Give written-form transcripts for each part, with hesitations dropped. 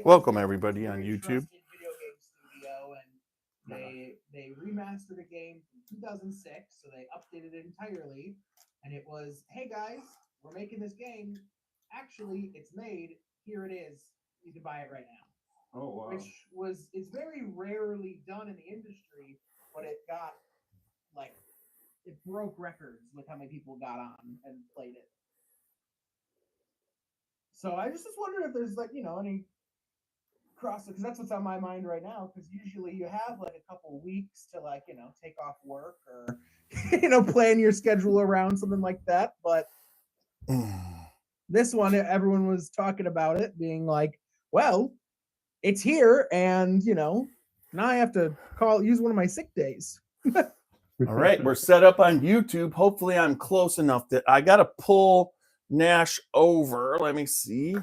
Welcome everybody on YouTube. Video game studio, and they remastered a game from 2006, so they updated it entirely. And it was, hey guys, we're making this game. Actually, it's made. Here it is. You can buy it right now. Oh wow! It's very rarely done in the industry, but it broke records with how many people got on and played it. So I just wondered if there's any cross, because that's what's on my mind right now. Because usually you have a couple weeks to take off work or plan your schedule around something like that. But this one, everyone was talking about it, being like, "Well, it's here, and now I have to use one of my sick days." All right, we're set up on YouTube. Hopefully, I'm close enough that I got to pull Nash over. Let me see.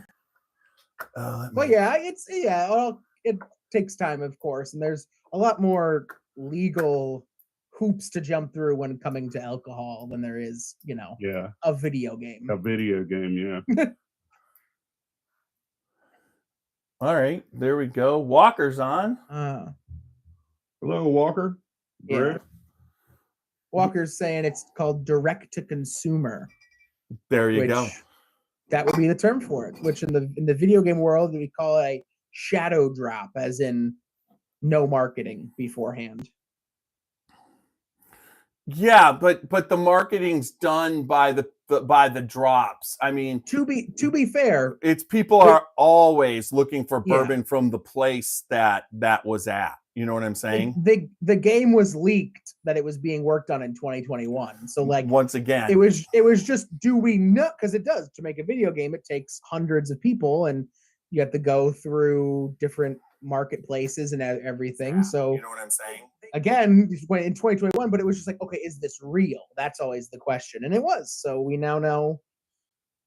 It takes time, of course, and there's a lot more legal hoops to jump through when coming to alcohol than there is, a video game. A video game, yeah. All right, there we go. Walker's on. Hello, Walker. Yeah. Walker's saying it's called direct to consumer. There you go. That would be the term for it, which in the video game world we call a shadow drop, as in no marketing beforehand. Yeah, but the marketing's done by the drops. I mean, to be fair, it's people are always looking for bourbon from the place that was at. You know what I'm saying? The game was leaked that it was being worked on in 2021. So once again, it was just, do we know? Because it does, to make a video game, it takes hundreds of people and you have to go through different marketplaces and everything. So you know what I'm saying? Again, in 2021, but it was just like, okay, is this real? That's always the question. And it was. So we now know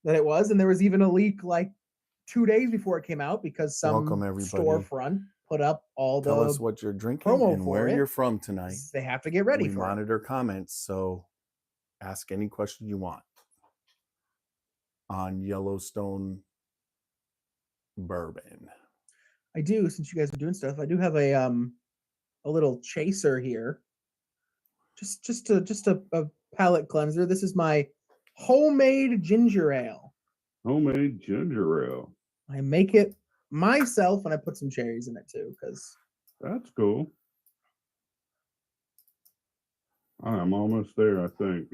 that it was. And there was even a leak 2 days before it came out because some storefront put up all Tell us what you're drinking and where you're from tonight. They have to get ready for it. We monitor comments, so ask any question you want on Yellowstone Bourbon. I do, since you guys are doing stuff. I do have a little chaser here. Just a palate cleanser. This is my homemade ginger ale. Homemade ginger ale. I make it myself, and I put some cherries in it too, because that's cool. I'm almost there, I think.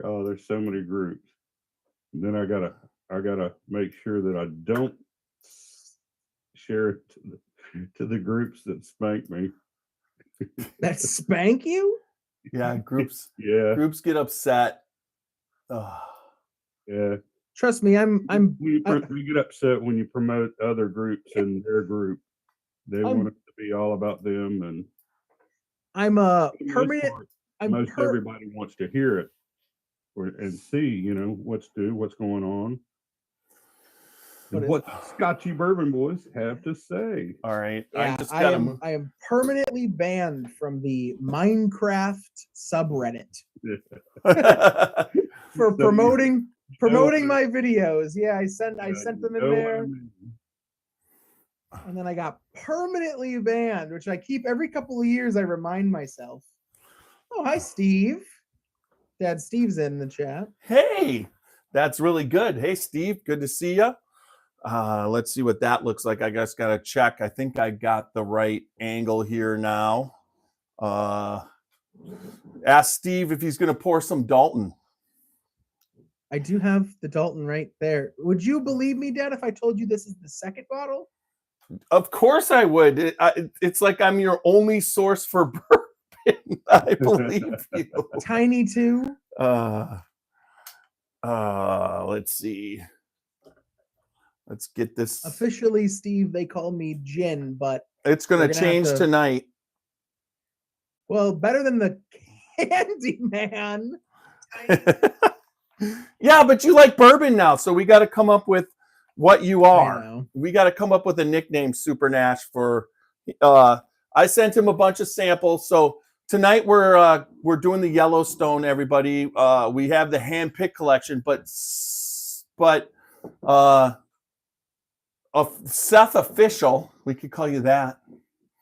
Oh, there's so many groups. And then I gotta make sure that I don't share it to the groups that spank me. That spank you? Yeah, groups. Yeah, groups get upset. Yeah. Trust me, we get upset when you promote other groups in their group. They want it to be all about them, and I'm a permanent. Most everybody wants to hear it and see, what's going on, and what Scotchy Bourbon Boys have to say. All right, yeah, I am permanently banned from the Minecraft subreddit for promoting my videos. Yeah, I sent them in there. And then I got permanently banned, which I keep every couple of years. I remind myself. Oh, hi, Steve. Dad Steve's in the chat. Hey, that's really good. Hey, Steve, good to see you. Let's see what that looks like. I guess got to check. I think I got the right angle here now. Ask Steve if he's going to pour some Dalton. I do have the Dalton right there. Would you believe me, Dad, if I told you this is the second bottle? Of course I would. It's like I'm your only source for bourbon. I believe you. Tiny two. Let's see. Let's get this. Officially, Steve, they call me Gin, but it's going to change tonight. Well, better than the Candyman. Yeah, but you like bourbon now, so we got to come up with what you are. We got to come up with a nickname, Super Nash, for. I sent him a bunch of samples, so tonight we're doing the Yellowstone. Everybody, we have the hand-picked collection, but Seth Official. We could call you that.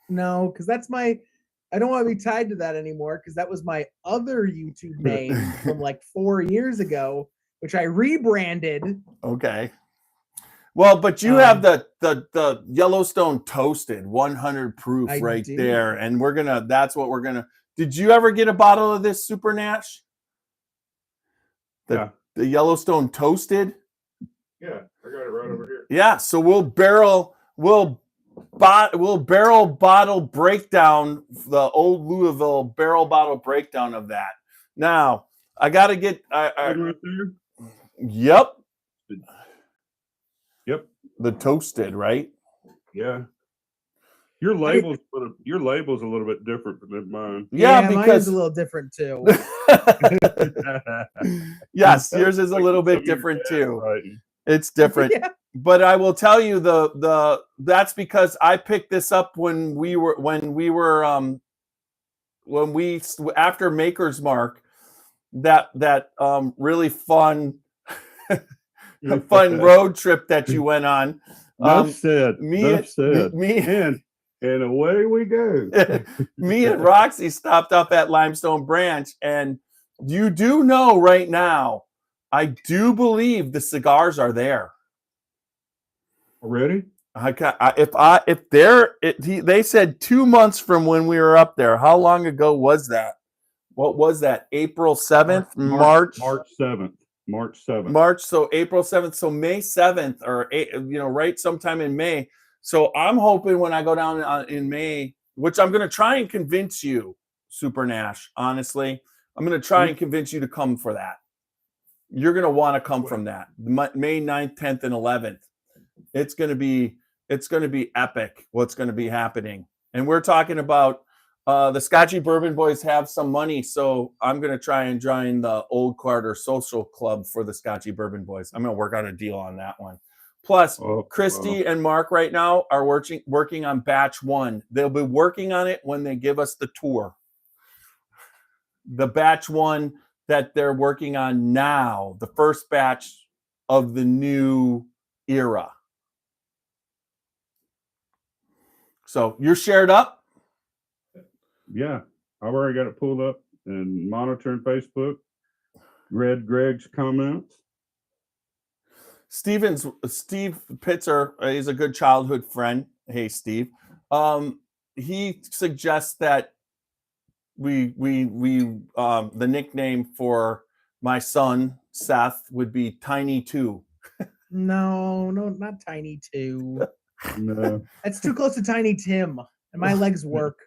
No, because that's my. I don't want to be tied to that anymore because that was my other YouTube name from like 4 years ago, which I rebranded. Okay. Well, but you have the Yellowstone Toasted 100 proof right there, and that's what we're gonna. Did you ever get a bottle of this Super Nash? The Yellowstone Toasted. Yeah, I got it right over here. Yeah, so we'll barrel bottle breakdown, the old Louisville barrel bottle breakdown of that. Now I got to get. Right there? Yep. Yep. The Toasted, right? Yeah. Your label's a little bit different than mine. Yeah, because mine is a little different too. Yes, yours is a little bit different too. Right. It's different. Yeah. But I will tell you that's because I picked this up when we after Maker's Mark, that really fun road trip that you went on. Enough said. And away we go. Me and Roxy stopped up at Limestone Branch, and you do know right now, I do believe the cigars are there. Already? They said 2 months from when we were up there. How long ago was that? What was that? April 7th? March 7th. March 7th. March, so April 7th. So May 7th, or right sometime in May. So I'm hoping when I go down in May, which I'm going to try and convince you, Super Nash, honestly, I'm going to try and convince you to come for that. You're going to want to come from that. May 9th, 10th, and 11th. It's going to be epic what's going to be happening. And we're talking about the Scotchy Bourbon Boys have some money, so I'm going to try and join the Old Carter Social Club for the Scotchy Bourbon Boys. I'm going to work out a deal on that one. Plus, Christy and Mark right now are working on batch 1. They'll be working on it when they give us the tour. The batch 1 that they're working on now, the first batch of the new era. So you're shared up? Yeah, I've already got it pulled up and monitoring Facebook. Read Greg's comments. Steve Pitzer is a good childhood friend. Hey, Steve. He suggests that we the nickname for my son Seth would be Tiny 2. No, not Tiny 2. No, that's too close to Tiny Tim, and my legs work.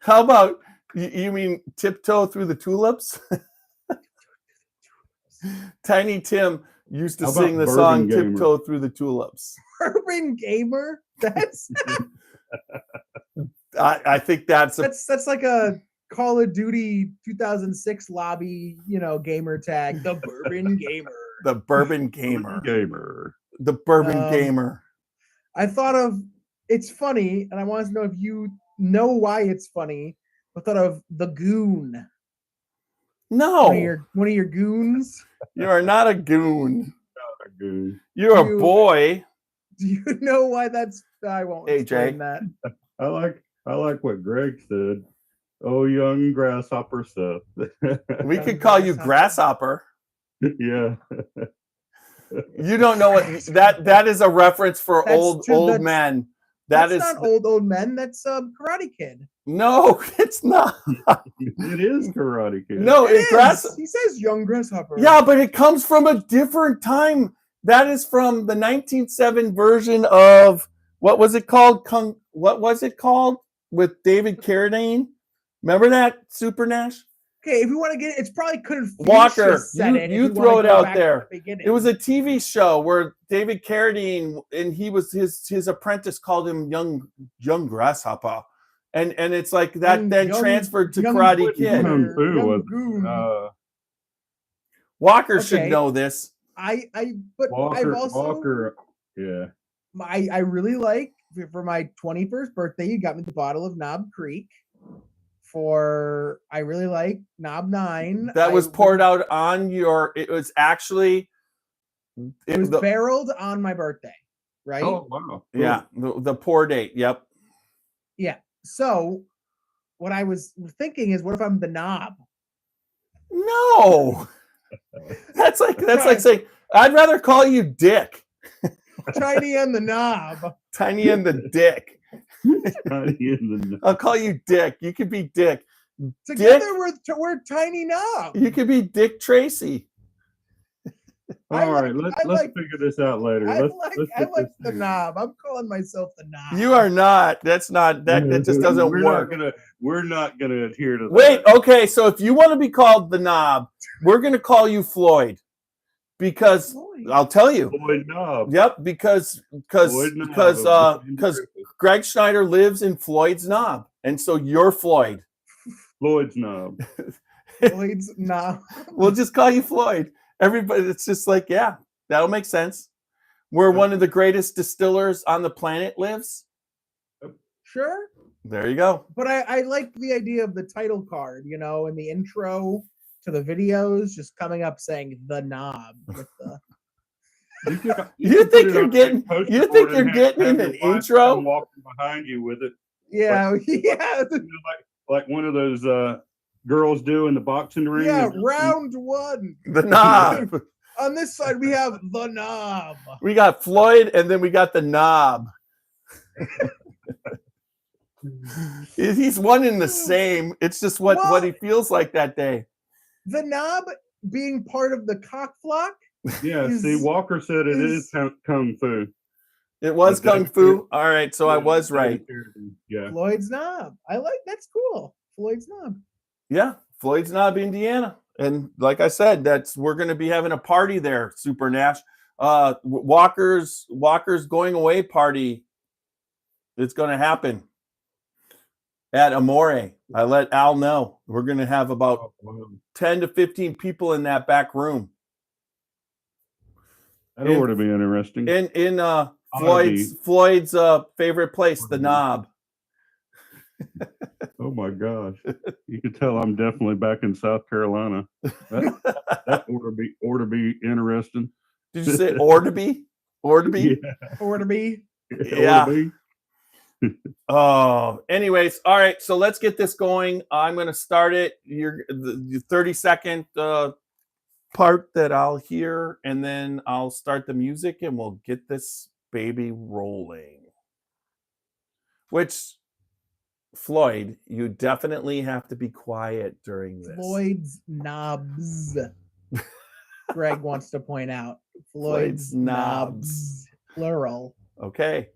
How about you mean Tiptoe Through the Tulips? Tiny Tim used to sing the song Tiptoe Through the Tulips. Bourbon Gamer? That's I think that's like a Call of Duty 2006 lobby, gamer tag. The Bourbon Gamer. The Bourbon Gamer. The Bourbon Gamer. I thought of, it's funny, and I want to know if you know why it's funny. I thought of the Goon. No. One of your goons. You are not a goon. You're a boy. Do you know why that's? I won't explain that. I like what Greg said. Oh, young grasshopper Seth. We could call you Grasshopper. Yeah. You don't know what that is a reference for old men. That's not old men. That's Karate Kid. No, it's not. It is Karate Kid. No, he says young grasshopper. Yeah, but it comes from a different time. That is from the 1907 version of what was it called? What was it called with David Carradine? Remember that, Super Nash? Okay, if you want to get it, it's probably Confucius. Walker, said you throw it out there. It was a TV show where David Carradine, and he was his apprentice called him young grasshopper, and it's like that then transferred to Karate Kid. Walker should know this. Walker, yeah. I really like, for my 21st birthday, you got me the bottle of Knob Creek. I really like Knob 9. That was poured out on it was actually It was barreled on my birthday, right? Oh wow! Yeah, the pour date. Yep. Yeah. So what I was thinking is, what if I'm the knob? No, that's like saying I'd rather call you Dick. Tiny and the knob. Tiny and the Dick. Tiny in the I'll call you Dick. You could be Dick. Together we're Tiny Knob. You could be Dick Tracy. All right, let's figure this out later. I like the knob. I'm calling myself the knob. You are not. That's not that. That just doesn't work. We're not gonna adhere to that. Wait. Okay. So if you want to be called the Knob, we're gonna call you Floyd, because Floyd. I'll tell you. Floyd Knob. Yep. Because Greg Schneider lives in Floyd's Knob, and so you're Floyd. Floyd's Knob. Floyd's Knob. We'll just call you Floyd. Everybody, it's just like, yeah, that'll make sense. Where one of the greatest distillers on the planet lives. Sure. There you go. But I like the idea of the title card, in the intro to the videos, just coming up saying the knob with the You think you're getting in an intro? I'm walking behind you with it. Yeah, yeah. Like one of those girls do in the boxing ring. Yeah, round one. The knob. On this side, we have the knob. We got Floyd, and then we got the knob. He's one in the same. It's just what he feels like that day. The knob being part of the cock flock. Yeah, see, Walker said it is kung fu. It was kung fu. All right, so I was right. Yeah. Floyd's Knob. That's cool. Floyd's Knob. Yeah, Floyd's Knob, Indiana. And like I said, we're going to be having a party there, Super Nash. Walker's going away party. It's going to happen at Amore. I let Al know. We're going to have about 10 to 15 people in that back room. That ought to be interesting. In Floyd's favorite place, the Knob. Oh my gosh! You can tell I'm definitely back in South Carolina. That ought to be interesting. Did you say or to be? Or to be? Yeah. Or to be? Yeah. Oh, anyways, all right. So let's get this going. I'm going to start it. The 30-second part that I'll hear, and then I'll start the music, and we'll get this baby rolling. Which, Floyd, you definitely have to be quiet during this. Floyd's Knobs. Greg wants to point out. Floyd's Knobs. Plural. Okay.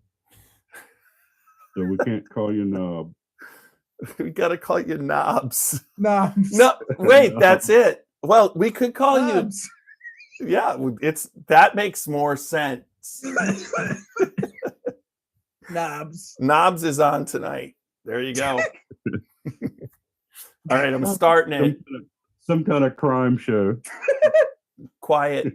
So we can't call you Knob. We got to call you Knobs. Knobs. No, wait, that's it. Well, we could call Knobs. You. Yeah, that makes more sense. Knobs. Knobs is on tonight. There you go. All right, I'm starting it. Some kind of crime show. Quiet.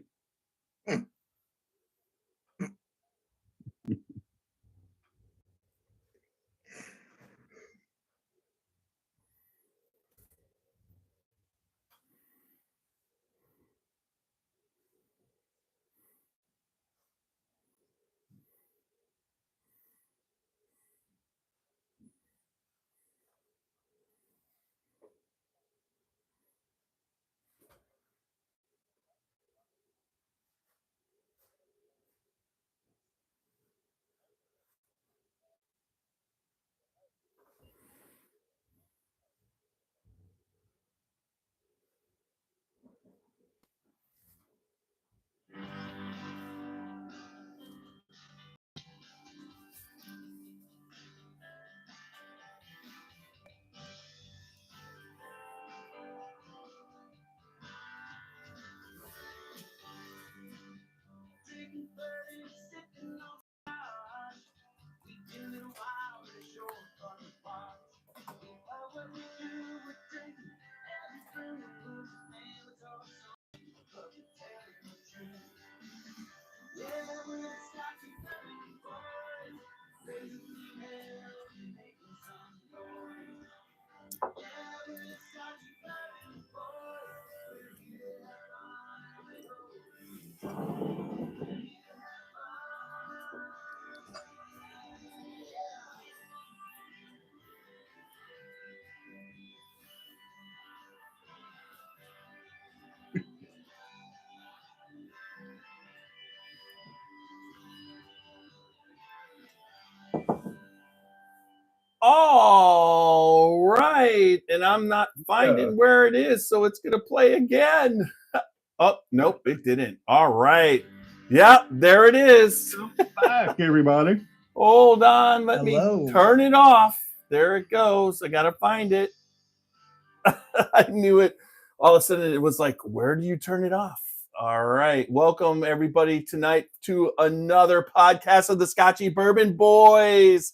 All right. And I'm not finding where it is, so it's going to play again. Oh, nope, it didn't. All right. Yeah, there it is. Back, everybody. Hold on. Let Hello. me turn it off. There it goes. I got to find it. I knew it. All of a sudden, it was like, where do you turn it off? All right. Welcome, everybody, tonight to another podcast of the Scotchy Bourbon Boys.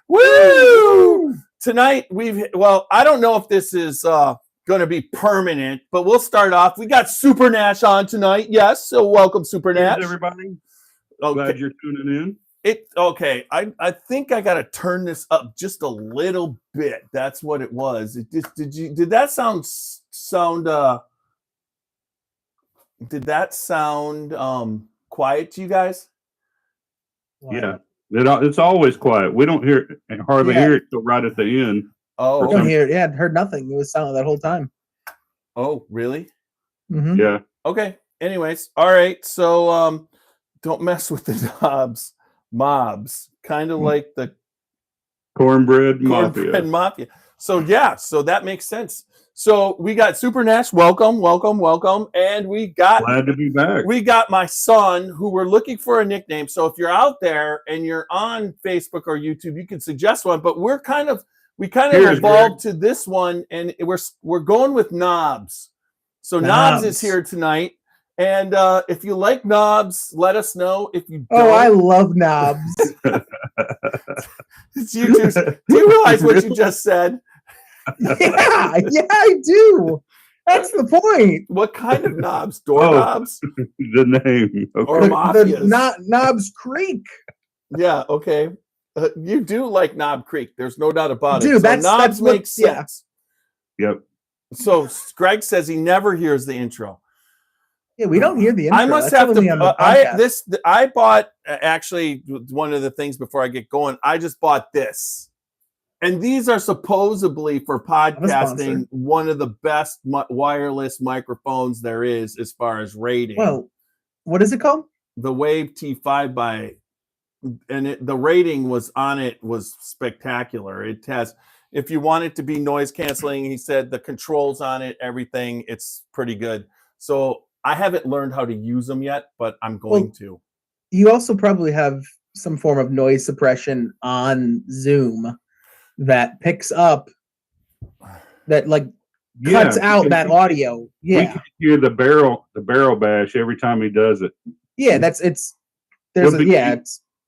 Woo! Tonight, I don't know if this is going to be permanent, but we'll start off. We got Super Nash on tonight. Yes. So welcome, Super Nash. Cheers, everybody. Okay. Glad you're tuning in. Okay. I think I got to turn this up just a little bit. That's what it was. Did that sound quiet to you guys? Yeah. It's always quiet. We don't hear hardly hear it till right at the end. Oh, don't hear it. Yeah, heard nothing. It was silent that whole time. Oh, really? Mm-hmm. Yeah. Okay. Anyways, all right. So don't mess with the mobs. Kind of like the Cornbread Mafia. So yeah, so that makes sense. So we got Super Nash, welcome, and Glad to be back. We got my son, who we're looking for a nickname. So if you're out there and you're on Facebook or YouTube, you can suggest one. But we kind of evolved to this one, and we're going with Knobs. So Knobs is here tonight. And if you like Knobs, let us know. If you don't, I love Knobs. Do you realize what you just said? Yeah, I do. That's the point. What kind of knobs? Doorknobs? The name. Okay. Or mafias? Knobs Creek. Yeah, okay. You do like Knob Creek. There's no doubt about it. Dude, so Knobs makes sense. Yeah. Yep. So Greg says he never hears the intro. Yeah, we don't hear the intro. I must That's have to. I bought actually one of the things before I get going. I just bought this. And these are supposedly for podcasting one of the best wireless microphones there is as far as rating. Well, what is it called? The Wave T5 the rating was on it was spectacular. It has, if you want it to be noise canceling, he said the controls on it, everything, it's pretty good. So I haven't learned how to use them yet, but I'm going to. You also probably have some form of noise suppression on Zoom that picks up that cuts out that audio. Yeah, we can hear the barrel bash every time he does it. Yeah,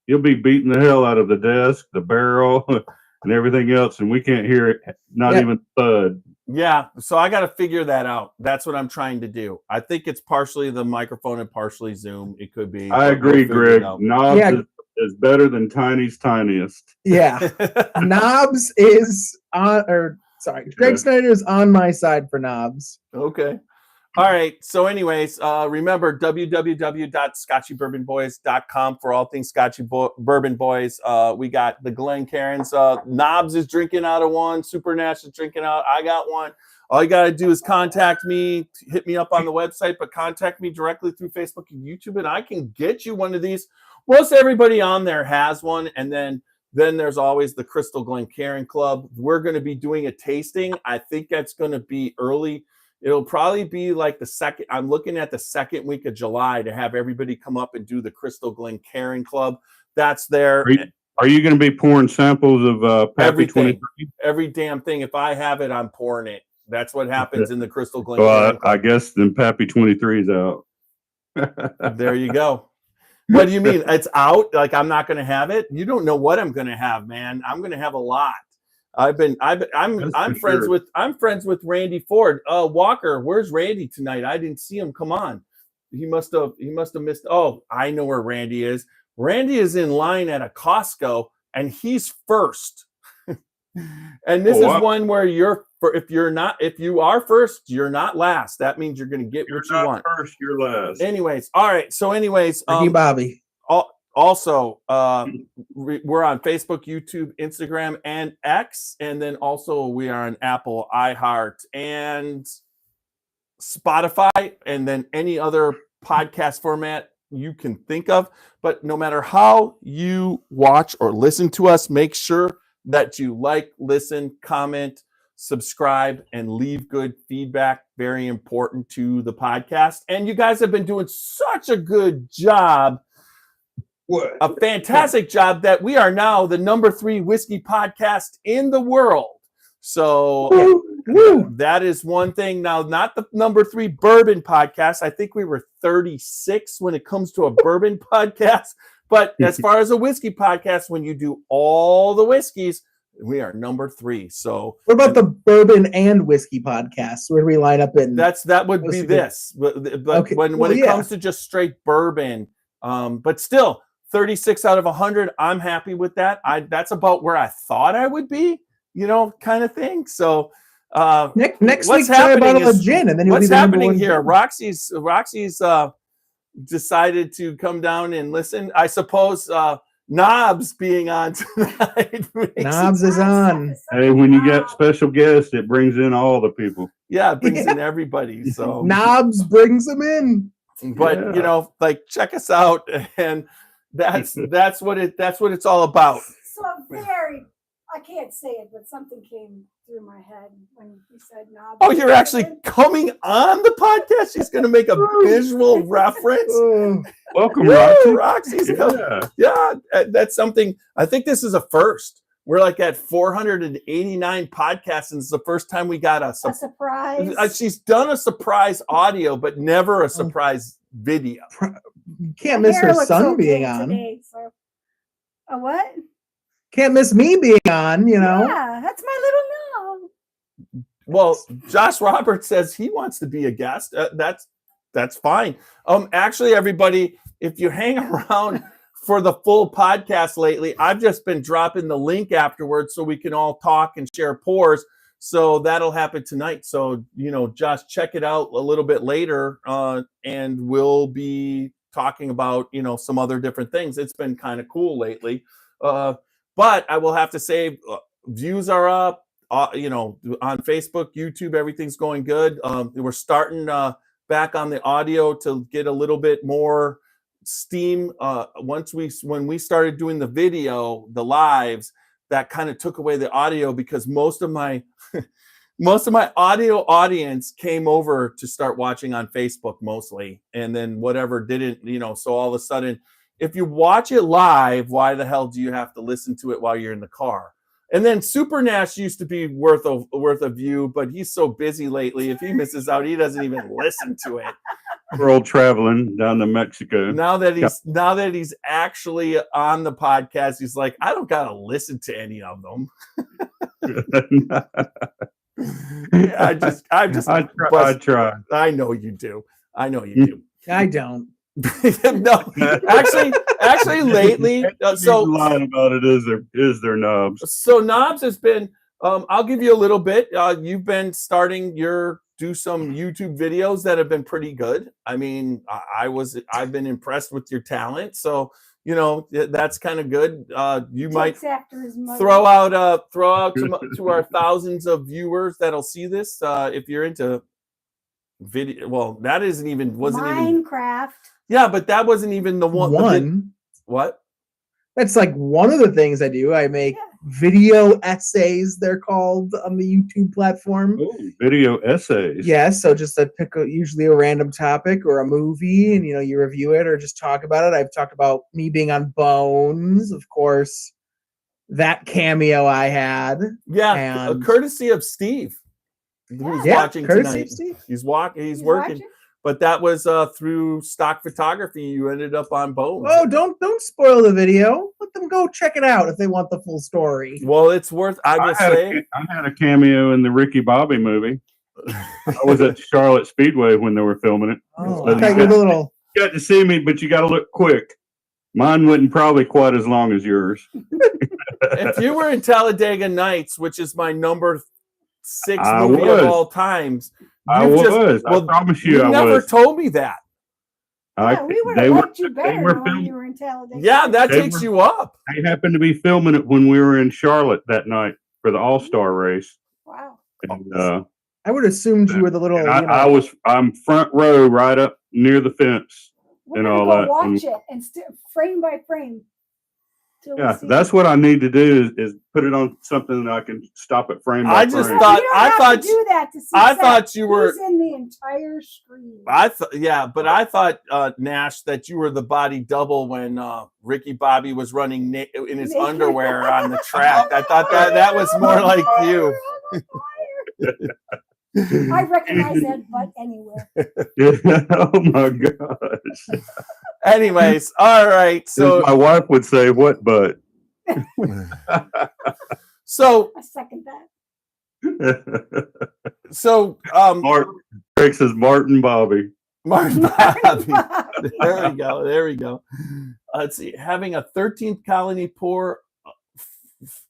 You'll be beating the hell out of the desk, the barrel, and everything else, and we can't hear it. Not even thud. Yeah, so I got to figure that out. That's what I'm trying to do. I think it's partially the microphone and partially Zoom. It could be. I agree, Greg. Knobs is better than Tiny's tiniest. Yeah. Knobs is Greg Snyder is on my side for Knobs. Okay. All right. So anyways, remember www.scotchybourbonboys.com for all things Scotchy Bourbon Boys. We got the Glen Cairns. Knobs is drinking out of one. Super Nash is drinking out. I got one. All you got to do is contact me, hit me up on the website, but contact me directly through Facebook and YouTube, and I can get you one of these. Most everybody on there has one, and then there's always the Crystal Glencairn Club. We're going to be doing a tasting. I think that's going to be early. It'll probably be like I'm looking at the second week of July to have everybody come up and do the Crystal Glencairn Club. That's there. Are you going to be pouring samples of Pappy 23? Every damn thing. If I have it, I'm pouring it. That's what happens in the Crystal Glencairn Club. I guess then Pappy 23 is out. There you go. What do you mean? It's out? Like I'm not going to have it? You don't know what I'm going to have, man. I'm going to have a lot. I'm friends with Randy Ford. Walker, where's Randy tonight? I didn't see him. Come on. He must have missed. Oh, I know where Randy is. Randy is in line at a Costco and he's first. And this is one where if you are first, you're not last. That means you're going to get what you want. First, you're last. Anyways, all right. So anyways, Bobby. Also, we're on Facebook, YouTube, Instagram, and X. And then also we are on Apple, iHeart, and Spotify, and then any other podcast format you can think of. But no matter how you watch or listen to us, make sure that you like, listen, comment, subscribe, and leave good feedback. Very important to the podcast. And you guys have been doing such a good job. A fantastic job that we are now the number 3 whiskey podcast in the world. So that is one thing. Now, not the number 3 bourbon podcast. I think we were 36 when it comes to a bourbon podcast. But as far as a whiskey podcast, when you do all the whiskeys, we are number 3. So what about the bourbon and whiskey podcast? Where do we line up in? That would be this. But okay. when it comes to just straight bourbon, but still 36 out of 100, I'm happy with that. That's about where I thought I would be, kind of thing. So next week, try a bottle of gin, and then what's happening here? Roxy's decided to come down and listen. I suppose Knobs being on tonight. Knobs is on. Hey, when you get special guests, it brings in all the people. Yeah, it brings in everybody. So Knobs brings them in. But check us out, and that's what it's all about. So I can't say it, but something came through my head when you said Knobs. Oh, you're actually coming on the podcast? She's going to make a visual reference. Welcome, Roxy's coming. Yeah, that's something. I think this is a first. We're like at 489 podcasts, and it's the first time we got a surprise. She's done a surprise audio, but never a surprise video. You can't miss her son being on. Today, so. A what? Can't miss me being on, Yeah, that's my little knob. Well, Josh Roberts says he wants to be a guest. That's fine. Actually, everybody, if you hang around for the full podcast lately, I've just been dropping the link afterwards so we can all talk and share pours. So that'll happen tonight. So, Josh, check it out a little bit later, and we'll be talking about, some other different things. It's been kind of cool lately. But I will have to say, views are up, on Facebook, YouTube, everything's going good. We're starting back on the audio to get a little bit more steam. When we started doing the video, the lives, that kind of took away the audio because most of my audio audience came over to start watching on Facebook mostly, and then whatever didn't, so all of a sudden, if you watch it live, why the hell do you have to listen to it while you're in the car? And then Super Nash used to be worth a view, but he's so busy lately. If he misses out, he doesn't even listen to it. World traveling down to Mexico. Now that he's actually on the podcast, he's like, I don't gotta listen to any of them. I try. I know you do. I don't. No, actually, lately, so lying about it is there Knobs. So Knobs has been. I'll give you a little bit. You've been starting do some YouTube videos that have been pretty good. I mean, I've been impressed with your talent. So that's kind of good. You might throw out to our thousands of viewers that'll see this. If you're into video, well, that wasn't even Minecraft. Yeah, but that wasn't even the one. What? That's like one of the things I do. I make video essays, they're called, on the YouTube platform. Ooh, video essays. Yes, so just I pick usually a random topic or a movie, and you review it or just talk about it. I've talked about me being on Bones, of course, that cameo I had. Yeah, courtesy of Steve, who's watching tonight. Steve? He's working. But that was through stock photography. You ended up on Bones. Oh, don't spoil the video. Let them go check it out if they want the full story. Well, it's worth. I had a cameo in the Ricky Bobby movie. I was at Charlotte Speedway when they were filming it. Oh, you got to see me, but you got to look quick. Mine wasn't probably quite as long as yours. If you were in Talladega Nights, which is my number 6 movie of all times. I promise you, you never told me that. We would have liked you better when you were in Talladega. Yeah, that takes you up. They happened to be filming it when we were in Charlotte that night for the All-Star race. Wow. And, I would have assumed you were the little. I'm front row, right up near the fence, and all that. Watch it and frame by frame. till we Yeah, see that's it. what I need to do is put it on something that I can stop it frame by I just frame. thought- You don't I have thought to do that to see I Seth. thought you were- He's in the entire screen. But I thought Nash that you were the body double when Ricky Bobby was running in his Naked. underwear on the track. I thought that was more like you. I recognize that butt anywhere. Oh my gosh. Anyways, all right. As So my wife would say, what but? so I second that. so Greg says Martin Bobby. Martin Bobby. There we go. There we go. Let's see. Having a 13th colony pour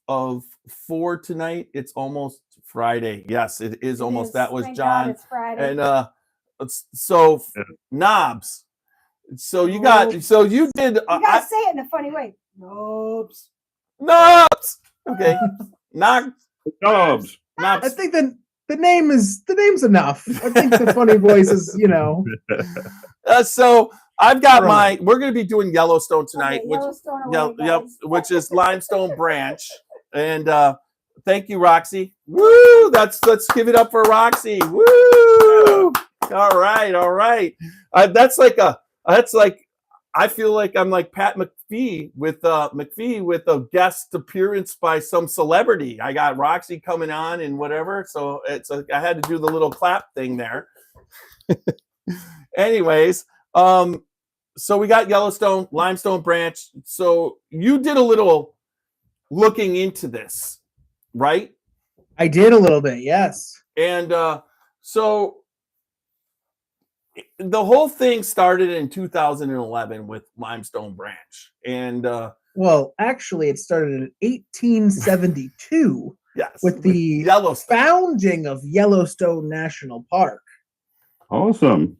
of 4 tonight. It's almost Friday. Yes, it is almost. That was Thank John. God it's Friday. And so knobs. So you got. So you did. You gotta say it in a funny way. Nope. knobs. Okay. Knobs. Dobbs. Knobs. I think the name's enough. I think the funny voice is, So I've got Right. we're going to be doing Yellowstone tonight, Okay, which Yellowstone away, yep, guys. which is Limestone Branch. And thank you, Roxy. Woo! Let's give it up for Roxy. Woo! All right. I feel like I'm like Pat McPhee with a guest appearance by some celebrity. I got Roxy coming on and whatever, so I had to do the little clap thing there. Anyways, so we got Yellowstone, Limestone Branch. So you did a little looking into this, right? I did a little bit, yes. And so the whole thing started in 2011 with Limestone Branch. And Well, actually, it started in 1872 yes, with the Yellowstone. founding of Yellowstone National Park. Awesome.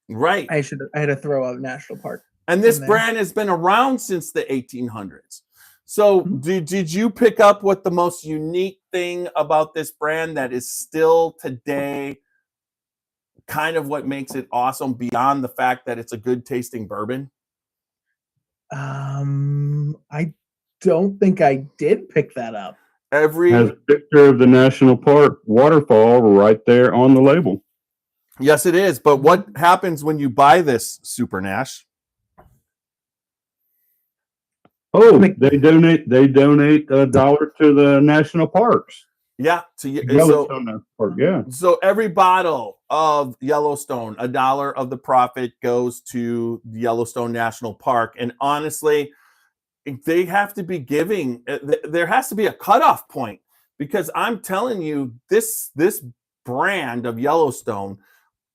Right. I had to throw out National Park. And this in there. brand has been around since the 1800s. So did you pick up what the most unique thing about this brand that is still today kind of what makes it awesome beyond the fact that it's a good tasting bourbon? I don't think I did pick that up. Has a picture of the national park waterfall right there on the label. Yes, it is. But what happens when you buy this, Super Nash? Oh, they donate $1 to the national parks. Yeah. Yellowstone National Park, yeah. So every bottle of Yellowstone, $1 of the profit goes to the Yellowstone National Park. And honestly, they have to be giving. There has to be a cutoff point, because I'm telling you, this brand of Yellowstone,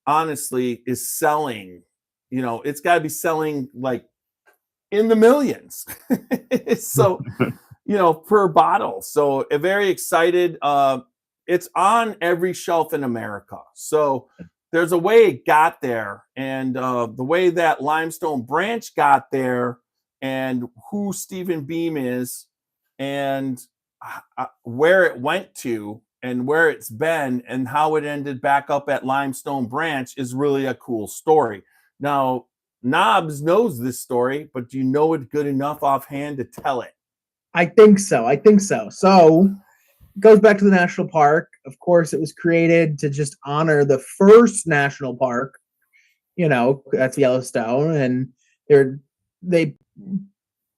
honestly, is selling. It's got to be selling like in the millions. So, per bottle. So very excited. It's on every shelf in America. So there's a way it got there, and the way that Limestone Branch got there, and who Stephen Beam is, and where it went to, and where it's been, and how it ended back up at Limestone Branch is really a cool story. Now, Knobs knows this story, but do you know it good enough offhand to tell it? I think so. So it goes back to the national park. Of course, it was created to just honor the first national park. That's Yellowstone, and they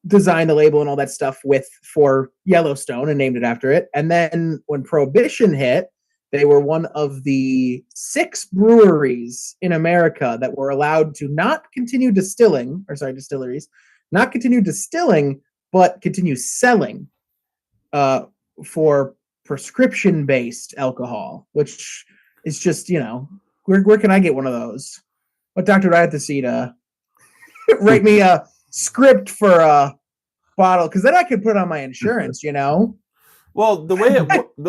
designed the label and all that stuff for Yellowstone and named it after it. And then when Prohibition hit, they were one of the 6 breweries in America that were allowed to not continue distilleries, not continue distilling, but continue selling for prescription-based alcohol, which is just, where can I get one of those? What doctor do I have to see to write me a script for a bottle? Because then I could put on my insurance, Well, the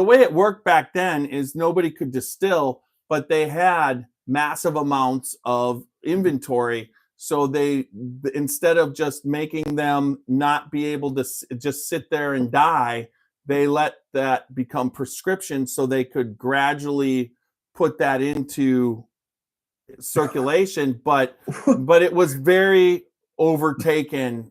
way it worked back then is nobody could distill, but they had massive amounts of inventory. So they, instead of just making them not be able to just sit there and die, they let that become prescription so they could gradually put that into circulation. But it was very overtaken.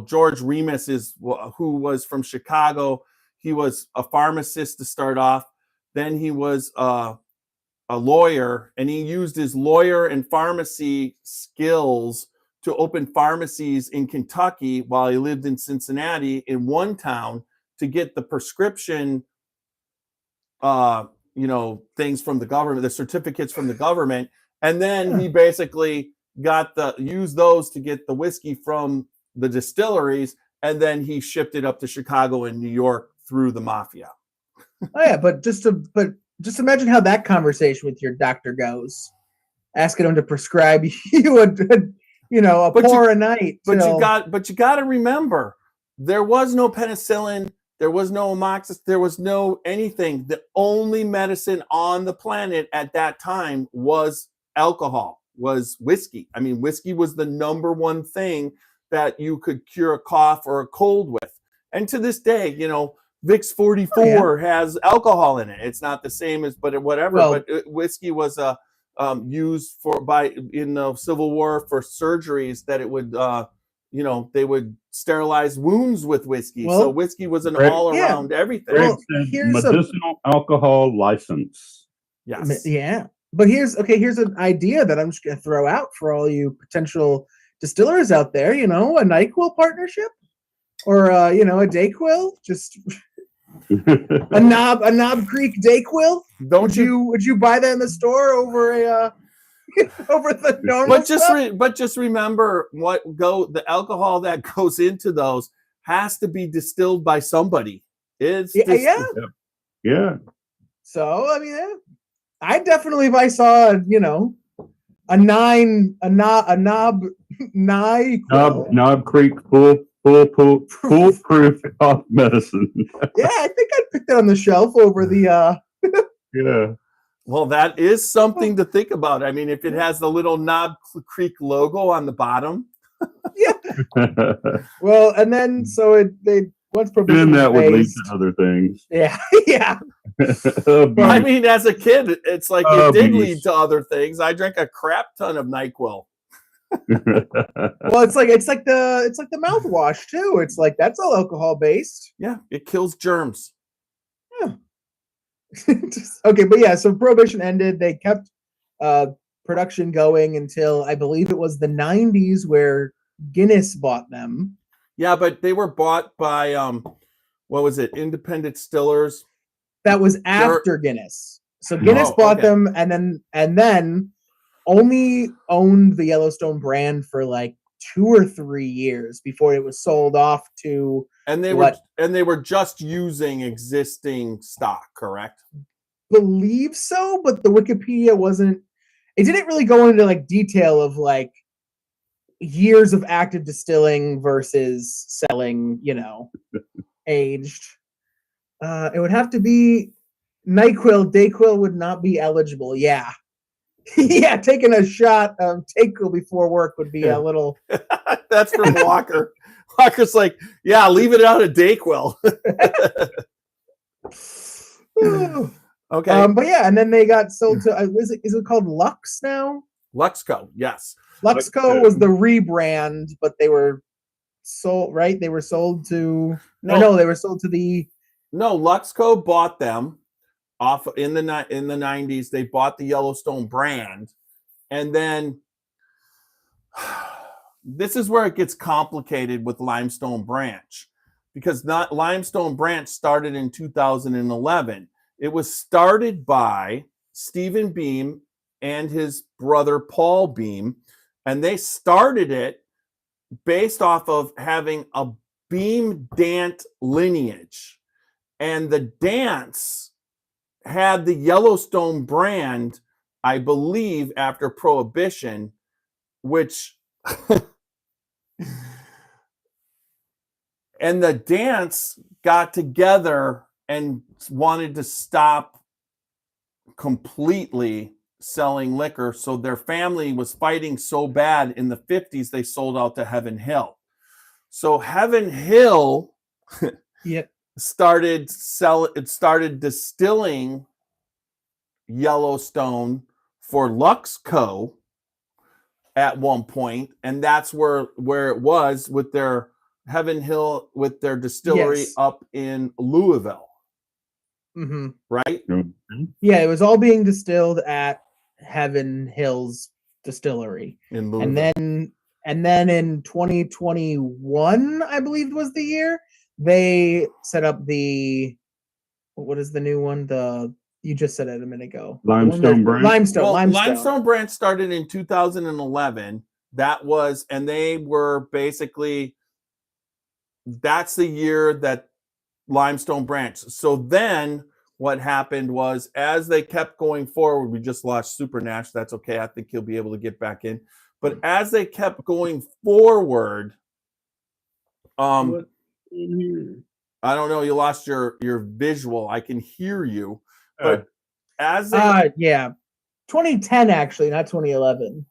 George Remus who was from Chicago. He was a pharmacist to start off. Then he was a lawyer, and he used his lawyer and pharmacy skills to open pharmacies in Kentucky while he lived in Cincinnati in one town to get the prescription, things from the government, the certificates from the government. And then he basically used those to get the whiskey from the distilleries. And then he shipped it up to Chicago and New York through the mafia. Oh yeah, but just imagine how that conversation with your doctor goes, asking him to prescribe you a pour a night. But you got to remember, there was no penicillin, there was no amoxicillin, there was no anything. The only medicine on the planet at that time was alcohol, was whiskey. I mean, whiskey was the number one thing that you could cure a cough or a cold with. And to this day, Vicks 44 has alcohol in it. It's not the same as, but whatever. Well, but whiskey was used in the Civil War for surgeries that it would, they would sterilize wounds with whiskey. So whiskey was an all-around everything. Well, medicinal alcohol license. Yes. Yeah. But here's an idea that I'm just going to throw out for all you potential distillers out there. A NyQuil partnership, or a Dayquil, just. a Knob Creek Dayquil. Would you buy that in the store over over the normal but just remember the alcohol that goes into those has to be distilled by somebody. Yeah. So I mean, I definitely, if I saw a Knob Creek foolproof cough medicine. Yeah, I think I'd pick that on the shelf over the Yeah. Well, that is something to think about. I mean, if it has the little Knob Creek logo on the bottom. Yeah. Well, and then once Prohibition, then that would lead to other things. Yeah. Yeah. I mean, as a kid, it's like it did lead to other things. I drank a crap ton of NyQuil. Well, it's like the mouthwash too. It's like that's all alcohol based. Yeah, it kills germs. Yeah. Okay, but yeah, so Prohibition ended. They kept production going until I believe it was the 90s where Guinness bought them. Yeah, but they were bought by what was it? Independent Distillers. That was after Guinness. So Guinness bought them and then only owned the Yellowstone brand for like 2 or 3 years before it was sold off to. And they were just using existing stock, correct? Believe so, but the Wikipedia wasn't. It didn't really go into like detail of like years of active distilling versus selling, aged. It would have to be NyQuil. Dayquil would not be eligible. Yeah. Yeah, taking a shot of Dayquil before work would be a little. That's from Walker. Walker's like, yeah, leave it out of Dayquil. Okay. But yeah, and then they got sold to. Is it called Lux now? Luxco, yes. Luxco was the rebrand, but they were sold, right? They were sold to. No, they were sold to the. No, Luxco bought them off in the 90s. They bought the Yellowstone brand, and then this is where it gets complicated with Limestone Branch, because Limestone Branch started in 2011. It was started by Stephen Beam and his brother Paul Beam, and they started it based off of having a Beam Dant lineage. And the Dants had the Yellowstone brand, I believe, after Prohibition, which and the Dants got together and wanted to stop completely selling liquor. So their family was fighting so bad in the 50s, they sold out to Heaven Hill. So Heaven Hill started distilling Yellowstone for Luxco, at one point, and that's where it was with their Heaven Hill, with their distillery Yes. up in Louisville, Hmm. right? Yeah, it was all being distilled at Heaven Hills Distillery. In Louisville. And then in 2021, I believe was the year, they set up what is the new one? You just said it a minute ago. Limestone Branch. Limestone. Limestone Branch started in 2011. And they were basically, that's the year that Limestone Branch. So then what happened was, as they kept going forward, we just lost Super Nash. That's okay. I think he'll be able to get back in. But as they kept going forward, I don't know, you lost your visual. I can hear you. But as they 2010 actually, not 2011.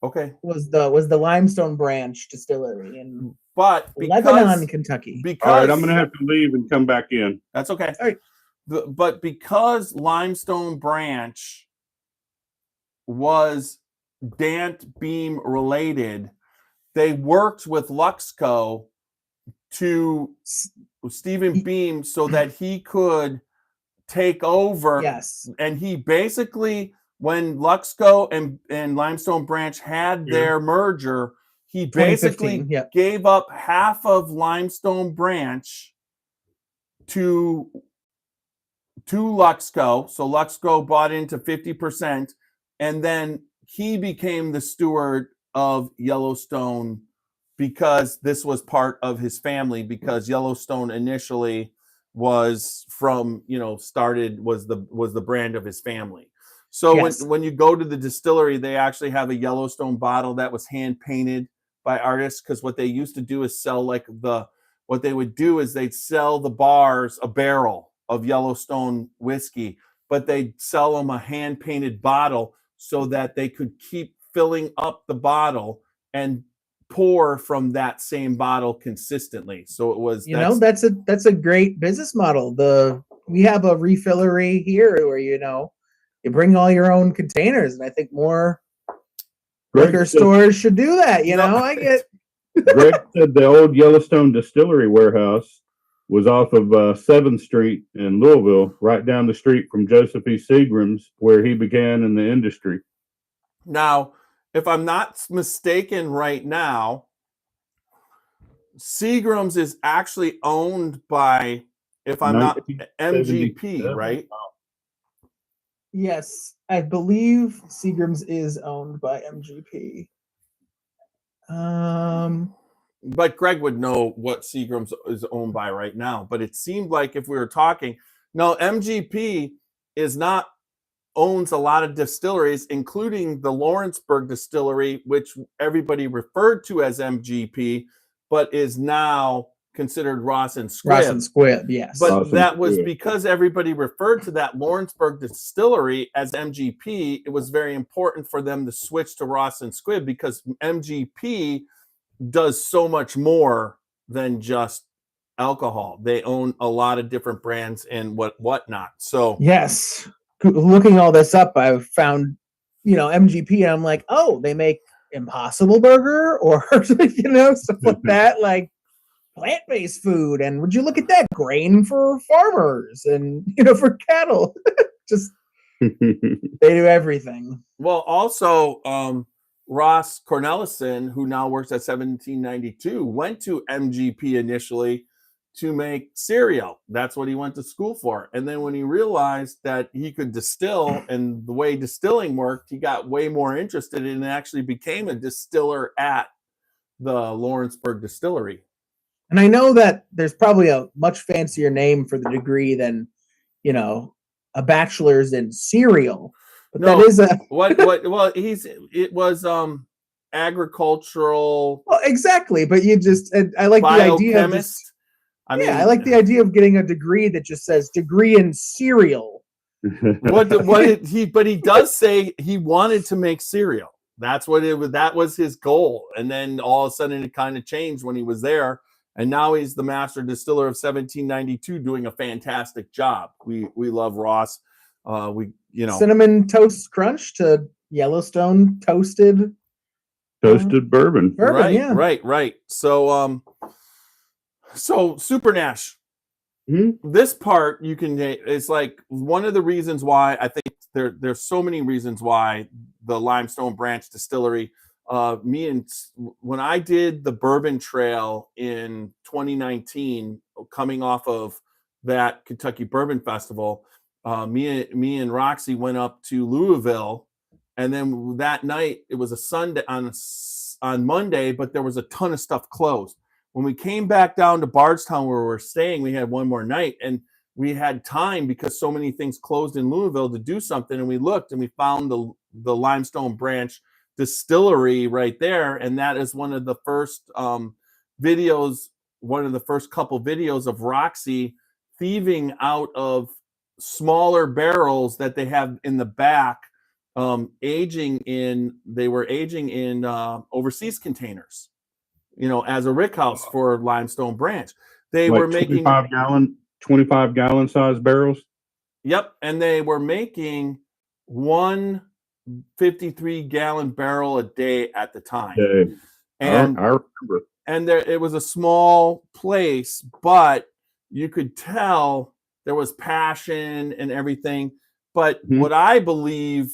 Okay. Was the Limestone Branch Distillery in Lebanon, Kentucky. All right, I'm going to have to leave and come back in. That's okay. All right. But because Limestone Branch was Dant Beam related, they worked with Luxco to Stephen Beam so that he could take over. Yes. And he basically, when Luxco and Limestone Branch had their merger, he basically gave up half of Limestone Branch to Luxco. So Luxco bought into 50%, and then he became the steward of Yellowstone because this was part of his family, because Yellowstone initially was from, was the brand of his family. So when you go to the distillery, they actually have a Yellowstone bottle that was hand painted by artists, because what they used to do is sell what they would do is they'd sell the bars a barrel of Yellowstone whiskey, but they'd sell them a hand painted bottle so that they could keep filling up the bottle and pour from that same bottle consistently. So it was, that's a great business model. We have a refillery here where you bring all your own containers, and I think more liquor stores should do that. Greg said the old Yellowstone Distillery warehouse was off of 7th Street in Louisville, right down the street from Joseph E. Seagram's, where he began in the industry. Now, if I'm not mistaken right now, Seagram's is actually owned by, if I'm not, MGP, right? Yes, I believe Seagram's is owned by MGP. But Greg would know what Seagram's is owned by right now. But it seemed like if we were talking, no, MGP owns a lot of distilleries, including the Lawrenceburg Distillery, which everybody referred to as MGP, but is now considered Ross and Squibb. Ross and Squibb, yes. But that was because everybody referred to that Lawrenceburg Distillery as MGP. It was very important for them to switch to Ross and Squibb, because MGP does so much more than just alcohol. They own a lot of different brands and whatnot. So yes, looking all this up, I found MGP, and I'm like, oh, they make Impossible Burger or stuff like that, like plant-based food. And would you look at that, grain for farmers and for cattle. Just they do everything. Well, also Ross Cornelison, who now works at 1792, went to MGP initially to make cereal. That's what he went to school for. And then when he realized that he could distill and the way distilling worked, he got way more interested in it and actually became a distiller at the Lawrenceburg Distillery. And I know that there's probably a much fancier name for the degree than, a bachelor's in cereal. But No, that is a it was agricultural. Well, exactly, but I like the idea of biochemist. I like the idea of getting a degree that just says degree in cereal. But he does say he wanted to make cereal. That's what it was. That was his goal. And then all of a sudden it kind of changed when he was there. And now he's the master distiller of 1792, doing a fantastic job. We love Ross. Cinnamon Toast Crunch to Yellowstone toasted bourbon. bourbon. Right, Yeah. right. So Super Nash. Mm-hmm. This part it's like one of the reasons why I think there's so many reasons why the Limestone Branch Distillery, when I did the bourbon trail in 2019, coming off of that Kentucky Bourbon Festival, me and Roxy went up to Louisville, and then that night it was a Sunday on Monday, but there was a ton of stuff closed. When we came back down to Bardstown where we're staying, we had one more night, and we had time because so many things closed in Louisville to do something. And we looked and we found the Limestone Branch Distillery right there. And that is one of the first videos, one of the first couple videos of Roxy thieving out of smaller barrels that they have in the back, aging in overseas containers, as a rickhouse for Limestone Branch. They like were making 25 gallon size barrels. Yep, and they were making 153-gallon barrel a day at the time. And I remember. And it was a small place, but you could tell there was passion and everything. But what I believe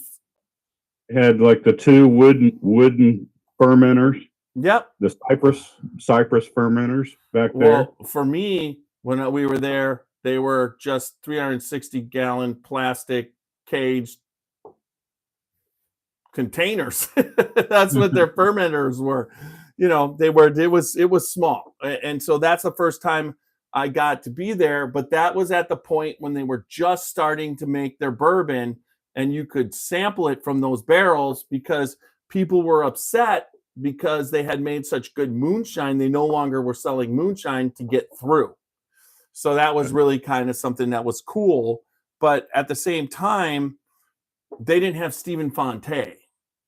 had like the two wooden fermenters. Yep. The cypress fermenters back there. Well, for me, when we were there, they were just 360-gallon plastic caged containers. That's what their fermenters were. It was small. And so that's the first time I got to be there. But that was at the point when they were just starting to make their bourbon, and you could sample it from those barrels because people were upset because they had made such good moonshine. They no longer were selling moonshine to get through. So that was really kind of something that was cool. But at the same time, they didn't have Stephen Fonte.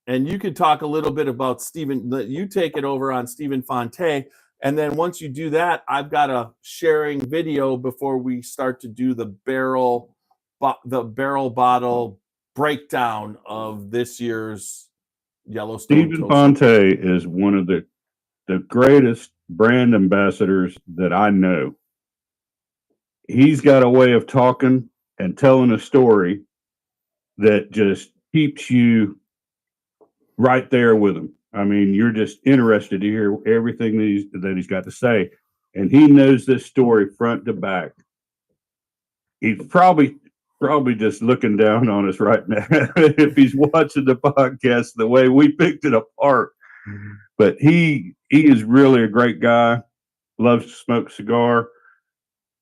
And you could talk a little bit about Stephen. You take it over on Stephen Fonte. And then once you do that, I've got a sharing video before we start to do the barrel bottle breakdown of this year's Yellowstone. Stephen Fonte is one of the greatest brand ambassadors that I know. He's got a way of talking and telling a story that just keeps you right there with him. I mean, you're just interested to hear everything that he's got to say. And he knows this story front to back. He's probably just looking down on us right now if he's watching the podcast the way we picked it apart. But he is really a great guy. Loves to smoke cigar.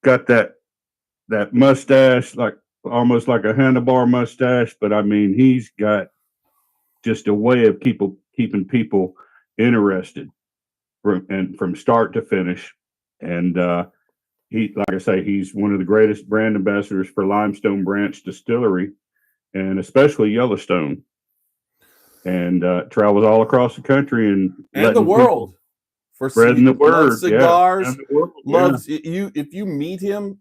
Got that mustache, like almost like a handlebar mustache. But I mean, he's got just a way of keeping people interested from start to finish. And like I say, he's one of the greatest brand ambassadors for Limestone Branch Distillery, and especially Yellowstone. And travels all across the country and the world for spreading the word. Loves cigars. Yeah. World, loves you. If you meet him,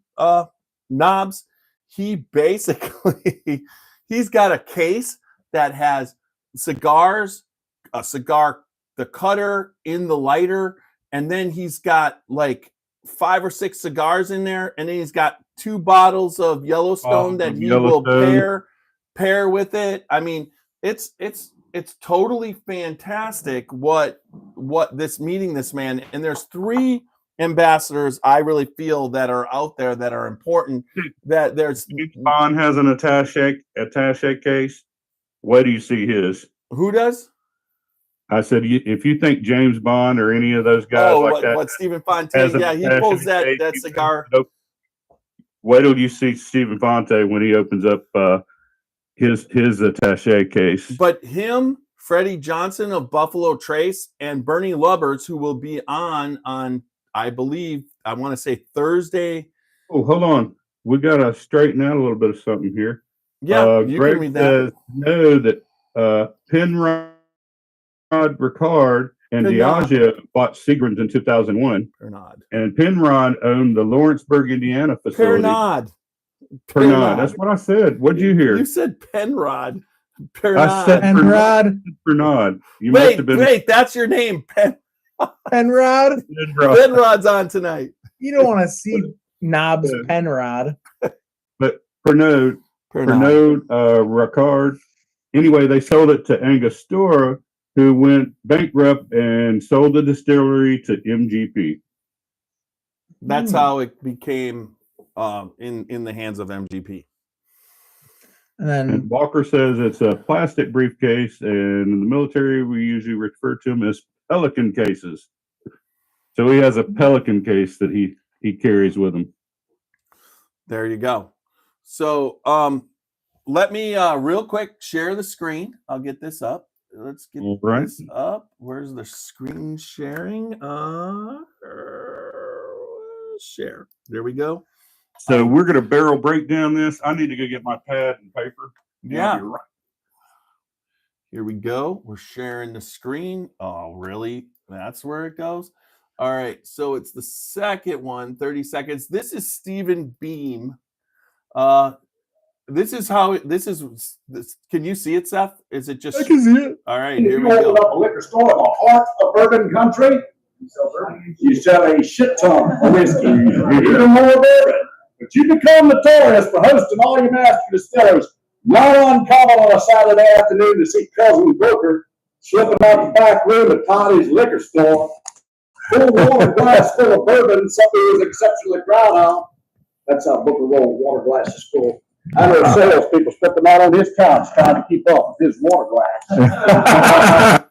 Knobs, he basically he's got a case that has cigars, the cutter in the lighter, and then he's got like 5 or 6 cigars in there, and then he's got 2 bottles of Yellowstone that he will pair with it. I mean, it's totally fantastic what this man, and there's 3 ambassadors I really feel that are out there that are important. That there's Bond has an attaché case. Where do you see his? Who does? I said, if you think James Bond or any of those guys what Stephen Fonte, he pulls that cigar. Wait till you see Stephen Fonte when he opens up his attaché case. But him, Freddie Johnson of Buffalo Trace, and Bernie Lubbers, who will be on I believe, I want to say Thursday. Oh, hold on. We got to straighten out a little bit of something here. Yeah, you Greg can read that. Know that Penrod Ricard and Diageo bought Seagram's in 2001. Pernod. And Penrod owned the Lawrenceburg, Indiana facility. Pernod. That's what I said. What'd you hear? You said Penrod. I said Penrod. Pernod. You must have been Wait, that's your name. Penrod. Penrod's on tonight. You don't want to see Knobs Penrod. But Pernod, Ricard. Anyway, they sold it to Angostura, who went bankrupt and sold the distillery to MGP. That's how it became in the hands of MGP. And Walker says it's a plastic briefcase, and in the military we usually refer to them as pelican cases. So he has a pelican case that he carries with him. There you go. So let me real quick share the screen. I'll get this up. Let's get this up. Where's the screen sharing? Share. There we go. So we're going to barrel break down this. I need to go get my pad and paper. Yeah. You're right. Here we go. We're sharing the screen. Oh, really? That's where it goes. All right. So it's the second one, 30 seconds. This is Stephen Beam. This is how this. Can you see it, Seth? Is it just? I can see it. All right. Here we go. Open up a liquor store in the heart of bourbon country. You sell a shit ton of whiskey, even more bourbon. But you become notorious for hosting all your master distillers. Not uncommon on a Saturday afternoon to see cousin Booker slipping out the back room at Toddy's liquor store, full water glass full of bourbon, something he was exceptionally proud of. That's how Booker rolled water glasses full. I know salespeople stepping out on his couch trying to keep up with his water glass.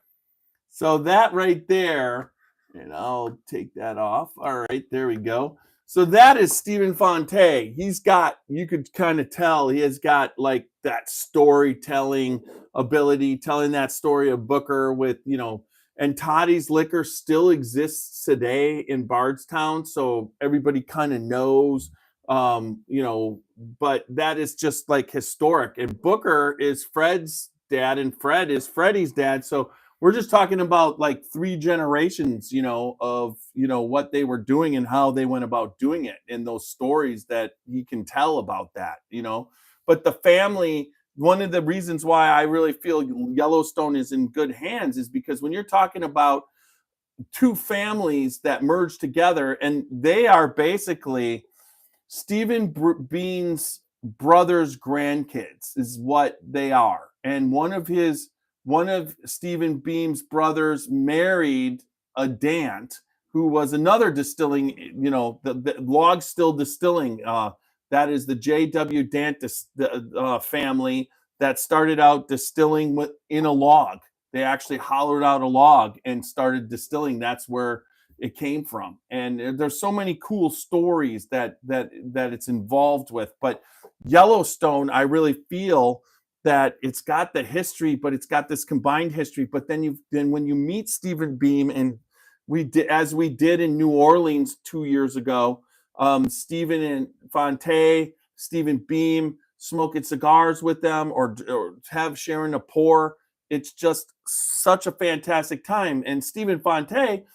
So that right there, and I'll take that off. All right, there we go. So that is Stephen Fonte. He's got, you could kind of tell, he has got like that storytelling ability, telling that story of Booker with, and Toddy's Liquor still exists today in Bardstown. So everybody kind of knows, but that is just like historic. And Booker is Fred's dad and Fred is Freddie's dad. So we're just talking about like 3 generations, of, what they were doing and how they went about doing it and those stories that he can tell about that, But the family, one of the reasons why I really feel Yellowstone is in good hands is because when you're talking about 2 families that merge together, and they are basically Stephen Bean's brother's grandkids is what they are. And one of Stephen Beam's brothers married a Dant who was another distilling, the Log Still Distilling. That is the J.W. Dant family that started out distilling in a log. They actually hollowed out a log and started distilling. That's where it came from. And there's so many cool stories that it's involved with. But Yellowstone, I really feel that it's got the history, but it's got this combined history. But then when you meet Stephen Beam, and we did in New Orleans 2 years ago, Stephen and Fonte, Stephen Beam smoking cigars with them or sharing a pour. It's just such a fantastic time. And Stephen Fonte,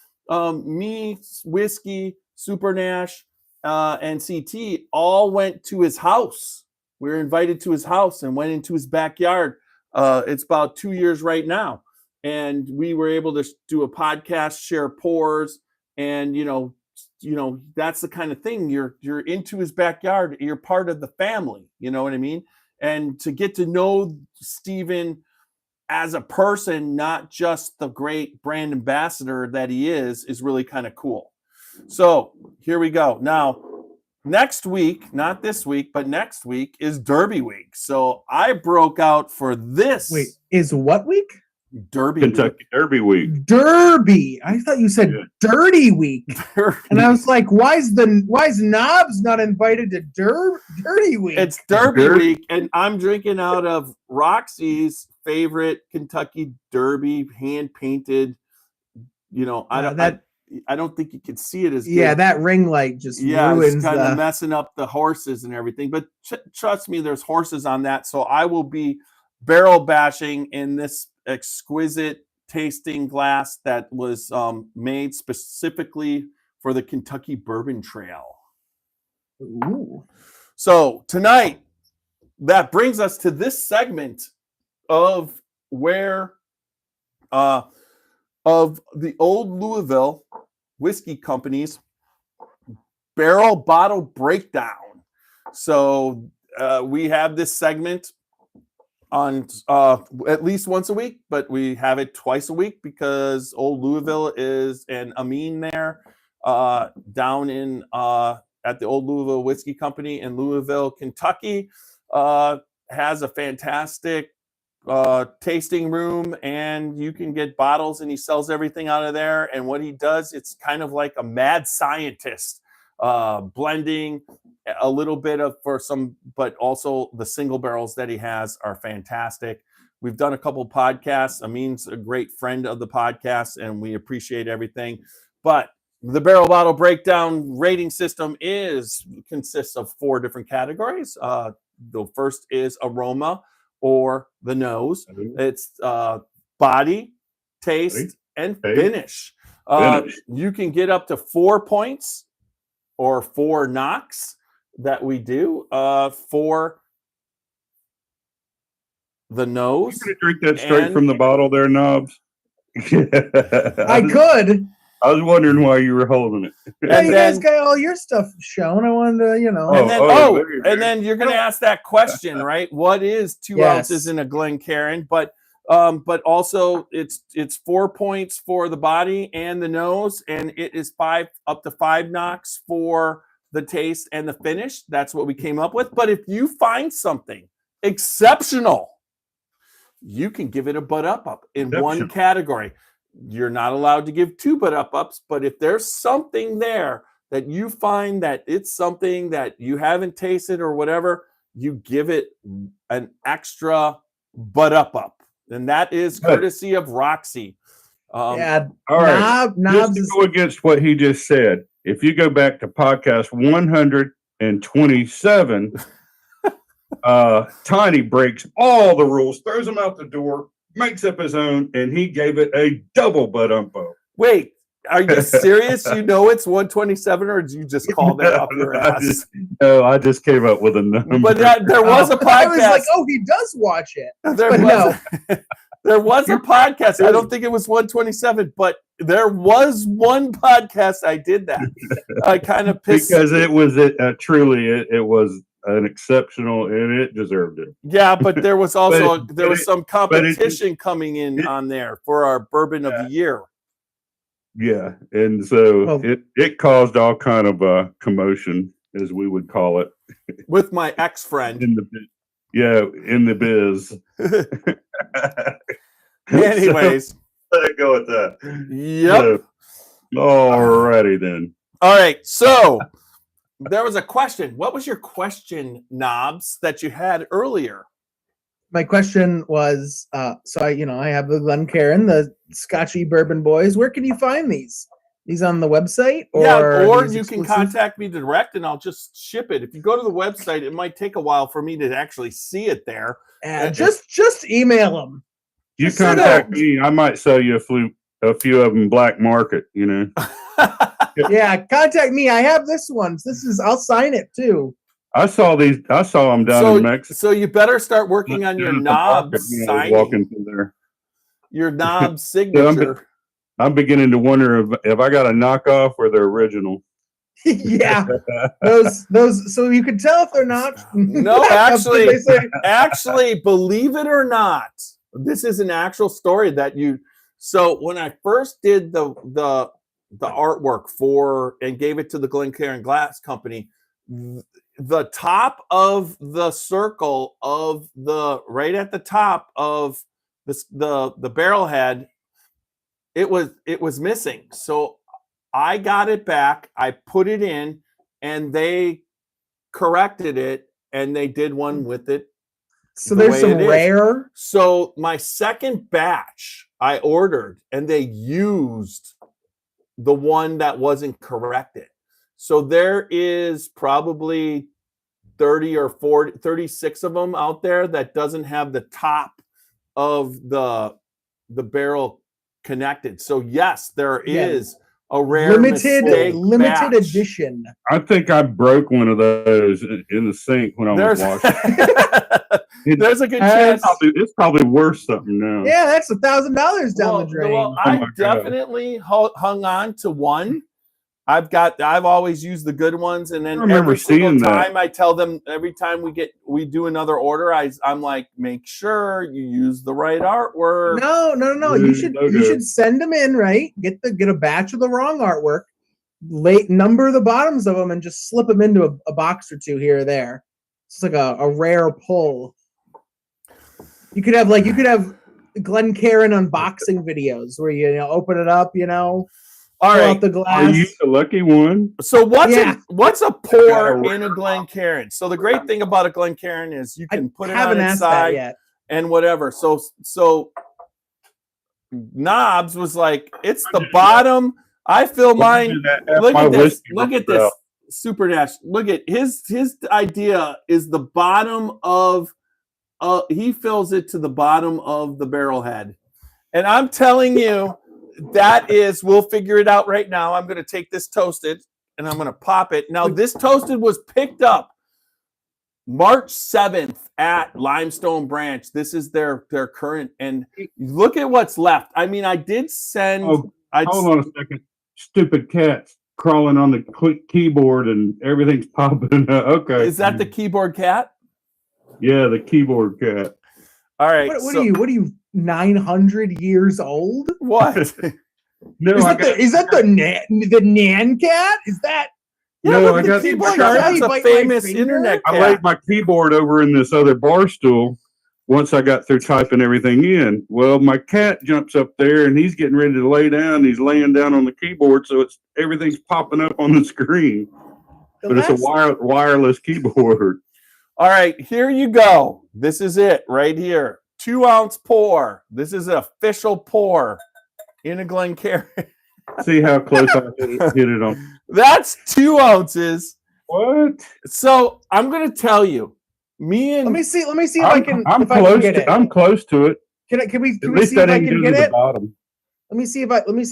me, Whiskey, Super Nash, and CT all went to his house. We were invited to his house and went into his backyard. It's about 2 years right now. And we were able to do a podcast, share pours. And, that's the kind of thing. You're into his backyard. You're part of the family. You know what I mean? And to get to know Stephen as a person, not just the great brand ambassador that he is really kind of cool. So here we go. Now, next week, not this week, but next week is Derby week. So I broke out for this. Wait, is what week? Derby Kentucky week. Derby week. Derby. I thought you said Dirty Week. Derby. And I was like, why is Knobs not invited to Dirty Week? It's Derby week, and I'm drinking out of Roxy's favorite Kentucky Derby, hand painted. I don't think you can see it as good. Yeah, that ring light just ruins it's kind of messing up the horses and everything. But trust me, there's horses on that. So I will be barrel bashing in this exquisite tasting glass that was made specifically for the Kentucky Bourbon Trail. Ooh. So tonight, that brings us to this segment of where of the old Louisville whiskey company's barrel bottle breakdown. So we have this segment on at least once a week, but we have it twice a week because old Louisville is an Amin there down in at the old Louisville Whiskey Company in Louisville, Kentucky. Has a fantastic tasting room, and you can get bottles, and he sells everything out of there. And what he does, it's kind of like a mad scientist, blending a little bit of for some, but also the single barrels that he has are fantastic. We've done a couple podcasts. Amin's a great friend of the podcast, and we appreciate everything. But the barrel bottle breakdown rating system consists of 4 different categories. The first is aroma or the nose. It's body, taste, and finish. You can get up to 4 points or 4 knocks that we do for the nose. You gonna drink that straight from the bottle there, Knobs? I could. I was wondering why you were holding it. Yeah, you guys got all your stuff shown. I wanted to, you know. And then you're going to ask that question, right? What is 2 ounces in a Glencairn? But also it's 4 points for the body and the nose, and it is up to 5 knocks for the taste and the finish. That's what we came up with. But if you find something exceptional, you can give it a butt up in one category. You're not allowed to give 2 butt ups, but if there's something there that you find that it's something that you haven't tasted or whatever, you give it an extra butt up. And that is courtesy of Roxy. All right. Just to go against what he just said, if you go back to podcast 127, Tiny breaks all the rules, throws them out the door, makes up his own, and he gave it a double butt umpo. Wait, are you serious? You know it's 127, or did you just call that up your ass? I just came up with a number. But there was a podcast. I was like, oh, he does watch it. There was a podcast. I don't think it was 127, but there was one podcast I did that. I kind of pissed because it was truly it was an exceptional, and it deserved it. Yeah, but there was also some competition coming in on there for our bourbon of the year. Yeah, and so it caused all kind of commotion, as we would call it, with my ex-friend in the biz. Anyways, so, let it go with that. Yep. So, alrighty then. All right, so. There was a question. What was your question, Knobs, that you had earlier? My question was, I have the Glencairn, the Scotchy Bourbon Boys. Where can you find these? These on the website? Or you can contact me direct, and I'll just ship it. If you go to the website, it might take a while for me to actually see it there. Just email them. You contact me, I might sell you a few of them black market, you know. Yeah, contact me. I have this one. I'll sign it too. I saw them down in Mexico. So you better start working on your knob signing. Walking through there. Your knob signature. I'm beginning to wonder if I got a knockoff or the original. Yeah, those. So you can tell if they're not. No, actually, believe it or not, this is an actual story that you. So when I first did the artwork for and gave it to the Glencairn Glass Company, the top of the circle of right at the top of the barrel head, it was missing. So I got it back, I put it in, and they corrected it, and they did one with it. So there's some rare. So my second batch I ordered, and they used the one that wasn't corrected. So there is probably 30 or 40, 36 of them out there that doesn't have the top of the barrel connected. So yes, there is a rare mistake limited batch. edition. I think I broke one of those in the sink when I was washing. There's a good chance. It's probably worth something now. Yeah, that's $1,000 down the drain. Well, Oh I my God. definitely hung on to one. I've always used the good ones, and then I remember every single seeing that. time I tell them, every time we do another order, I'm like, make sure you use the right artwork. No. You should send them in, right? Get a batch of the wrong artwork, number the bottoms of them, and just slip them into a box or two here or there. It's like a rare pull. You could have Glencairn unboxing videos where you open it up, All pull right. out the glass. Are you the lucky one? So what's a pour Gotta in a Glencairn? So the great thing about a Glencairn is you can put it on haven't its asked that side yet. and whatever. So Knobs was like, it's the bottom. I fill mine. Look at this. Look at this. Super Nash. Look at his idea is the bottom of he fills it to the bottom of the barrel head. And I'm telling you, that is, we'll figure it out right now. I'm going to take this toasted and I'm going to pop it. Now, this toasted was picked up March 7th at Limestone Branch. This is their current, and look at what's left. I mean, I did send. Hold on a second. Stupid cats crawling on the keyboard and everything's popping up. Okay. Is that the keyboard cat? Yeah, the keyboard cat. All right. What are you 900 years old? What? No, Is that the Nan cat? Is that? Yeah, No, look, I the got- keyboard Charlie cat's a bite my famous finger? internet I cat. laid my keyboard over in this other bar stool once I got through typing everything in. Well, my cat jumps up there and he's getting ready to lay down. He's laying down on the keyboard, so everything's popping up on the screen. But it's a wireless keyboard. All right, here you go. This is it right here. 2-ounce pour. This is an official pour in a Glencairn. See how close I hit it on. That's 2 ounces. What? So I'm gonna tell you, Let me see if I'm I can get it. I'm close to it. Can we At least see if I didn't can go get to the it? bottom. Let me see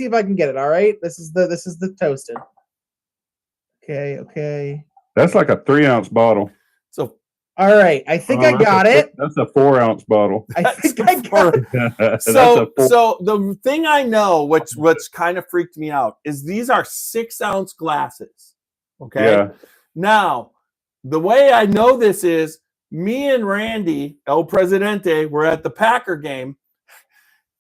if I can get it. All right. This is the toasted. Okay. That's like a 3-ounce bottle. so All right. I think I got it. That's a 4-ounce bottle. I think I got it. That's so a four- so the thing I know, which kind of freaked me out, is these are 6-ounce glasses. Okay. Yeah. Now, the way I know this is me and Randy, El Presidente, were at the Packer game,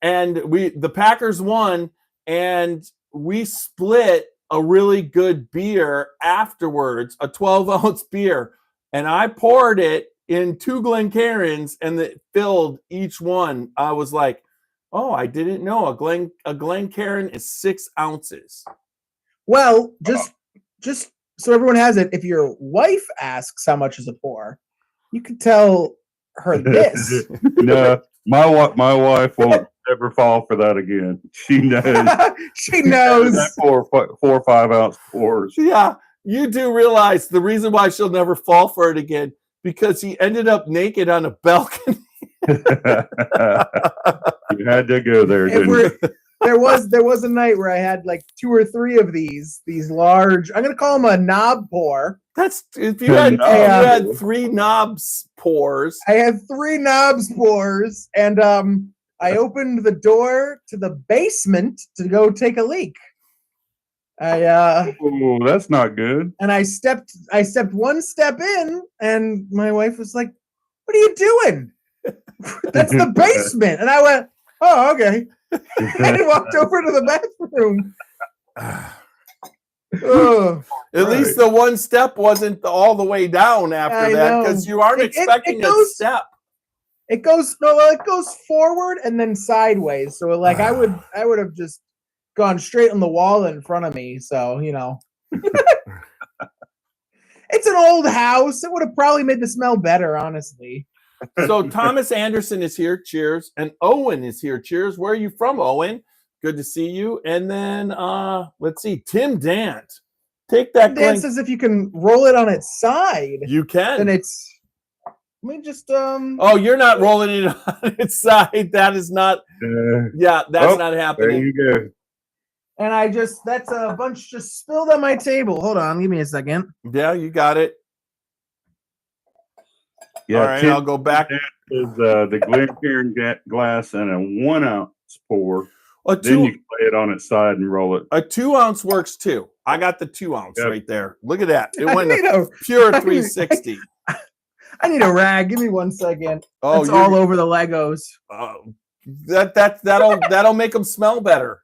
and the Packers won, and we split a really good beer afterwards, a 12-ounce beer, and I poured it in 2 Glencairns, and it filled each one. I was like, oh, I didn't know a Glencairn is 6 ounces. Well, just so everyone has it, if your wife asks how much is a pour, you can tell her this. No, my wife won't ever fall for that again. She knows. She knows. That 4 or 5 ounce pours. Yeah, you do realize the reason why she'll never fall for it again, because he ended up naked on a balcony. You had to go there, didn't you? There was a night where I had like 2 or 3 of these large. I'm gonna call them a knob pour. That's if you had 3 knobs pours. I had 3 knobs pours, and I opened the door to the basement to go take a leak. Oh, that's not good. And I stepped 1 step in, and my wife was like, "What are you doing?" That's the basement. And I went, "Oh, okay." And walked over to the bathroom. At least the 1 step wasn't all the way down after that, because you aren't expecting a step. It goes forward and then sideways. So like I would have just gone straight on the wall in front of me. So it's an old house. It would have probably made the smell better, honestly. So Thomas Anderson is here. Cheers. And Owen is here. Cheers. Where are you from, Owen? Good to see you. And then let's see, Tim Dant. Take that. Dan says if you can roll it on its side, you can. then it's. Let me just. Oh, you're not rolling it on its side. That is not. That's not There happening. you go. And that's a bunch just spilled on my table. Hold on, give me a second. Yeah, you got it. Yeah, All right, I'll go back. Is the Glencairn glass and a 1 ounce pour. Then you lay it on its side and roll it. A 2 ounce works too. I got the 2 ounce right there. Look at that. It went a pure 360. I need a rag. Give me 1 second. Oh, it's all over the Legos. That'll make them smell better.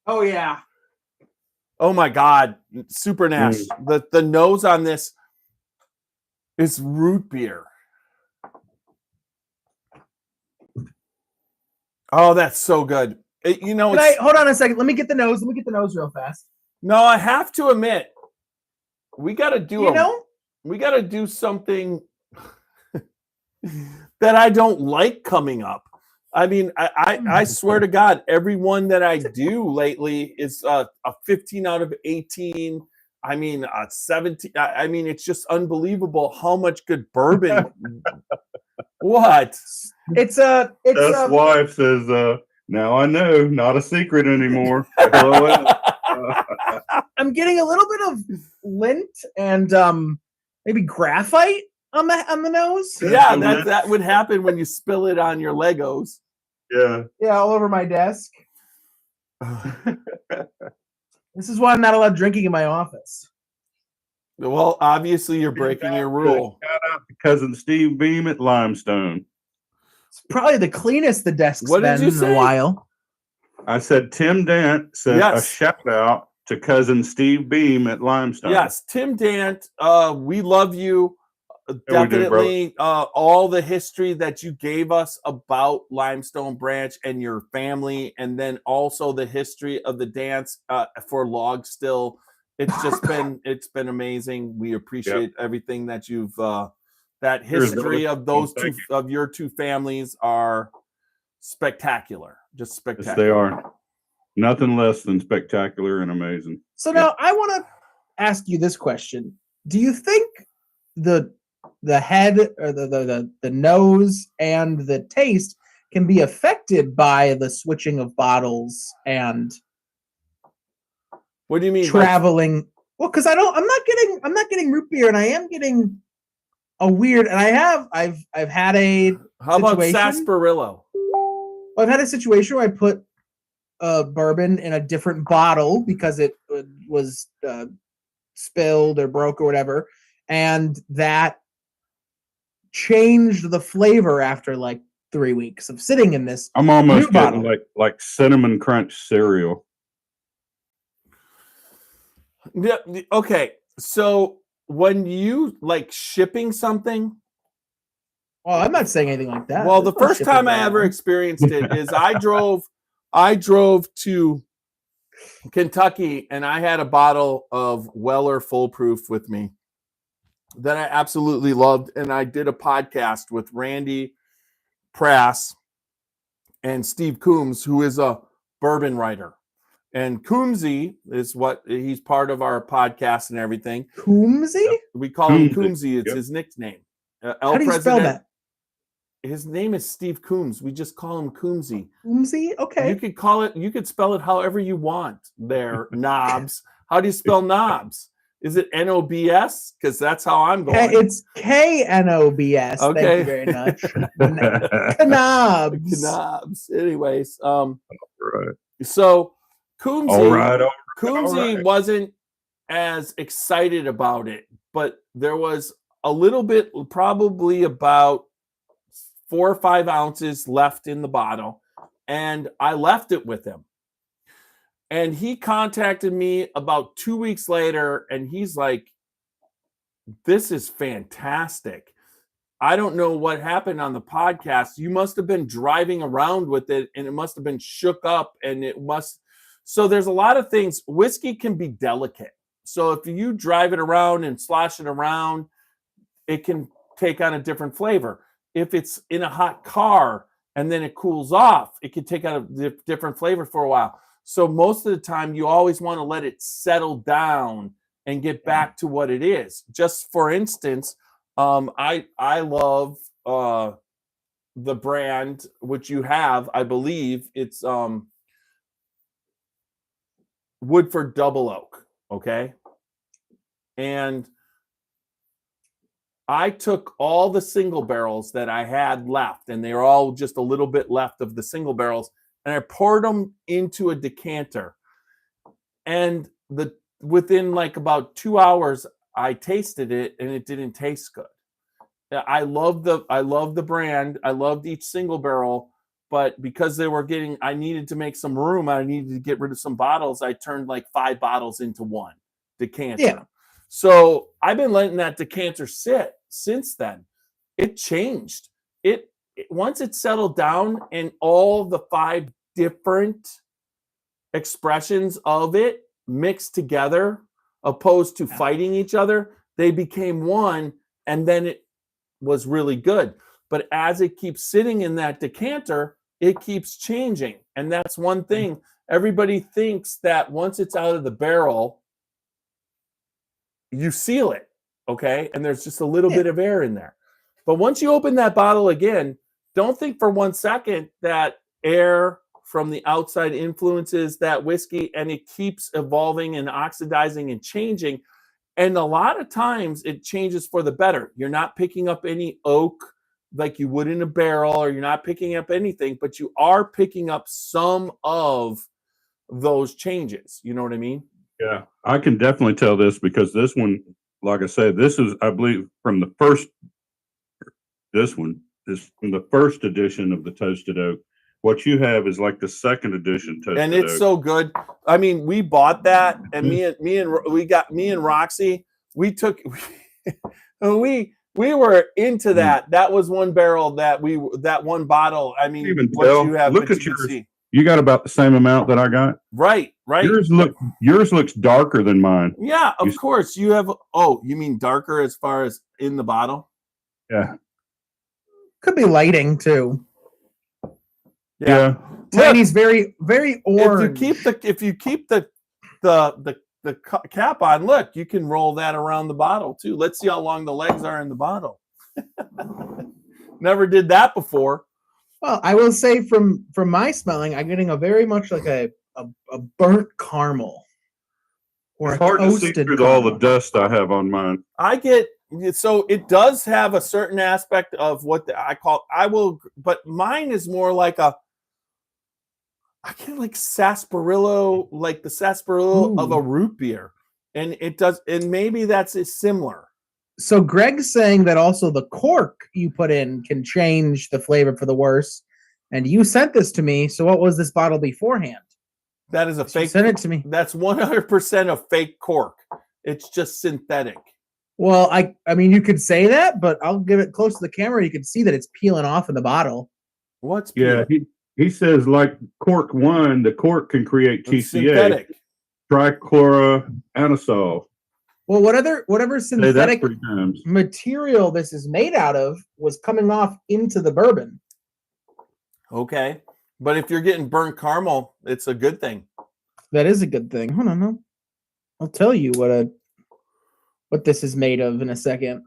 Oh yeah. Oh my God, Super Nash. The nose on this is root beer. Oh, that's so good. Hold on a second. Let me get the nose. Let me get the nose real fast. No, I have to admit, we got to do something that I don't like coming up. I mean, I swear to God, every one that I do lately is a 15 out of 18. I mean, 17. I mean, it's just unbelievable how much good bourbon. What? It's wife says, now I know, not a secret anymore. I'm getting a little bit of lint and maybe graphite on the nose. Yeah, that would happen when you spill it on your Legos. Yeah, all over my desk. This is why I'm not allowed drinking in my office. Well, obviously you're breaking your rule. Shout out to cousin Steve Beam at Limestone. It's probably the cleanest the desk's What did been you say? in a while. I said Tim Dant said a shout out to cousin Steve Beam at Limestone. Yes, Tim Dant, we love you. Definitely we do, all the history that you gave us about Limestone Branch and your family, and then also the history of the dance for Log Still. It's just it's been amazing. We appreciate everything that you've that history of those of your two families are spectacular. Just spectacular. Yes, they are. Nothing less than spectacular and amazing. So now I want to ask you this question. Do you think the head or the nose and the taste can be affected by the switching of bottles and what do you mean traveling? Well, because I'm not getting root beer, and I am getting a weird. And I've had a how about sarsaparilla? I've had a situation where I put bourbon in a different bottle because it was spilled or broke or whatever, and that changed the flavor after like 3 weeks of sitting in this. I'm almost getting like cinnamon crunch cereal. Yeah. Okay. So when you like shipping something. Well, I'm not saying anything like that. Well, the first time I ever experienced it is I drove to Kentucky and I had a bottle of Weller Full Proof with me that I absolutely loved. And I did a podcast with Randy Prass and Steve Coombs, who is a bourbon writer. And Coombsy is he's part of our podcast and everything. Coombsy? We call him Coombsy. It's his nickname. How do you spell that? His name is Steve Coombs. We just call him Coombsy. Coombsy? Okay. You could spell it however you want there, Knobs. How do you spell Knobs? Is it N-O-B-S? Because that's how I'm going. It's K-N-O-B-S. Okay. Thank you very much. Knobs. Knobs. Anyways, right. So Coombsy, Coombsy wasn't as excited about it, but there was a little bit, probably about 4 or 5 ounces left in the bottle, and I left it with him. And he contacted me about 2 weeks later, and he's like, "This is fantastic. I don't know what happened on the podcast. You must have been driving around with it, and it must have been shook up, and it must." So there's a lot of things. Whiskey can be delicate. So if you drive it around and slosh it around, it can take on a different flavor. If it's in a hot car and then it cools off, it can take on a different flavor for a while. So most of the time, you always want to let it settle down and get back to what it is. Just for instance, I love the brand which you have. I believe it's Woodford Double Oak. Okay. And I took all the single barrels that I had left, and they were all just a little bit left of the single barrels, and I poured them into a decanter. And within like about 2 hours, I tasted it, and it didn't taste good. I love the brand. I loved each single barrel, but because I needed to make some room. I needed to get rid of some bottles. I turned like 5 bottles into one decanter. Yeah. So I've been letting that decanter sit since then. It changed. Once it settled down and all the 5 different expressions of it mixed together, opposed to fighting each other, they became one, and then it was really good. But as it keeps sitting in that decanter, it keeps changing. And that's one thing. Everybody thinks that once it's out of the barrel, you seal it, okay? And there's just a little bit of air in there. But once you open that bottle again, don't think for 1 second that air from the outside influences that whiskey, and it keeps evolving and oxidizing and changing. And a lot of times it changes for the better. You're not picking up any oak like you would in a barrel, or you're not picking up anything, but you are picking up some of those changes. You know what I mean? Yeah, I can definitely tell this because this one, like I said, this is, I believe, this one is from the first edition of the Toasted Oak. What you have is like the second edition Toasted Oak. And it's so good. I mean, we bought that, and me and Roxy, we were into that. That was one barrel that one bottle. I mean, Even what tell. you have, Look at yours. You got about the same amount that I got. Right. Yours looks darker than mine. Yeah, of course. You have. Oh, you mean darker as far as in the bottle? Yeah. Could be lighting too. Yeah. Tiny's very, very orange. If you keep the cap on, look, you can roll that around the bottle too. Let's see how long the legs are in the bottle. Never did that before. Well, I will say from my smelling, I'm getting a very much like a burnt caramel. Or it's hard to see through all the dust I have on mine. So it does have a certain aspect of what but mine is more like I get like sarsaparilla, like the sarsaparilla of a root beer. And it does, and maybe that's similar. So Greg's saying that also the cork you put in can change the flavor for the worse. And you sent this to me. So what was this bottle beforehand? That is a fake. Send it to me. That's 100% a fake cork. It's just synthetic. Well, I mean, you could say that, but I'll give it close to the camera. You can see that it's peeling off in the bottle. What's peeling? Yeah, he says like cork 1, the cork can create TCA, synthetic. trichloroanisole. Well, whatever synthetic times. material this is made out of was coming off into the bourbon. Okay. But if you're getting burnt caramel, it's a good thing. That is a good thing. Hold on, no. I'll tell you what this is made of in a second.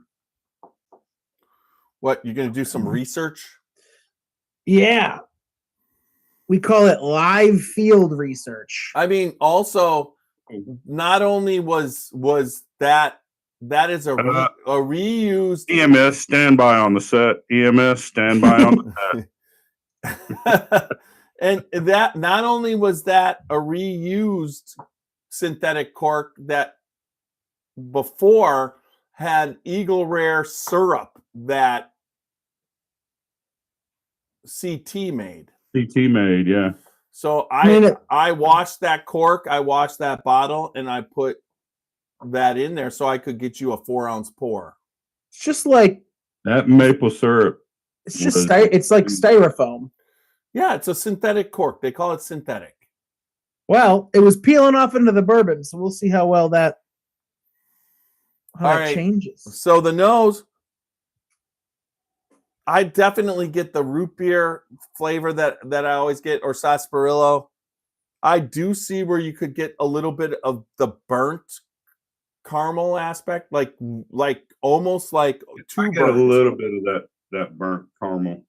What, you're going to do some research? Yeah. We call it live field research. I mean, also, not only was that is a reused EMS standby on the set. EMS standby on the set. And that not only was that a reused synthetic cork that before had Eagle Rare syrup that CT made. Yeah. So I washed that cork, I washed that bottle, and I put that in there so I could get you a 4-ounce pour. It's just like that maple syrup. It's just it's like styrofoam. Yeah, it's a synthetic cork. They call it synthetic. Well, it was peeling off into the bourbon, so we'll see how well that changes. So the nose, I definitely get the root beer flavor that I always get, or sarsaparilla. I do see where you could get a little bit of the burnt caramel aspect, like almost like I get a little bit of that burnt caramel,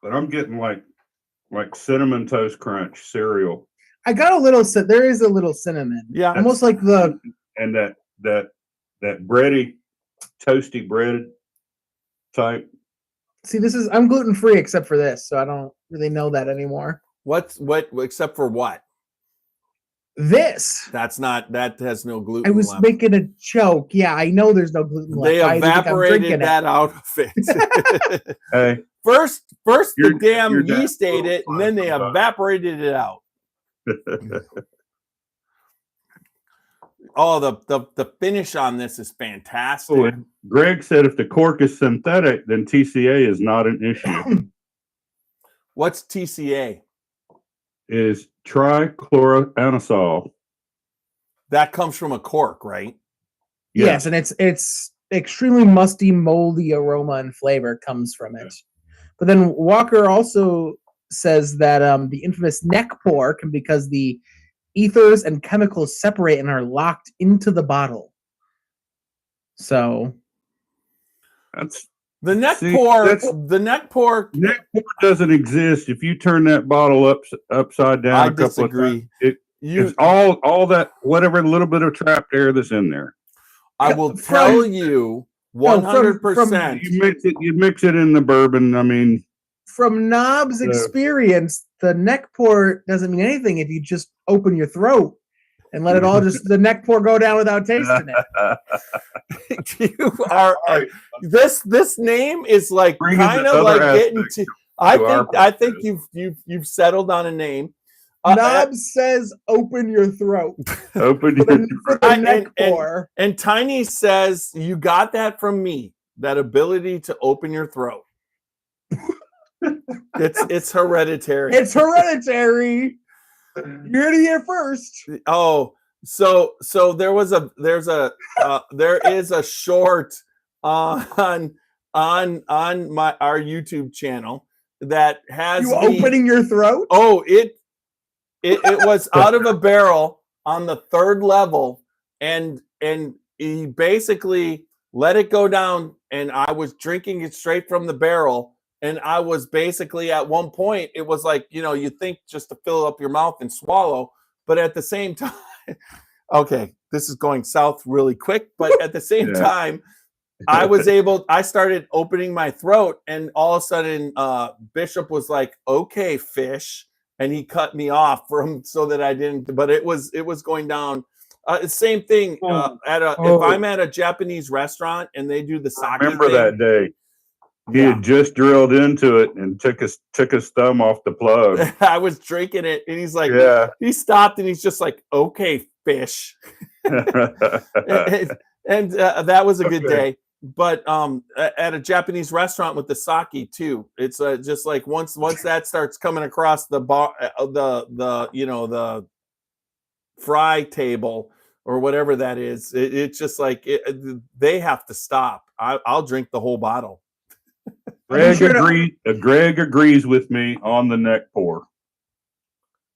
but I'm getting like cinnamon toast crunch cereal. I got a little. There is a little cinnamon. Yeah. Almost like the. And that bready, toasty bread type. See, I'm gluten free except for this, so I don't really know that anymore. What except for what? This. That has no gluten. I was left. making a joke. Yeah, I know there's no gluten left. They evaporated that out of it. Hey, First Your the damn dad yeast ate it, and then they sometimes. evaporated it out. Oh, the finish on this is fantastic. Oh, and Greg said if the cork is synthetic, then TCA is not an issue. What's TCA? Is trichloroanisole. That comes from a cork, right? Yes, and it's extremely musty, moldy aroma and flavor comes from it. But then Walker also says that the infamous neck pour can because the ethers and chemicals separate and are locked into the bottle. So That's The neck See, pour. that's- The neck pour. neck pour doesn't exist. If you turn that bottle upside down I a couple of disagree. times, it's all that whatever little bit of trapped air that's in there. I will From- tell you 100%. You mix it in the bourbon. I mean, from Knob's experience, the neck pour doesn't mean anything if you just open your throat and let it all the neck pour go down without tasting it. You are this name is like Bring in kind the of like other getting aspect to. our I think process. you've settled on a name. Knobs says open your throat. Open For your the neck pour. And Tiny says you got that from me. That ability to open your throat. It's hereditary. It's hereditary. You heard it here first. Oh, so there is a short on our YouTube channel that has You opening your throat? Oh, it was out of a barrel on the third level, and he basically let it go down, and I was drinking it straight from the barrel. And I was basically at one point, it was like, you think just to fill up your mouth and swallow. But at the same time, okay, this is going south really quick. But at the same time, I started opening my throat. And all of a sudden, Bishop was like, okay, fish. And he cut me off so that I didn't. But it was going down. Same thing if I'm at a Japanese restaurant and they do the sake Remember thing, that day. He had just drilled into it and took his thumb off the plug. I was drinking it, and he's like, Yeah. he stopped, and he's just like, okay, fish. and that was a good day. But at a Japanese restaurant with the sake too, it's just like once that starts coming across the bar, the fry table or whatever that is, it's just like they have to stop. I'll drink the whole bottle. Greg agrees with me on the neck pour.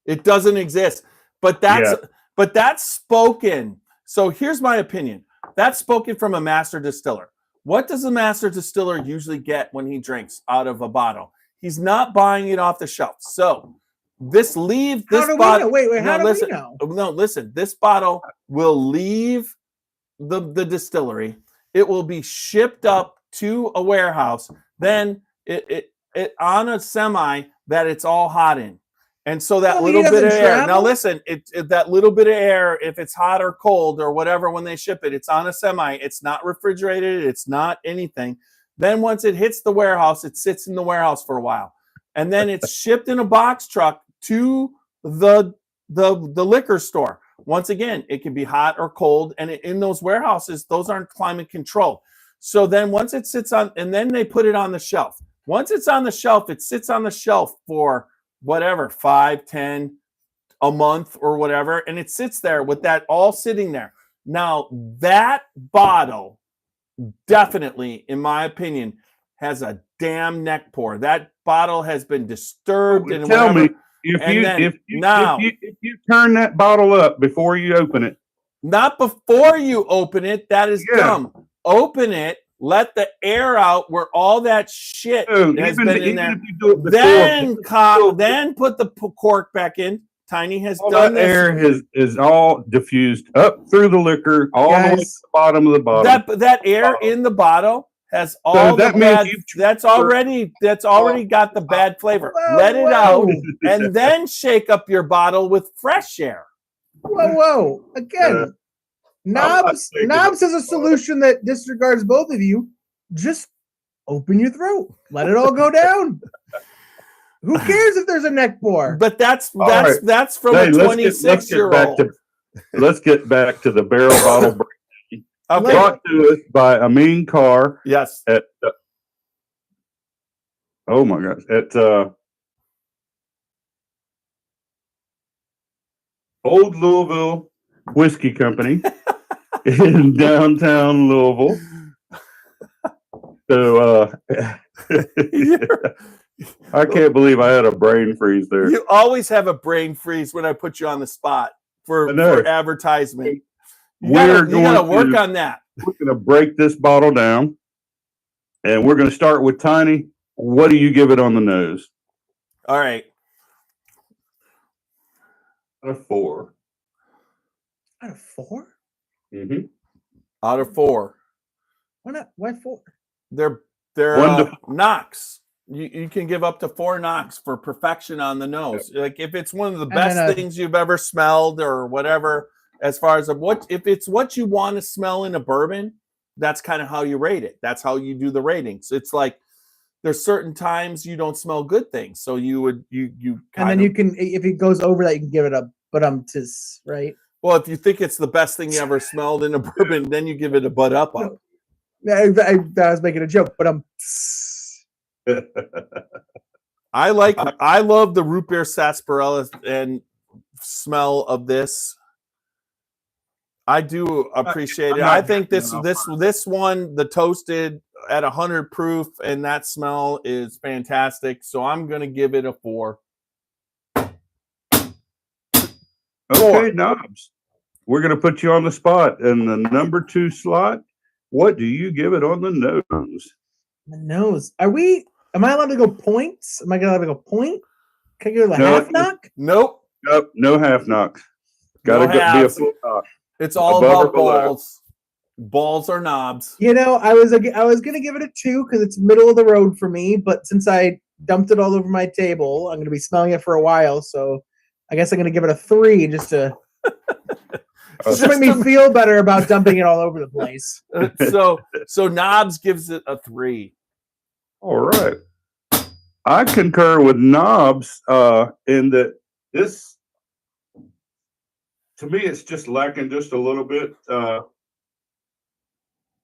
It doesn't exist, but that's spoken. So here's my opinion. That's spoken from a master distiller. What does a master distiller usually get when he drinks out of a bottle? He's not buying it off the shelf. So this bottle. Wait, how do we know? No, listen. This bottle will leave the distillery. It will be shipped up to a warehouse. Then it on a semi that it's all hot in. And so that little bit of air. Now listen, that little bit of air, if it's hot or cold or whatever when they ship it, it's on a semi. It's not refrigerated. It's not anything. Then once it hits the warehouse, it sits in the warehouse for a while. And then it's shipped in a box truck to the liquor store. Once again, it can be hot or cold. And in those warehouses, those aren't climate controlled. So then once it sits on, and then they put it on the shelf. Once it's on the shelf, it sits on the shelf for whatever, 5, 10, a month or whatever. And it sits there with that all sitting there. Now, that bottle definitely, in my opinion, has a damn neck pour. That bottle has been disturbed. And Tell whatever. me, if you turn that bottle up before you open it. Not before you open it. That is dumb. Open it, let the air out where all that shit has been in there. Then put the cork back in, Tiny has All done that this. air is all diffused up through the liquor, all the way to Guys. the bottom of the bottle. That air in the bottle has all So the that means bad. you've That's already got the bad flavor. Whoa, Let it out, whoa. and then shake up your bottle with fresh air. Whoa. Again, Knobs has a solution that disregards both of you. Just open your throat. Let it all go down. Who cares if there's a neck bore? But that's right. that's from Hey, a 26-year-old. Let's get back to the barrel bottle brandy. Okay. Brought to us by Amin Carr Yes. at oh my gosh, at Old Louisville Whiskey Company in downtown Louisville. So I can't believe I had a brain freeze there. You always have a brain freeze when I put you on the spot for advertisement. You gotta work on that. We're going to break this bottle down, and we're going to start with Tiny. What do you give it on the nose? All right. Out of 4. Out of 4? Mm-hmm. Out of 4. Why not? Why 4? They're knocks. You can give up to 4 knocks for perfection on the nose. Like if it's one of the best things you've ever smelled or whatever, as far as if it's what you want to smell in a bourbon, that's kind of how you rate it. That's how you do the ratings. It's like there's certain times you don't smell good things, so you and then you can, if it goes over that, you can give it a right? Well, if you think it's the best thing you ever smelled in a bourbon, then you give it a butt up. No, I was making a joke, but I love the root beer sarsaparilla and smell of this. I do appreciate it. I think this one, the toasted at 100 proof, and that smell is fantastic. So I'm gonna give it a 4. Okay, Knobs. We're going to put you on the spot in the number 2 slot. What do you give it on the nose? The nose. Am I allowed to go points? Am I allowed to go point? Can I go half knock? Nope. Nope. No half knocks. Got to be a full knock. It's all about balls. Balls or knobs. You know, I was gonna give it a 2 because it's middle of the road for me. But since I dumped it all over my table, I'm gonna be smelling it for a while. So I guess I'm gonna give it a 3 just to make me feel better about dumping it all over the place. So Knobs gives it a 3. All right. I concur with Knobs in that this, to me, it's just lacking just a little bit.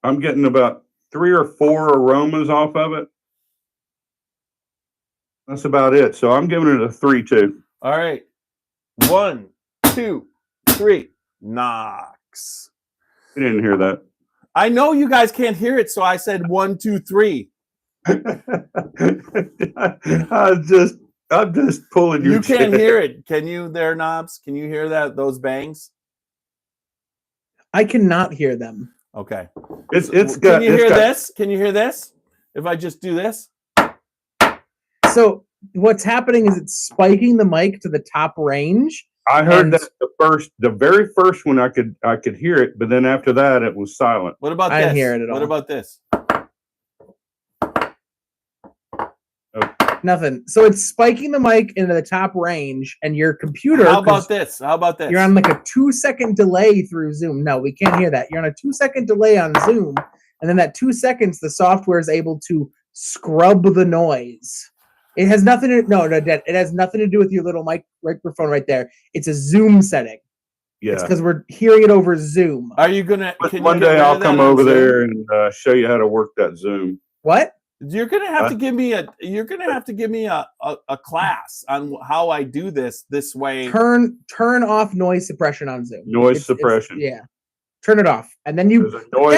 I'm getting about 3 or 4 aromas off of it. That's about it. So I'm giving it a 3 too. All right. 1, 2, 3. Knocks. You didn't hear that. I know you guys can't hear it, so I said 1, 2, 3. I'm just pulling your You can't chair. hear it. Can you there, Knobs? Can you hear those bangs? I cannot hear them. Okay. Can you hear this? Can you hear this? If I just do this? So what's happening is it's spiking the mic to the top range. I heard that the very first one I could hear it, but then after that it was silent. What about this? I didn't hear it at all. What about this? Nothing. So it's spiking the mic into the top range, and your computer. How about this? You're on like a 2-second delay through Zoom. No, we can't hear that. You're on a 2-second delay on Zoom, and then that 2 seconds, the software is able to scrub the noise. It has nothing to it has nothing to do with your little microphone right there. It's a Zoom setting. Yeah. It's because we're hearing it over Zoom. Are you gonna? One day I'll come over there and show you how to work that Zoom. What? You're gonna have to give me a. You're gonna have to give me a class on how I do this way. Turn off noise suppression on Zoom. Noise suppression. Yeah. Turn it off, and then you go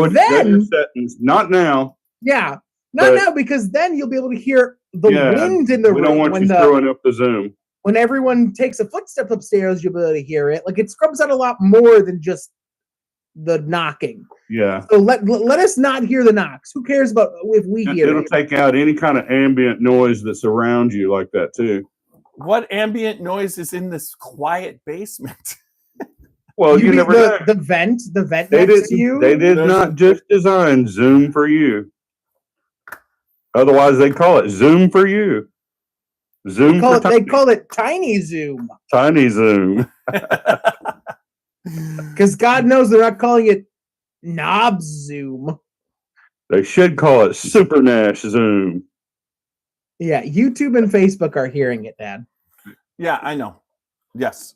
into settings. Not now. Yeah. Not now, because then you'll be able to hear the wind in the room. We don't want you throwing up the Zoom. When everyone takes a footstep upstairs, you'll be able to hear it. Like, it scrubs out a lot more than just the knocking. Yeah. So let us not hear the knocks. Who cares about if we hear it? It'll take out any kind of ambient noise that's around you like that too. What ambient noise is in this quiet basement? Well, you mean never know. the vent They next to you. They did There's not just design Zoom for you. Otherwise, they call it Zoom for you. Zoom for They call it Tiny Zoom. Tiny Zoom. Because God knows they're not calling it Knob Zoom. They should call it Super Nash Zoom. Yeah, YouTube and Facebook are hearing it, Dad. Yeah, I know. Yes.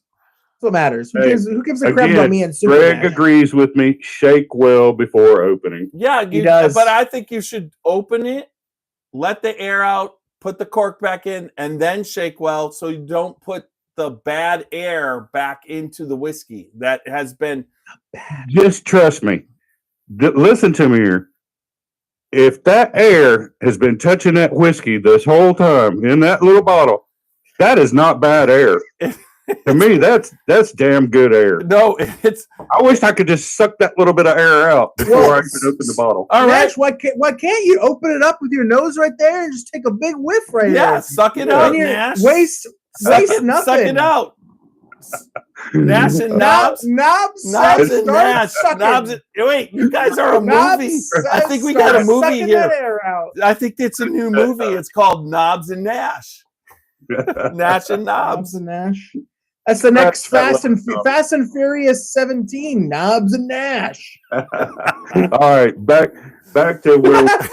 That's what matters. Hey, Who gives a crap about me and Super Greg Nash? agrees with me. Shake well before opening. Yeah, He does. but I think you should open it, let the air out, put the cork back in, and then shake well so you don't put the bad air back into the whiskey that has been. Just trust me. Listen to me here. If that air has been touching that whiskey this whole time in that little bottle, that is not bad air. To me, that's damn good air. No, it's I wish I could just suck that little bit of air out before I could open the bottle. all right. Nash, why can't you open it up with your nose right there and just take a big whiff right Yeah, there? suck it Yeah. out, And you Nash. waste nothing. Suck it out. Nash and Knobs. Knobs Knobs says and start Nash. sucking. Knobs and, wait, you guys are a Knobs movie. says I think we start got a movie sucking here. that air out. I think it's a new movie. It's called Knobs and Nash. Nash and Knobs Knobs. and Nash. That's the next That's Fast and Furious 17. Knobs and Nash. All right, back to where let's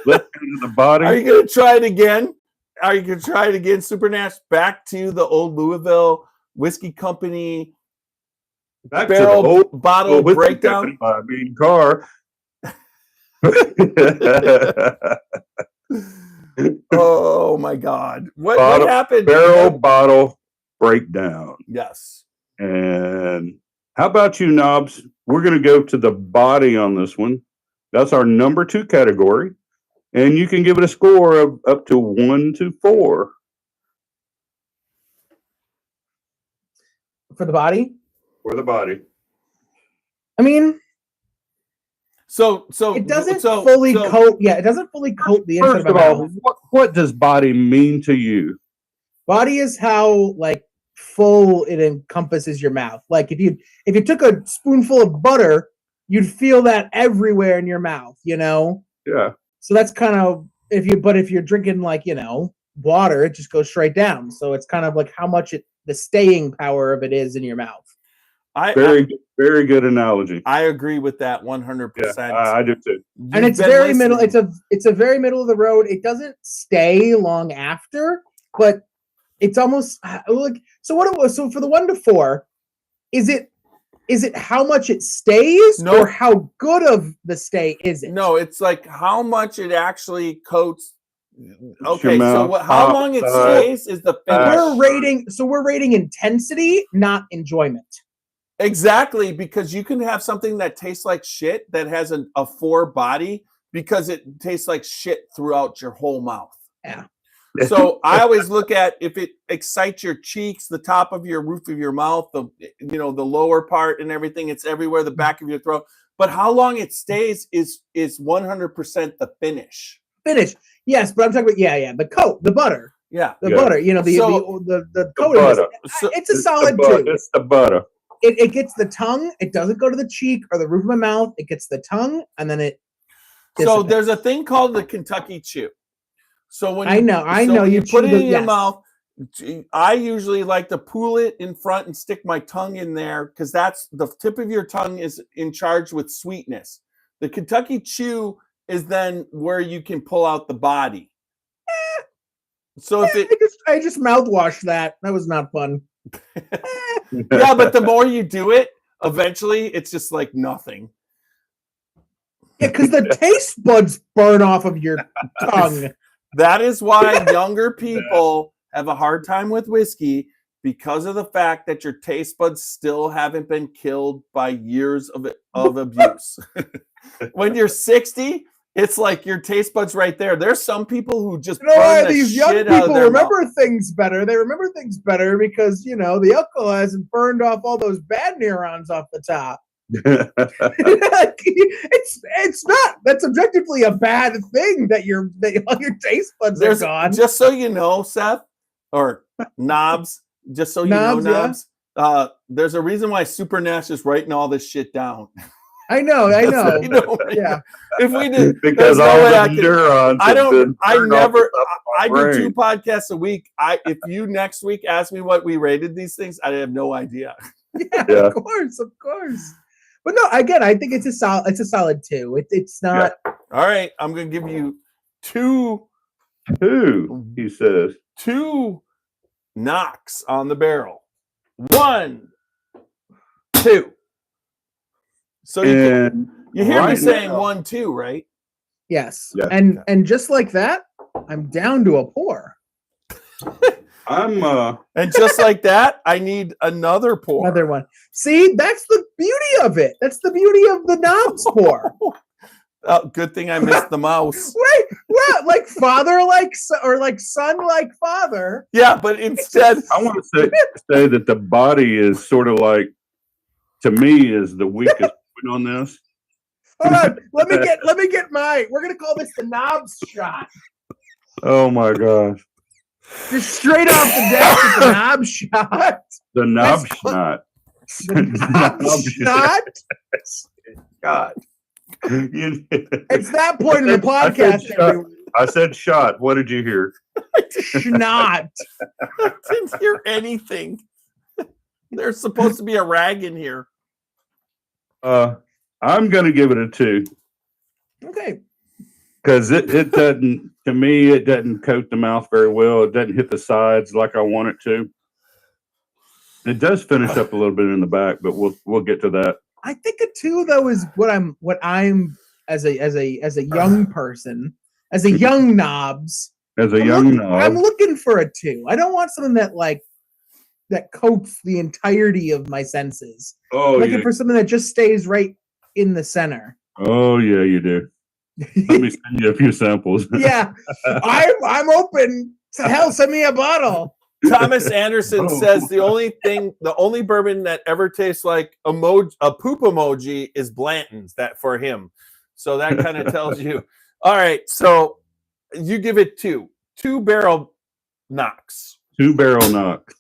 go to the body. Are you going to try it again? Are you going to try it again, Super Nash? Back to the old Louisville Whiskey Company Back to barrel the old bottle whiskey breakdown. company, I mean, car. Oh my God! What Bottle- happened? Barrel bottle breakdown. Yes. And how about you, Knobs? We're going to go to the body on this one. That's our number 2 category. And you can give it a score of up to 1 to 4. For the body? For the body. I mean, So it doesn't so- fully so- coat. Yeah, it doesn't fully coat the inside First of of my all, mouth. what does body mean to you? Body is how like full it encompasses your mouth. Like if you took a spoonful of butter, you'd feel that everywhere in your mouth, you know? Yeah. So that's kind of if you're drinking like, you know, water, it just goes straight down. So it's kind of like how much the staying power of it is in your mouth. Very good analogy. I agree with that 100%. Yeah, I do too. And it's very middle. It's a very middle of the road. It doesn't stay long after, but it's almost like so. What it was so for the 1 to 4, is it how much it stays No. or how good of the stay is it? No, it's like how much it actually coats. Okay, so mouth, how long it outside. stays is the finish. We're rating intensity, not enjoyment. Exactly, because you can have something that tastes like shit that has a 4 body because it tastes like shit throughout your whole mouth. Yeah. So I always look at if it excites your cheeks, the top of your roof of your mouth, the lower part and everything. It's everywhere, the back of your throat. But how long it stays is 100% the finish. Finish, yes, but I'm talking about the coat, the butter, Yeah. the Yeah. butter. You know the The coating. butter. So, It's a solid butter. 2. It's the butter. It gets the tongue. It doesn't go to the cheek or the roof of my mouth. It gets the tongue, and then it. so dissipates. there's a thing called the Kentucky Chew. So when I know. when you You put it chew in the- your yes. mouth, I usually like to pull it in front and stick my tongue in there because that's the tip of your tongue is in charge with sweetness. The Kentucky Chew is then where you can pull out the body. So if it I just mouthwashed that. That was not fun. yeah, but the more you do it, eventually it's just like nothing. Yeah, because the taste buds burn off of your tongue. That is why younger people have a hard time with whiskey because of the fact that your taste buds still haven't been killed by years of abuse. When you're 60, it's like your taste buds right there. There's some people who just burn the These young shit out of people their remember things better. They remember things better because the alcohol hasn't burned off all those bad neurons off the top. It's not. That's objectively a bad thing that all your taste buds are There's gone. just so you know, Seth, or Knobs. Just so you Knobs, know, yeah. Knobs. There's a reason why Super Nash is writing all this shit down. I know. You know, Yeah. If we did, Because there's no all way the I could. neurons I have don't. been I turned off never. the top of my I do brain. 2 podcasts a week. If you next week ask me what we rated these things, I have no idea. Yeah, Yeah. of course. But no, again, I think it's a solid 2. It's not. All right, I'm gonna give you 2 He says. 2 knocks on the barrel. 1, 2. So you hear me right saying now- 1, 2, right? Yes. Yeah. And just like that, I'm down to a pour. I'm And just like that, I need another pour. Another one. See, that's the beauty of it. That's the beauty of the knobs pour. Oh, good thing I missed the mouse. Right? Well, like father, like or like son, like father. Yeah, but instead, I want to say that the body is sort of like, to me, is the weakest point on this. Hold on. Let me get my. We're gonna call this the knobs shot. Oh my gosh. Just straight off the desk with the knob shot. The knob shot. The knob shot. God. It's that point in the I said podcast. shot. I said shot. What did you hear? Schnot. I didn't hear anything. There's supposed to be a rag in here. I'm going to give it a 2 Okay. because it doesn't, to me, it doesn't coat the mouth very well. It doesn't hit the sides like I want it to. It does finish up a little bit in the back, but we'll get to that. I think a 2 though is what I'm as a young person, as a young knobs. As a young knob, I'm looking for a 2. I don't want something that coats the entirety of my senses. oh I'm looking yeah, for something that just stays right in the center. oh yeah, you do. Let me send you a few samples. Yeah, I'm open. To hell, send me a bottle. Thomas Anderson Oh. says the only bourbon that ever tastes like a poop emoji is Blanton's. That for him. So that kind of tells you. All right, so you give it 2 barrel knocks. 2 barrel knock.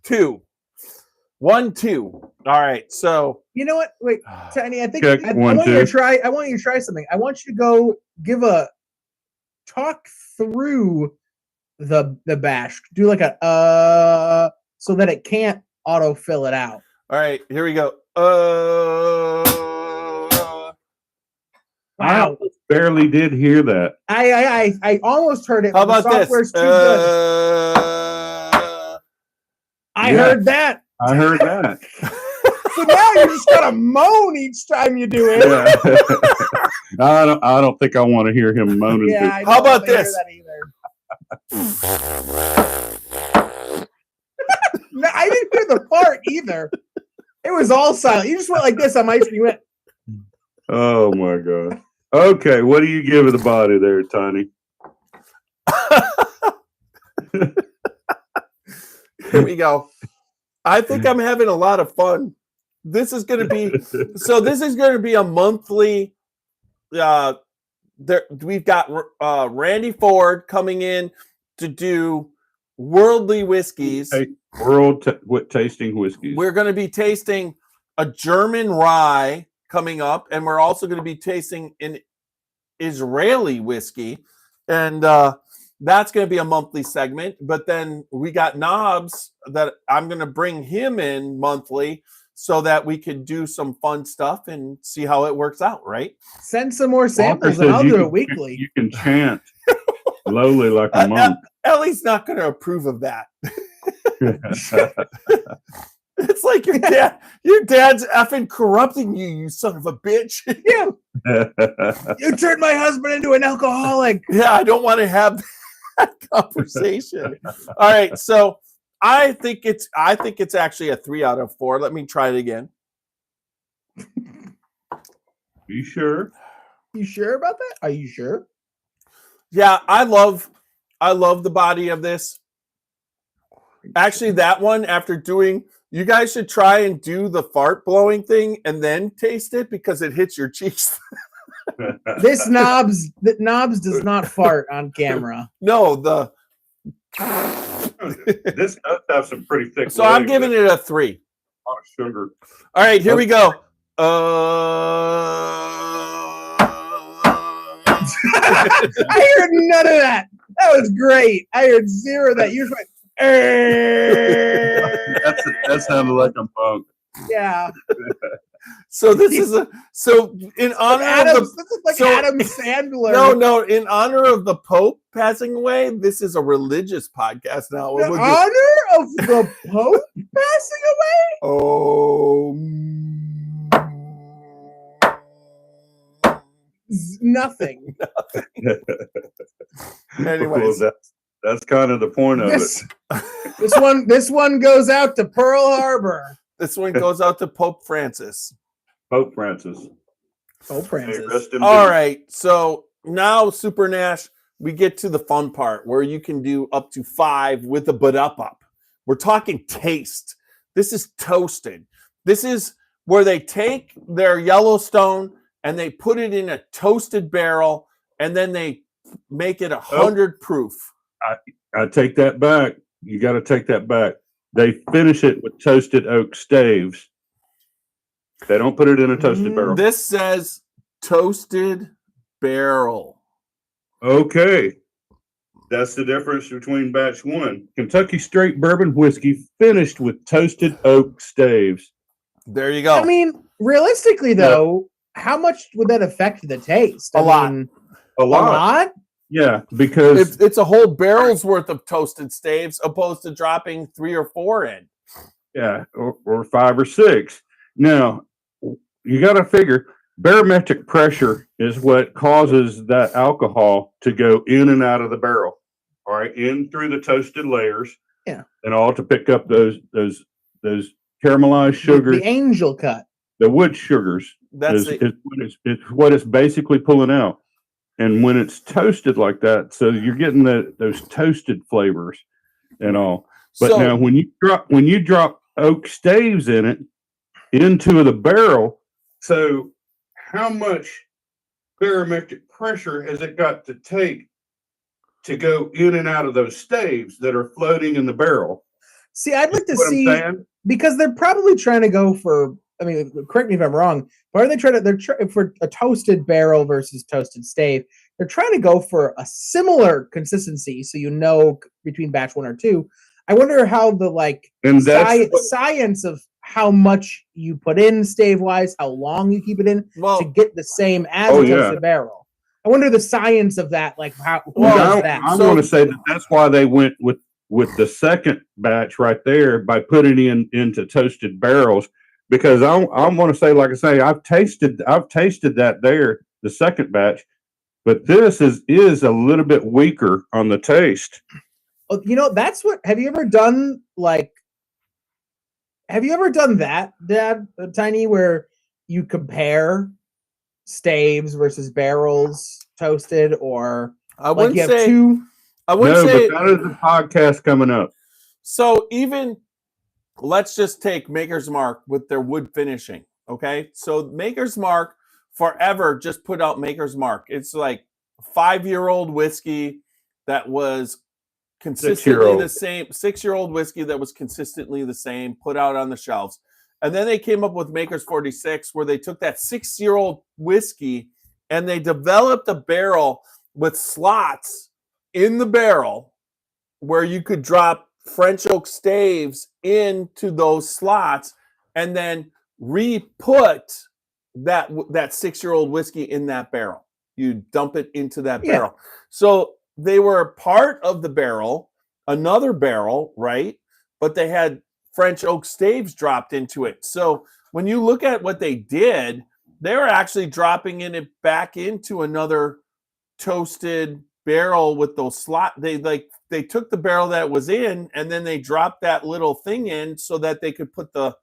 2. 1, 2. All right, so You know what? Wait, Tiny. I think Check, I 1, want you to 2. try. I want you to try something. I want you to go talk through the bash. Do like a so that it can't auto fill it out. all right, here we go. I Wow. barely did hear that. I almost heard it. How but the about software's this? too good. I yeah. heard that. I heard that. So now you just gotta moan each time you do it. Yeah. I don't think I want to hear him moaning. Yeah. I How don't about wanna hear this? that either. No, I didn't hear the part either. It was all silent. You just went like this on my screen. You went, Oh my god. Okay, what do you give the body there, Tiny? Here we go. I think I'm having a lot of fun. This is going to be This is going to be a monthly. We've got Randy Ford coming in to do worldly whiskeys. Hey, tasting whiskeys. We're going to be tasting a German rye coming up, and we're also going to be tasting an Israeli whiskey, and that's going to be a monthly segment. But then we got Knobs that I'm going to bring him in monthly so that we can do some fun stuff and see how it works out, right? send some more Walker samples says and I'll you do can- it weekly. You can chant slowly like a monk. Ellie's not going to approve of that. It's like your dad. Your dad's effing corrupting you, you son of a bitch. Yeah. You turned my husband into an alcoholic. Yeah, I don't want to have that conversation. All right, so I think it's actually a 3 out of 4. Let me try it again. You sure? You sure about that? Are you sure? Yeah, I love the body of this. Actually, that one, after doing, you guys should try and do the fart blowing thing and then taste it because it hits your cheeks. This knobs does not fart on camera. No, This does have some pretty thick. So I'm giving it a 3. A lot of sugar. All right, here we go. I heard none of that. That was great. I heard zero of that. You're like, That sounded like a punk. yeah. So this is in honor Adam, of this is like so- Adam Sandler. no, in honor of the Pope passing away, this is a religious podcast now. In honor of the Pope passing away? Oh, Nothing. anyways, Well, that's kind of the point of This one goes out to Pearl Harbor. this one goes out to Pope Francis. it. Pope Francis. Pope May Francis. rest in All peace. right, so now Super Nash, we get to the fun part where you can do up to 5 with a but up. We're talking taste. This is toasted. This is where they take their Yellowstone and they put it in a toasted barrel and then they make it 100 proof. I take that back. You got to take that back. They finish it with toasted oak staves. They don't put it in a toasted barrel. This says toasted barrel. Okay. That's the difference between batch 1. Kentucky straight bourbon whiskey finished with toasted oak staves. There you go. I mean, realistically, though, how much would that affect the taste? A lot. A A lot. lot? Yeah, because It's a whole barrel's worth of toasted staves opposed to dropping 3 or 4 in. yeah, or 5 or 6. Now, you got to figure barometric pressure is what causes that alcohol to go in and out of the barrel. All right, in through the toasted layers. Yeah. And all to pick up those caramelized sugars, The angel cut. the wood sugars. That's Is what it's basically pulling out. And when it's toasted like that, so you're getting those toasted flavors and all. But so, now when you drop oak staves in it into the barrel, so how much barometric pressure has it got to take to go in and out of those staves that are floating in the barrel? See, I'd like to What I'm see, saying? because they're probably trying to go for, I mean, correct me if I'm wrong, but are they trying to, for a toasted barrel versus toasted stave, they're trying to go for a similar consistency, so you know between batch 1 or 2. I wonder how the And that's science of how much you put in stave wise, how long you keep it in well, to get the same as Oh, a yeah. toasted barrel. I wonder the science of that, like how who Well, does I that? want to say that's why they went with the second batch right there by putting into toasted barrels, because I want to say, like I say, I've tasted that there, the second batch, but this is a little bit weaker on the taste. Oh, you know, that's what. Have you ever done that, Dad, Tiny, where you compare staves versus barrels toasted, or I like wouldn't you have say. two? I wouldn't No, say. but that is a podcast coming up. So even let's just take Maker's Mark with their wood finishing. Okay, so Maker's Mark forever just put out Maker's Mark. It's like 5-year-old whiskey that was consistently 6-year-old. the same. 6-year-old whiskey that was consistently the same, put out on the shelves. And then they came up with Maker's 46, where they took that 6-year-old whiskey and they developed a barrel with slots in the barrel where you could drop French oak staves into those slots and then re-put that 6-year-old whiskey in that barrel. You dump it into that Yeah. barrel. So they were part of the barrel, another barrel, right? But they had French oak staves dropped into it. So when you look at what they did, they were actually dropping it back into another toasted barrel with those slot. They took the barrel that was in and then they dropped that little thing in so that they could put the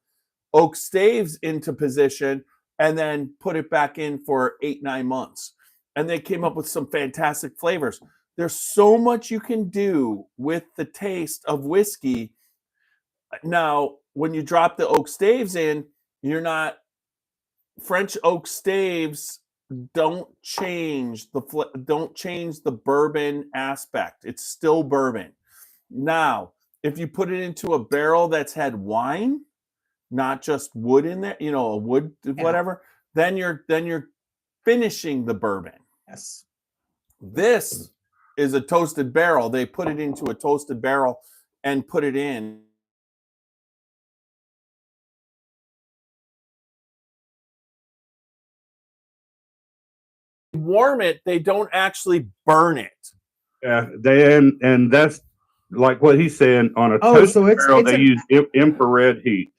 oak staves into position and then put it back in for 8-9 months. And they came up with some fantastic flavors. There's so much you can do with the taste of whiskey. Now, when you drop the oak staves in, French oak staves don't change the bourbon aspect. It's still bourbon. Now, if you put it into a barrel that's had wine, not just wood in there, a wood whatever, then you're finishing the bourbon. Yes. This is a toasted barrel. They put it into a toasted barrel and put it in. Warm it, they don't actually burn it. Yeah, and that's like what he's saying on a Oh, toasted so it's- barrel. it's They a- use infrared heat.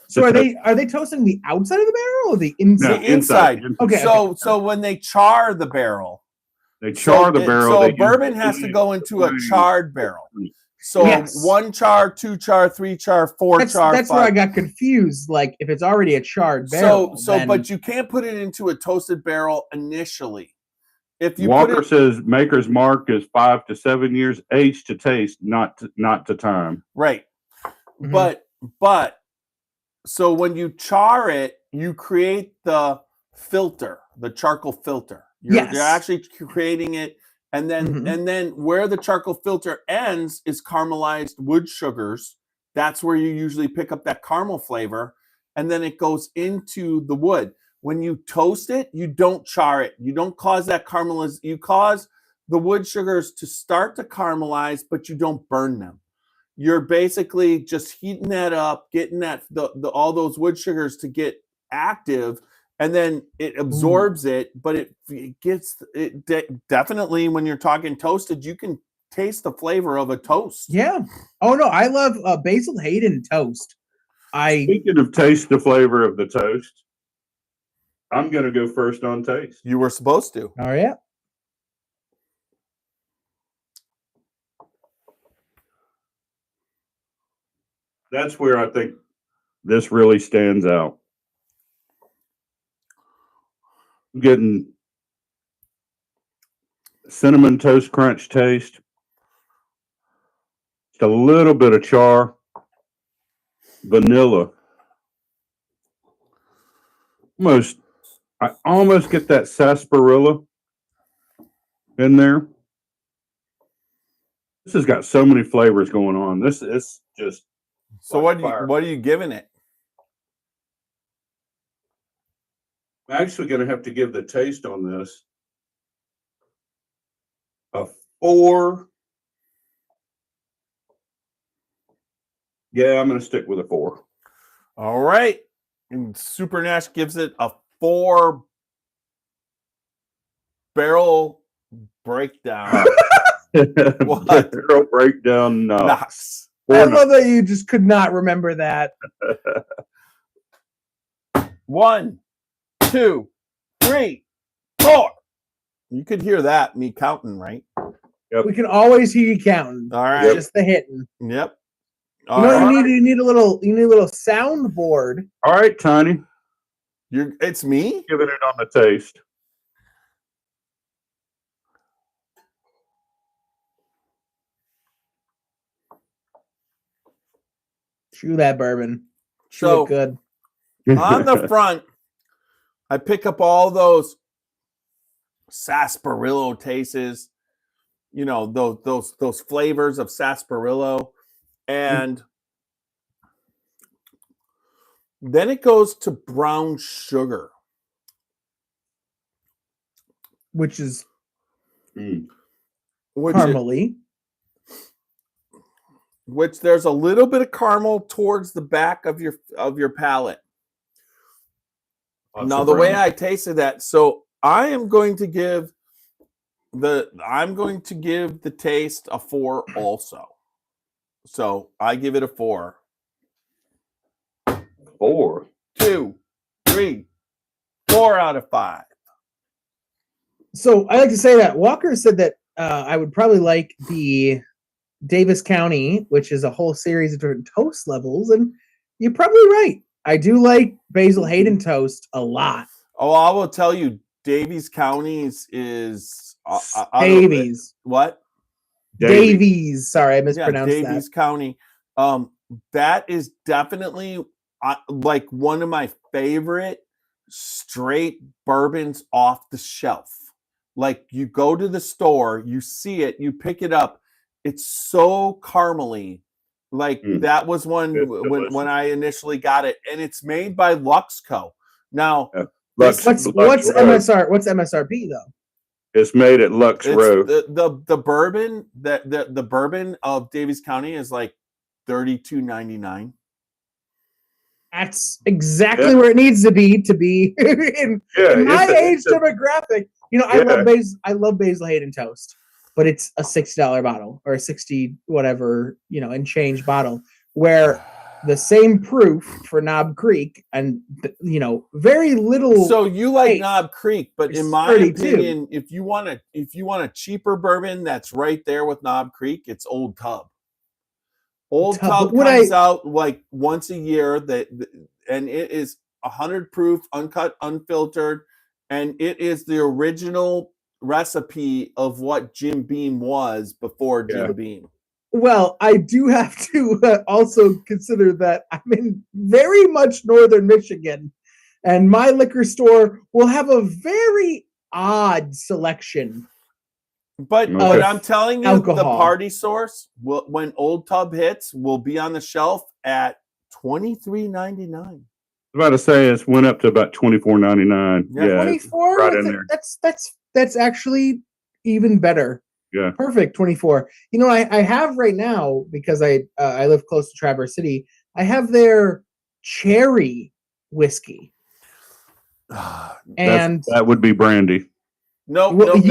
So are they toasting the outside of the barrel or the inside? No, inside. Okay. So when they char the barrel, They char the barrel. So they a bourbon use- has to go into a charred barrel. So Yes. 1 char, 2 char, 3 char, 4 char. That's 5. where I got confused. Like if it's already a charred barrel. But you can't put it into a toasted barrel initially. If you Walker says Maker's Mark is 5 to 7 years, age to taste, not to time. Right. Mhm. But so when you char it, you create the filter, the charcoal filter. You're actually creating it, and then where the charcoal filter ends is caramelized wood sugars. That's where you usually pick up that caramel flavor, and then it goes into the wood. When you toast it, you don't char it. You don't cause that caramelize. You cause the wood sugars to start to caramelize, but you don't burn them. You're basically just heating that up, getting that all those wood sugars to get active, and then it absorbs it. But it gets definitely when you're talking toasted, you can taste the flavor of a toast. Yeah. Oh no, I love Basil Hayden toast. Speaking of taste the flavor of the toast, I'm going to go first on taste. You were supposed to. Oh yeah. That's where I think this really stands out. I'm getting cinnamon toast crunch taste. Just a little bit of char, vanilla. I almost get that sarsaparilla in there. This has got so many flavors going on. This is just. So like what are you giving it? I'm actually going to have to give the taste on this a 4. Yeah, I'm going to stick with a 4. All right. And Super Nash gives it a 4 barrel breakdown. What? Barrel breakdown. Nice. I love that you just could not remember that. 1, 2, 3, 4. You could hear that, me counting, right? Yep. We can always hear you counting. All right. It's just the hitting. Yep. You need a little soundboard. All right, Tiny. It's me? Giving it on the taste. Chew that bourbon. Chew So- it good. On the front, I pick up all those sarsaparilla tastes, those flavors of sarsaparilla, and then it goes to brown sugar, Which is which caramely. which there's a little bit of caramel towards the back of your palate. Now, the way I tasted that, so I am going to give the taste a 4 also. So I give it a 4. 4. 2, 3, 4 out of 5. So I like to say that Walker said that I would probably like the Davis County, which is a whole series of different toast levels, and you're probably right. I do like Basil Hayden toast a lot. Oh, I will tell you, Davies County's is Davies. What? Davies. Sorry, I mispronounced Davies County. That is definitely like one of my favorite straight bourbons off the shelf. Like you go to the store, you see it, you pick it up. It's so caramely, Like that was one when I initially got it, and it's made by Luxco. Now, what's MSR? What's MSRP though? It's made at Lux Row. The bourbon the bourbon of Davies County is like $32.99. That's exactly where it needs to be in my age demographic. You know, I love Basil Hayden toast, but it's a $60 bottle or a 60 whatever, you know, and change bottle, where the same proof for Knob Creek and, you know, very little. So you like Knob Creek, but in my opinion, if you want a cheaper bourbon that's right there with Knob Creek, it's Old Tub. Old Tub comes out like once a year, and it is 100 proof, uncut, unfiltered, and it is the original recipe of what Jim Beam was before Jim Beam. Well, I do have to also consider that I'm in very much northern Michigan, and my liquor store will have a very odd selection. But I'm telling you, alcohol. The party source, when Old Tub hits, will be on the shelf at $23.99. I was about to say it went up to about $24.99. Yeah, 24. Right in there. That's actually even better. Yeah, perfect. 24. You know, I have right now, because I live close to Traverse City. I have their cherry whiskey, and that would be brandy. No. Well, it's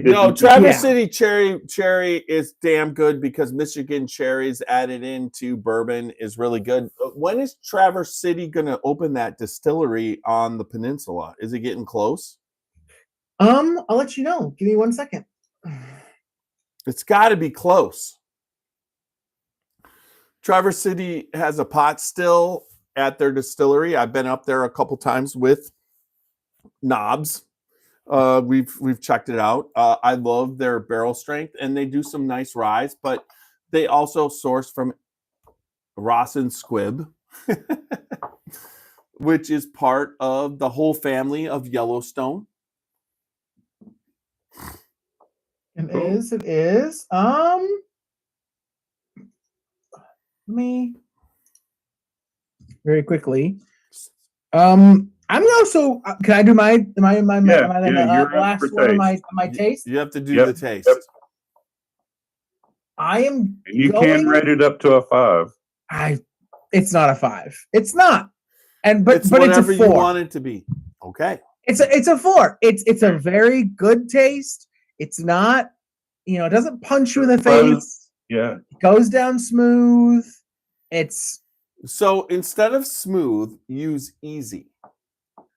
no. Traverse City cherry is damn good because Michigan cherries added into bourbon is really good. When is Traverse City going to open that distillery on the peninsula? Is it getting close? I'll let you know. Give me 1 second. It's got to be close. Traverse City has a pot still at their distillery. I've been up there a couple times with Knobs. We've checked it out. I love their barrel strength, and they do some nice ryes, but they also source from Ross and Squibb, which is part of the whole family of Yellowstone. It is. Let me very quickly. I'm also. Can I do my last one of my taste? You have to do the taste. Yep. I am. And you can rate it up to a 5. It's not a 5. It's not. But it's whatever a 4. You want it to be. Okay. It's a 4. It's a very good taste. It's not, you know, it doesn't punch you in the face. Yeah. It goes down smooth. So instead of smooth, use easy.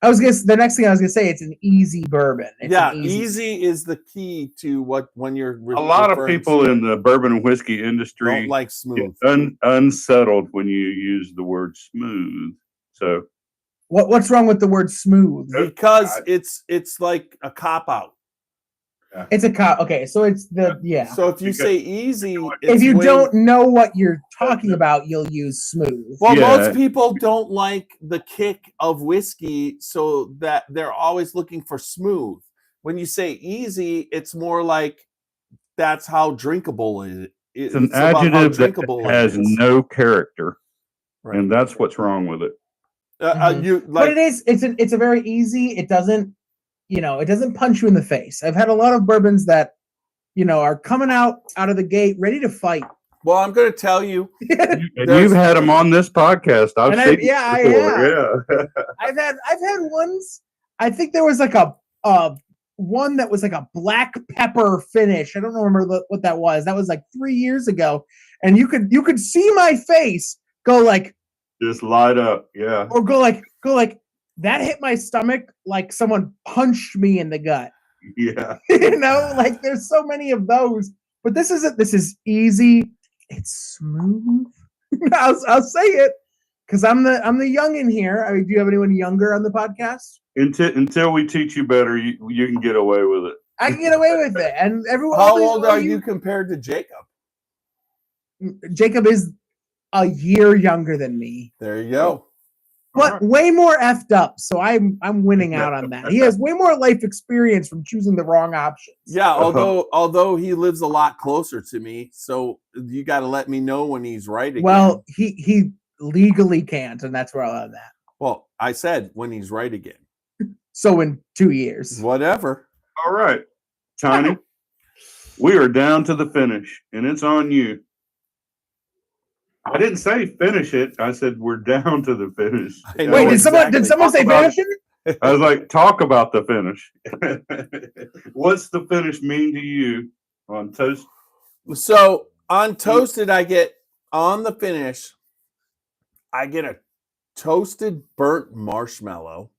The next thing I was gonna say, it's an easy bourbon. Easy is the key to when you're. A lot of people in the bourbon and whiskey industry don't like smooth. Unsettled when you use the word smooth. So, what's wrong with the word smooth? Because it's like a cop out. Yeah. It's a cop. Okay, so it's So if you say easy, if you don't know what you're talking about, you'll use smooth. Well, most people don't like the kick of whiskey, so that they're always looking for smooth. When you say easy, it's more like that's how drinkable it is. It's an adjective that has no character, right. And that's what's wrong with it. But it is. It's a very easy. It doesn't. You know, it doesn't punch you in the face. I've had a lot of bourbons that, you know, are coming out of the gate ready to fight. Well, I'm going to tell you, you've had them on this podcast. I have. Yeah. I've had ones. I think there was like a one that was like a black pepper finish. I don't remember what that was. That was like 3 years ago, and you could see my face go like, just light up, yeah, or go like. That hit my stomach like someone punched me in the gut. Yeah. You know, like there's so many of those. But this isn't. This is easy. It's smooth. I'll say it because I'm the youngin here. I mean, do you have anyone younger on the podcast? Until we teach you better, you can get away with it. I can get away with it. And everyone. How old are you compared to Jacob? Jacob is a year younger than me. There you go. but way more effed up. So I'm winning out on that. He has way more life experience from choosing the wrong options. Yeah, although he lives a lot closer to me, so you got to let me know when he's right again. Well, he legally can't, and that's where I'll have that. Well, I said when he's right again. So in 2 years. Whatever. All right, Tiny. We are down to the finish, and it's on you. I didn't say finish it. I said we're down to the finish. I know Wait, did someone say about finish it? I was like, talk about the finish. What's the finish mean to you on toast? So on toasted, I get on the finish, I get a toasted burnt marshmallow.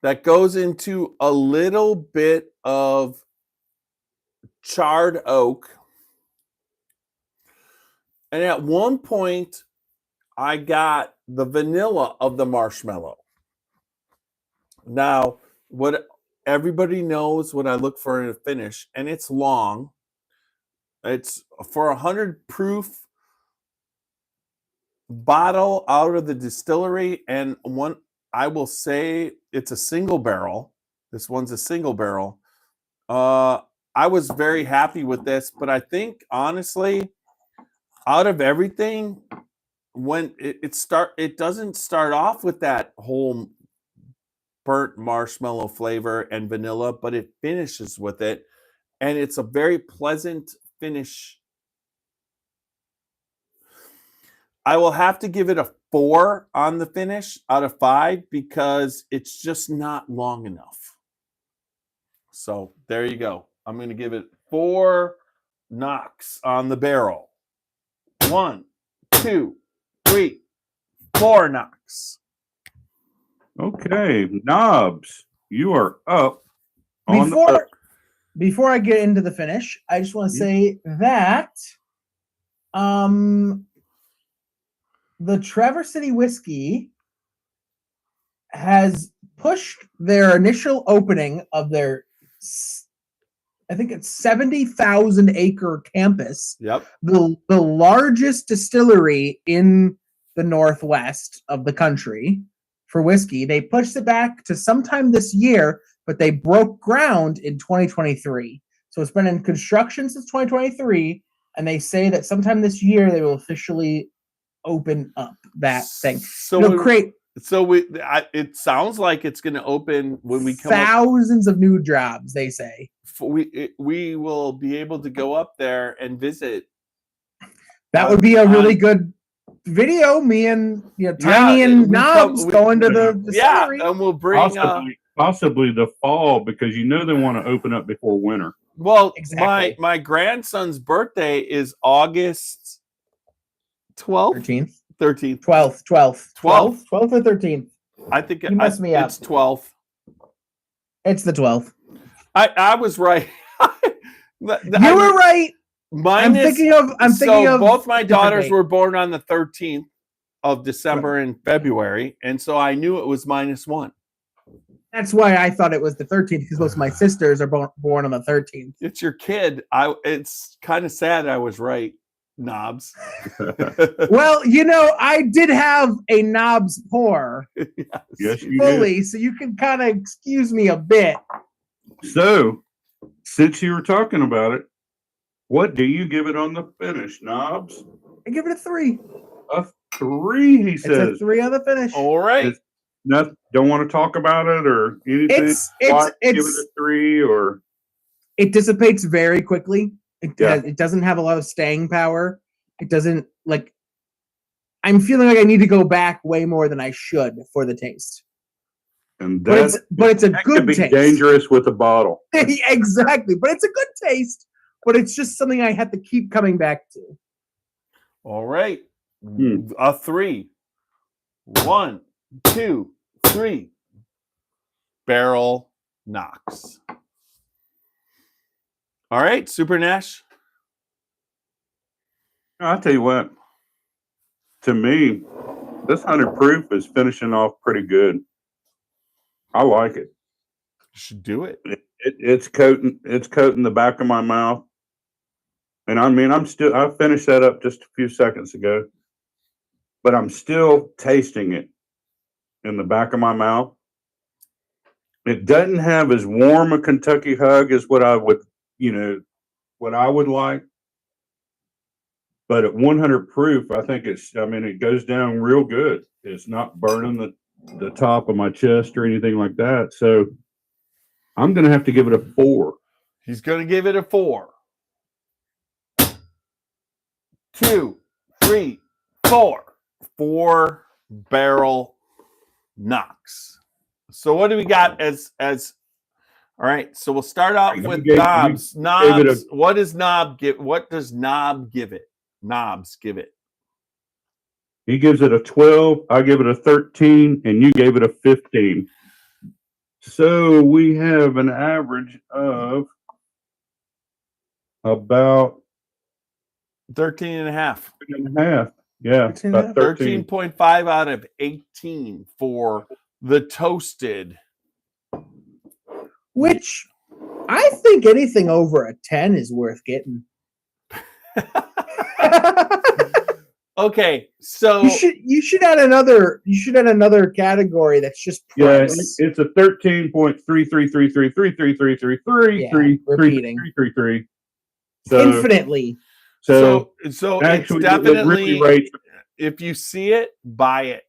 That goes into a little bit of charred oak. And at one point, I got the vanilla of the marshmallow. Now, what everybody knows what I look for in a finish, and it's long. It's for 100 proof bottle out of the distillery, and one I will say it's a single barrel. This one's a single barrel. I was very happy with this, but I think honestly, out of everything, when it doesn't start off with that whole burnt marshmallow flavor and vanilla, but it finishes with it, and it's a very pleasant finish. I will have to give it a 4 on the finish out of 5 because it's just not long enough. So there you go. I'm going to give it 4 knocks on the barrel. 1, 2, 3, 4 knocks. Okay, Knobs, you are up. Before I get into the finish, I just want to say that the Traverse City Whiskey has pushed their initial opening of their, I think it's 70,000 acre campus. Yep. The largest distillery in the Northwest of the country for whiskey. They pushed it back to sometime this year, but they broke ground in 2023. So it's been in construction since 2023, and they say that sometime this year they will officially open up that thing. It sounds like it's going to open when we come thousands of new jobs, they say. We will be able to go up there and visit. That would be a really good video. Me and Tiny and Knobs going to the distillery. Yeah, and we'll bring possibly the fall, because they want to open up before winter. Well, exactly. my grandson's birthday is August 12th? 13th. 12th or 13th. I think you messed me up. It's 12th. It's the 12th. I was right. You were right. I'm thinking of both my daughters were born on the 13th of December and February, and so I knew it was -1. That's why I thought it was the 13th, because most of my sisters are born on the 13th. It's your kid. It's kind of sad I was right, Knobs. Well, I did have a Knobs pour. Yes, you fully, did. So you can kind of excuse me a bit. So, since you were talking about it, what do you give it on the finish, Knobs? I give it a 3. A 3, he says. It's a 3 on the finish. All right. Don't want to talk about it or anything. Give it a 3, or it dissipates very quickly. It doesn't have a lot of staying power. It doesn't I'm feeling like I need to go back way more than I should for the taste. And but it's a good taste. Dangerous with a bottle. Exactly, but it's a good taste. But it's just something I have to keep coming back to. All right, a 3. 1, 2, 3. Barrel knocks. All right, Super Nash. I'll tell you what. To me, this 100 proof is finishing off pretty good. I like it. You should do it. It's coating the back of my mouth. And I mean, I finished that up just a few seconds ago, but I'm still tasting it in the back of my mouth. It doesn't have as warm a Kentucky hug as what I would like. But at 100 proof, I think it goes down real good. It's not burning the top of my chest or anything like that. So I'm going to have to give it a 4. He's going to give it a 4. 2, 3, 4. 4 barrel knocks. So what do we got as all right, so we'll start out with knobs. Knobs. What does Knob give? What does Knob give it? Knobs give it. He gives it a 12. I give it a 13, and you gave it a 15. So we have an average of about 13 and a half. Yeah, about 13. 13.5 out of 18 for the toasted. Which I think anything over a 10 is worth getting. Okay, so you should add another category that's just price. Yeah, it's a 13.333333333333. Repeating. So infinitely. So actually, it's definitely it really if you see it, buy it.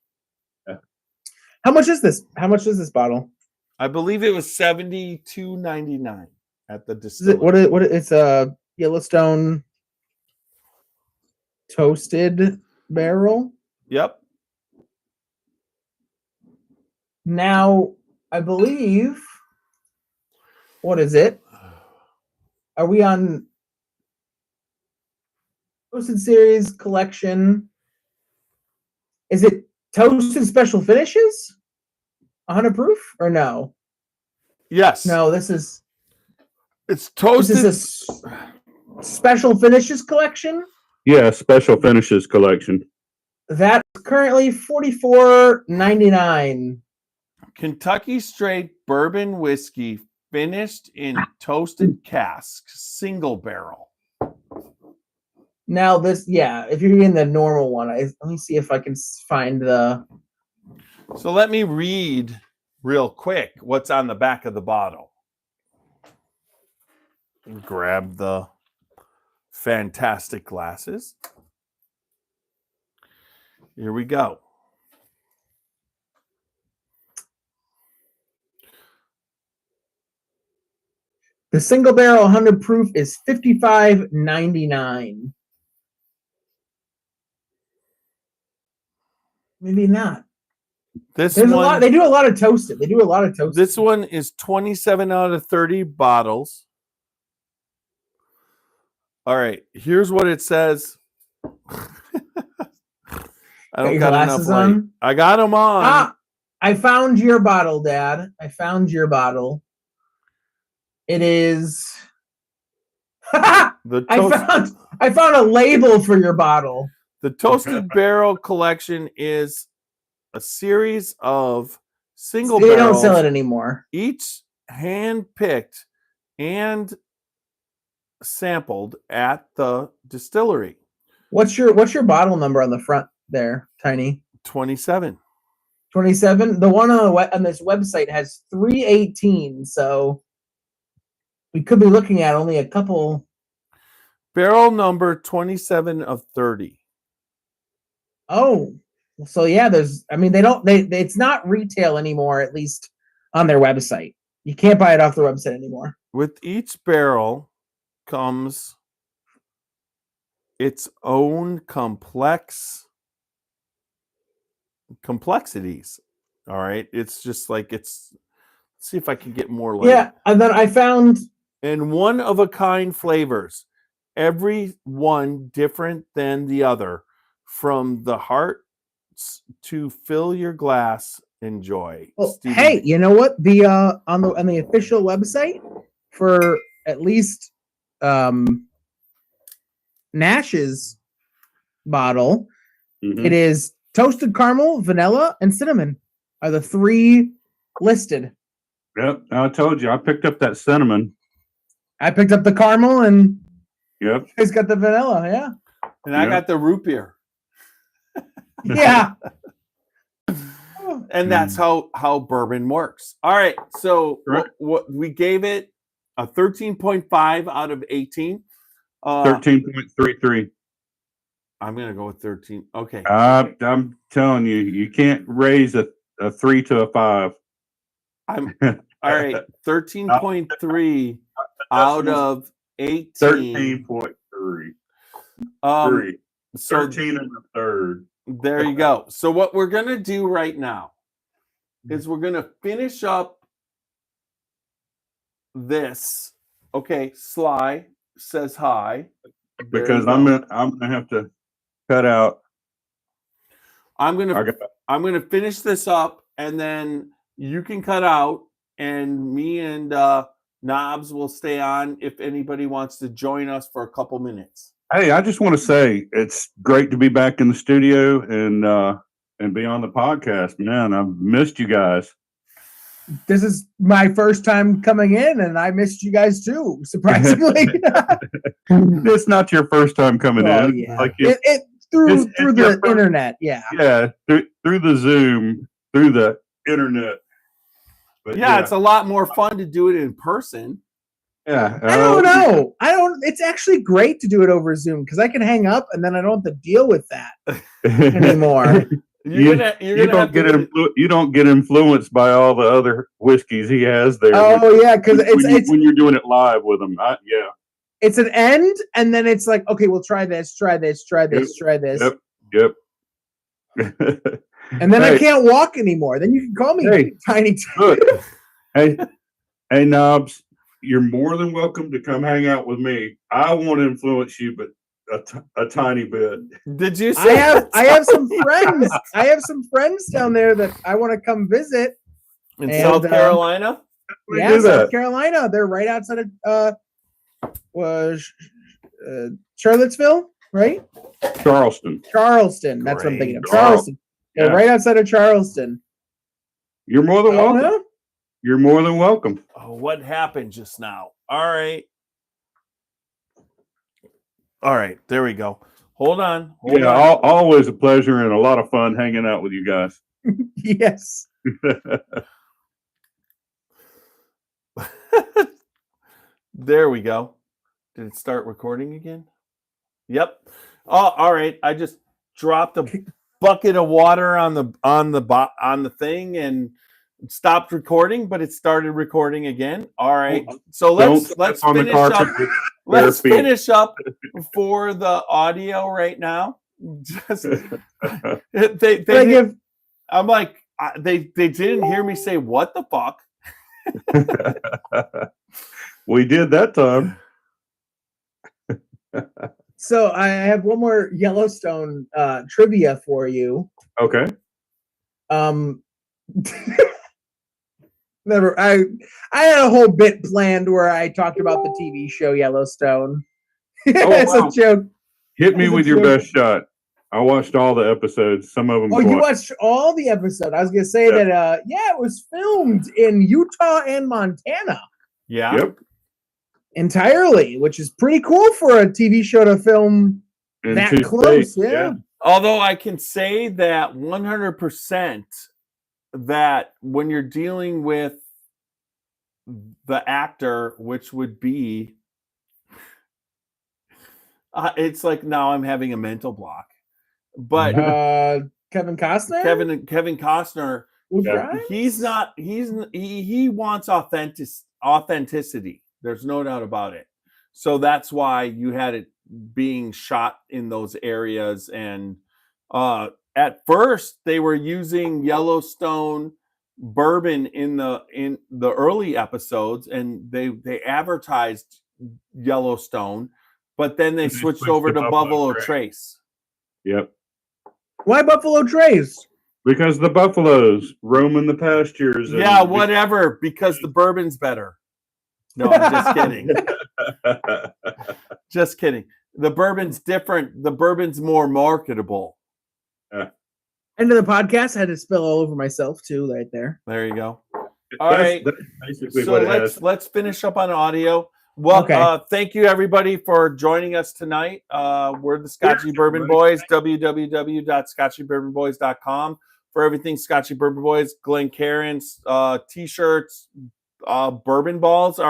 How much is this? How much is this bottle? I believe it was $72.99 at the distillery. It's a Yellowstone toasted barrel. Yep. Now, I believe, what is it? Are we on Toasted Series Collection? Is it Toasted Special Finishes? 100 proof or no? Yes. No, it's toasted. This is a Special Finishes Collection? Yeah, Special Finishes Collection. That's currently $44.99. Kentucky straight bourbon whiskey finished in toasted casks, single barrel. Now if you're getting the normal one, let me see if I can find the. So let me read real quick what's on the back of the bottle. Grab the fantastic glasses. Here we go. The single barrel 100 proof is $55.99. Maybe not. They do a lot of toasted. This one is 27 out of 30 bottles. All right, here's what it says. I don't got enough light. I got them on. I found your bottle, Dad. I found your bottle. It is. I found a label for your bottle. The Toasted Barrel Collection is a series of single barrels. They don't sell it anymore. Each hand-picked and sampled at the distillery. What's your bottle number on the front there, Tiny? 27. 27. The one on this website has 318, so we could be looking at only a couple. Barrel number 27 of 30. Oh, so yeah, it's not retail anymore, at least on their website. You can't buy it off their website anymore. With each barrel comes its own complexities. All right. It's just like let's see if I can get more light. Yeah, and then I found and one of a kind flavors, every one different than the other, from the heart to fill your glass. Enjoy. Well, hey, you know what? The on the official website for at least Nash's bottle, it is toasted caramel, vanilla, and cinnamon are the 3 listed. Yep, I told you I picked up that cinnamon. I picked up the caramel, and Yep. It's got the vanilla, yeah. And I got the root beer. Yeah. And that's how bourbon works. All right. So what we gave it a 13.5 out of 18. 13.33. I'm going to go with 13. Okay. I'm telling you, you can't raise a 3 to a 5. All right. 13.3 out of 18. 13.3. So 13 and a third. there you go. So what we're going to do right now is we're going to finish up this. Okay. Sly says hi. Because I'm gonna have to cut out. I'm gonna finish this up, and then you can cut out, and me and Knobs will stay on if anybody wants to join us for a couple minutes. Hey, I just want to say it's great to be back in the studio and be on the podcast. Man, I've missed you guys. This is my first time coming in, and I missed you guys too, surprisingly. It's not your first time coming in. Yeah. Like through the internet, yeah. Yeah, through the Zoom, through the internet. But yeah, it's a lot more fun to do it in person. Yeah. I don't know. It's actually great to do it over Zoom because I can hang up and then I don't have to deal with that anymore. You don't get influenced by all the other whiskeys he has there. Oh yeah, because when you're doing it live with him. Yeah. It's an end, and then it's like, okay, we'll try this. Yep. And then I can't walk anymore. Then you can call me Tiny. Look, hey, Knobs, you're more than welcome to come hang out with me. I won't influence you, but a tiny bit. Did you say I have some friends. I have some friends down there that I want to come visit. In South Carolina? Yeah, South Carolina. They're right outside of Charlottesville, right? Charleston. That's what I'm thinking of. Charleston. Yeah, right outside of Charleston. You're more than welcome. No? You're more than welcome. Oh, what happened just now? All right. There we go. Hold on. Always a pleasure and a lot of fun hanging out with you guys. Yes. There we go. Did it start recording again? Yep. Oh, all right. I just dropped a bucket of water on the thing and stopped recording, but it started recording again. All right. So let's finish up. Let's finish up for the audio right now. Just I'm like they didn't hear me say what the fuck. We did that time. So I have one more Yellowstone trivia for you. Okay. Never. I had a whole bit planned where I talked about the TV show Yellowstone. It's a joke. Hit me with your best shot. I watched all the episodes. Some of them. Oh, you watched all the episodes. I was gonna say that. It was filmed in Utah and Montana. Yeah. Yep. Entirely, which is pretty cool for a TV show to film that close. Yeah. Although I can say that 100% that when you're dealing with the actor, which would be, it's like now I'm having a mental block. But Kevin Costner. Kevin Costner. He wants authenticity. There's no doubt about it. So that's why you had it being shot in those areas. And at first they were using Yellowstone bourbon in the early episodes, and they advertised Yellowstone, but then they switched over to Buffalo Trace. Yep. Why Buffalo Trace? Because the buffaloes roaming the pastures. Yeah, whatever. Because the bourbon's better. No, I'm just kidding. Just kidding. The bourbon's different. The bourbon's more marketable. End of the podcast. I had to spill all over myself too, right there. There you go. All right. That's basically so let's finish up on audio. Well, Okay. thank you everybody for joining us tonight. We're the Scotchy Bourbon Boys, www.scotchybourbonboys.com for everything Scotchy Bourbon Boys, Glencairn's t-shirts, bourbon balls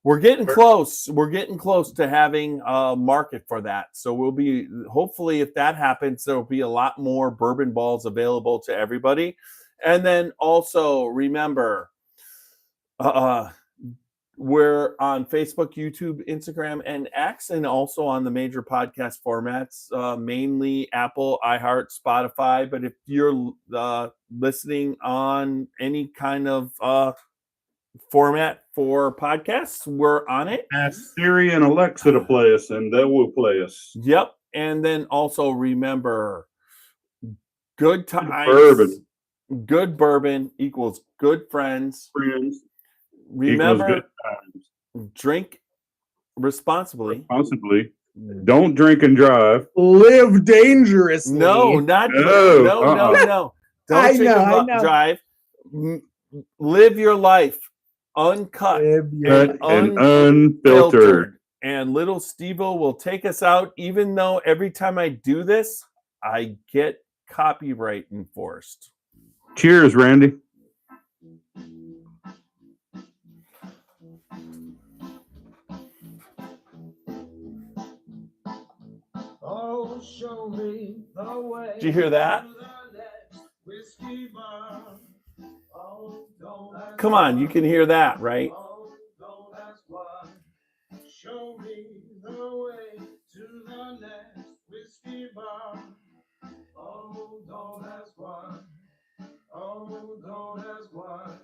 we're getting close. We're getting close to having a market for that. So we'll be, hopefully if that happens, there'll be a lot more bourbon balls available to everybody. And then also remember, we're on Facebook, YouTube, Instagram, and X, and also on the major podcast formats, mainly Apple, iHeart, Spotify. But if you're listening on any kind of format for podcasts, we're on it. Ask Siri and Alexa to play us, and they will play us. Yep. And then also remember, good times, Bourbon. good bourbon equals good friends. Remember, good times. drink responsibly. Don't drink and drive. Live dangerously. No. Don't I drink and know. drive. Live your life uncut And unfiltered. And little Steve-O will take us out, even though every time I do this, I get copyright enforced. Cheers, Randy. Oh, show me the way. Did you hear that? Come on, you can hear that, right? Show me the way to the next whiskey bar. Oh, don't ask why. Oh, don't ask why.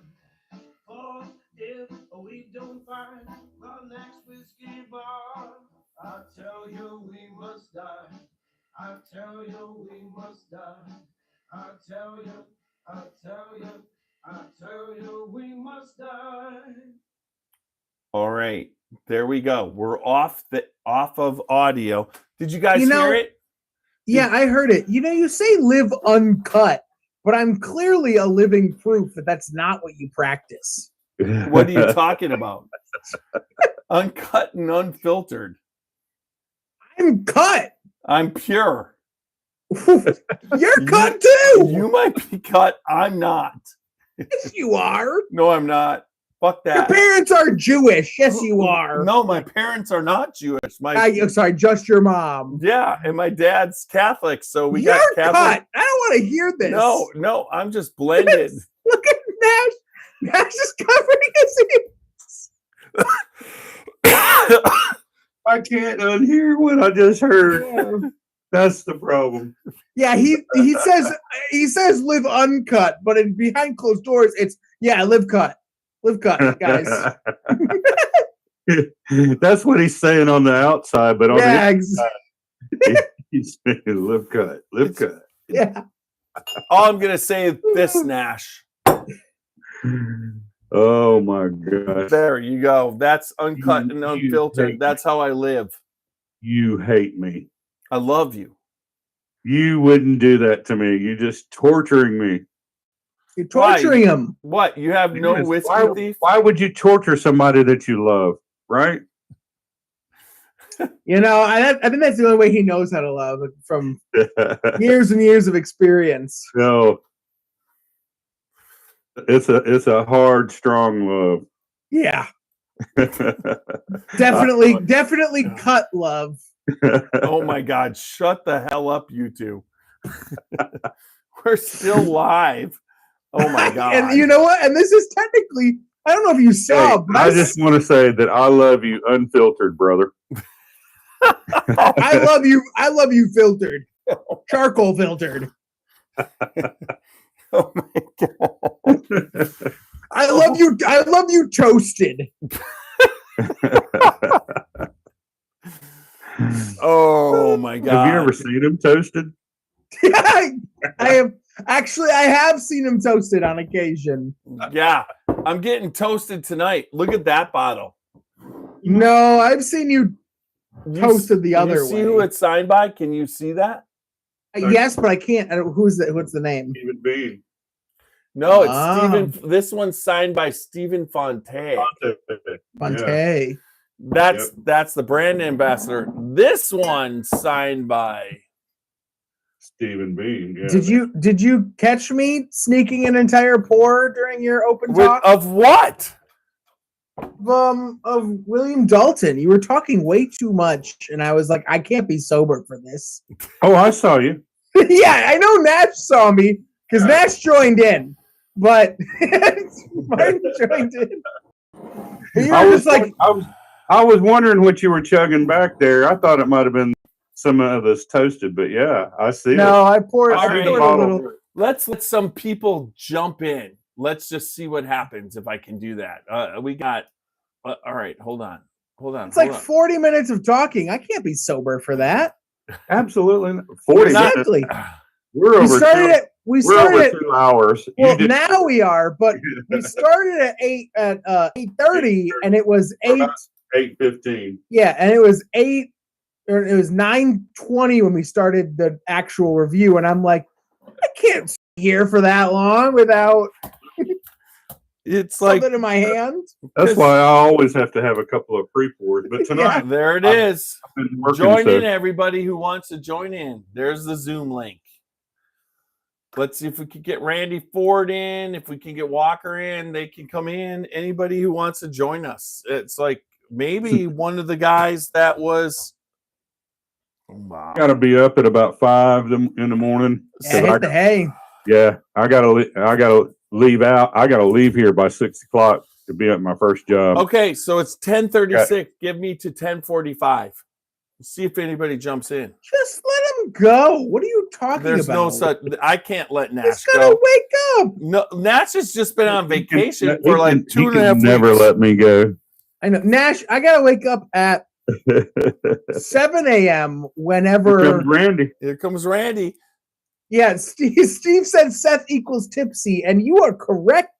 For if we don't find the next whiskey bar, I tell you we must die. I tell you we must die. I tell you we must die. All right, there we go. We're off of audio. Did you guys hear it? Yeah, I heard it. You say live uncut, but I'm clearly a living proof that that's not what you practice. What are you talking about? Uncut and unfiltered. I'm cut. I'm pure. You're cut too. You might be cut. I'm not. Yes, you are. No, I'm not. Fuck Your that. parents are Jewish. Yes, you are. No, my parents are not Jewish. Sorry, just your mom. Yeah, and my dad's Catholic, so we You're got Catholic. cut. I don't want to hear this. No, I'm just blended. Look at Nash. Nash is covering his ears. I can't unhear what I just heard. Yeah. That's the problem. Yeah, he says live uncut, but behind closed doors, it's live cut, guys. That's what he's saying on the outside, but on the inside, he's saying live cut. Yeah. All I'm gonna say is this, Nash. Oh my gosh. There you go. That's uncut and unfiltered. That's how I live. You hate me. I love you. You wouldn't do that to me. You're just torturing me. You're torturing him. What? You have no Yes. whiskey thief? Why would you torture somebody that you love? Right? I think that's the only way he knows how to love, from years and years of experience. No. It's a hard, strong love. Yeah. Definitely cut love. Oh my God. Shut the hell up, you two. We're still live. Oh my God. And you know what? And this is technically, I don't know if you saw, but I just want to say that I love you unfiltered, brother. I love you filtered. Charcoal filtered. Oh my God. I love you toasted. Oh my God. Have you ever seen him toasted? I have seen him toasted on occasion. Yeah. I'm getting toasted tonight. Look at that bottle. No, I've seen you toasted the other you see way. who it's signed by? Can you see that? Yes, but I can't. What's the name? Stephen Bean. No, it's Stephen. This one's signed by Stephen Fonte. Fonte. That's the brand ambassador. This one signed by Stephen Bean. Yeah. Did you catch me sneaking an entire pour during your open talk? of what? Of William Dalton. You were talking way too much, and I was like, I can't be sober for this. Oh, I saw you. Yeah, I know Nash saw me because Nash joined in, but mine joined in. You were just like, I was wondering what you were chugging back there. I thought it might have been some of us toasted, but yeah, I see no, it. I poured. All I right. poured a little. Let's let some people jump in. Let's just see what happens if I can do that. We got. All right, hold on. It's like 40 minutes of talking. I can't be sober for that. Absolutely not. 40 Exactly. minutes. We're over We started at 2 hours. Well, now we are, but we started at 8:30, and it was 8:15. Yeah, and it was 9:20 when we started the actual review, and I'm like, I can't sit here for that long without it's like something in my hand. That's why I always have to have a couple of pre-pours. But tonight, there it is. I've been working, Join so in, everybody who wants to join in. There's the Zoom link. Let's see if we can get Randy Ford in. If we can get Walker in, they can come in. Anybody who wants to join us. It's like maybe one of the guys that was. Wow. got to be up at about 5 in the morning. Yeah, hit the hay. Yeah, I gotta leave out. I gotta leave here by 6 o'clock to be at my first job. Okay, so it's 10:36. Give me to 10:45. See if anybody jumps in. Just let him go. What are you talking There's about? no such. I can't let Nash He's gotta go. wake up. No, Nash has just been on vacation He for like can- 2.5 weeks. Never let me go. I know, Nash. I gotta wake up at 7 a.m. whenever. Here comes Randy. Here comes Randy. Yeah, Steve said Seth equals tipsy, and you are correct,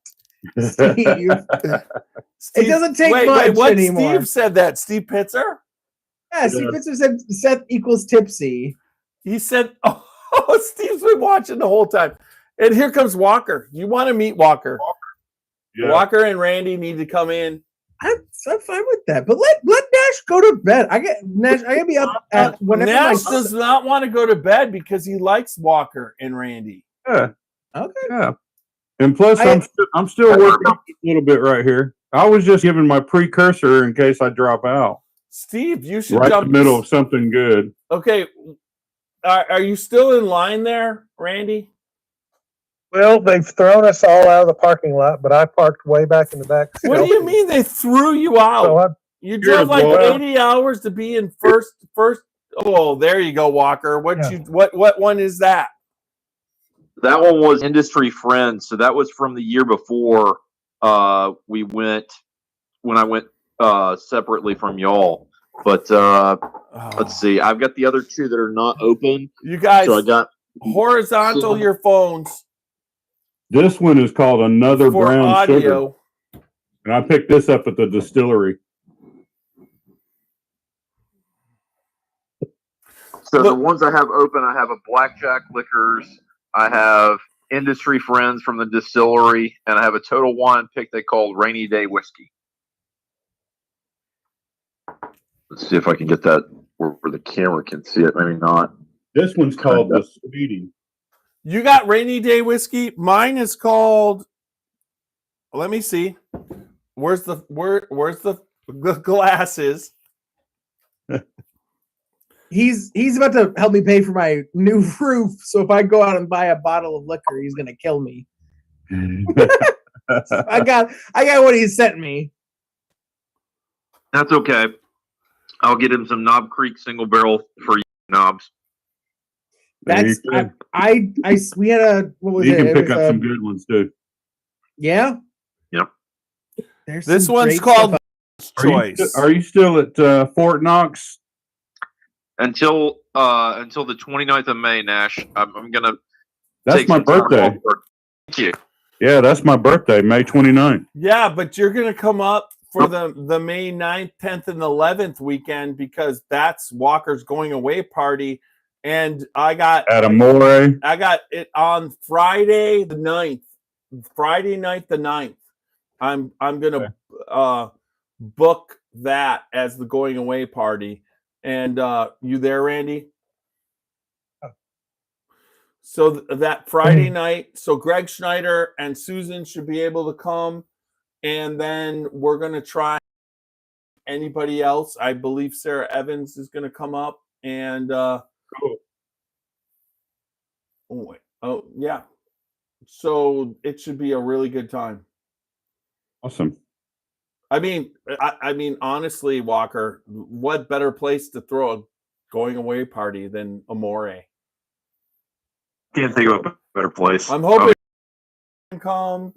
Steve. It doesn't take much what anymore. Steve said that? Steve Pitzer? Yeah, Steve Pitzer said Seth equals tipsy. He said, oh, Steve's been watching the whole time. And here comes Walker. You want to meet Walker. Yeah. Walker and Randy need to come in. I'm fine with that, but let Nash go to bed. I gotta be up at whenever. Nash does not want to go to bed because he likes Walker and Randy. Yeah. Okay. Yeah. And plus, I'm still working a little bit right here. I was just giving my precursor in case I drop out. Steve, you should Right jump in the middle of something good. Okay. Are you still in line there, Randy? Well, they've thrown us all out of the parking lot, but I parked way back in the back. What do you mean they threw you out? So You drove like well. 80 hours to be in first. Oh, there you go, Walker. What one is that? That one was Industry Friends. So that was from the year before when I went separately from y'all. But let's see. I've got the other two that are not open. You guys, So I got horizontal your phones This one is called Another for Brown audio. Sugar. And I picked this up at the distillery. So the ones I have open, I have a Blackjack Liquors, I have Industry Friends from the distillery, and I have a Total Wine pick they called Rainy Day Whiskey. Let's see if I can get that where the camera can see it. Maybe not. This one's called the Sweetie. You got Rainy Day Whiskey. Mine is called. Let me see. Where's the glasses? He's about to help me pay for my new roof. So if I go out and buy a bottle of liquor, he's gonna kill me. I got what he sent me. That's okay. I'll get him some Knob Creek single barrel for you knobs. That's we had a what was You it? can It pick was, up some good ones too. Yeah. Yep. There's This some one's great called stuff. Choice. Are you still at Fort Knox? Until the 29th of May, Nash. I'm gonna. That's take my some time birthday. off work. Thank you. Yeah, that's my birthday, May 29th. Yeah, but you're gonna come up for the May 9th, 10th, and 11th weekend because that's Walker's going away party. And I got At Amore. I got it on Friday the 9th. Friday night the 9th. I'm gonna book that as the going away party. And you there, Randy? So that Friday night, so Greg Schneider and Susan should be able to come. And then we're going to try anybody else. I believe Sarah Evans is going to come up. And Cool. oh, yeah. So it should be a really good time. Awesome. I mean, honestly, Walker, what better place to throw a going away party than Amore? Can't think of a better place. I'm hoping you can come.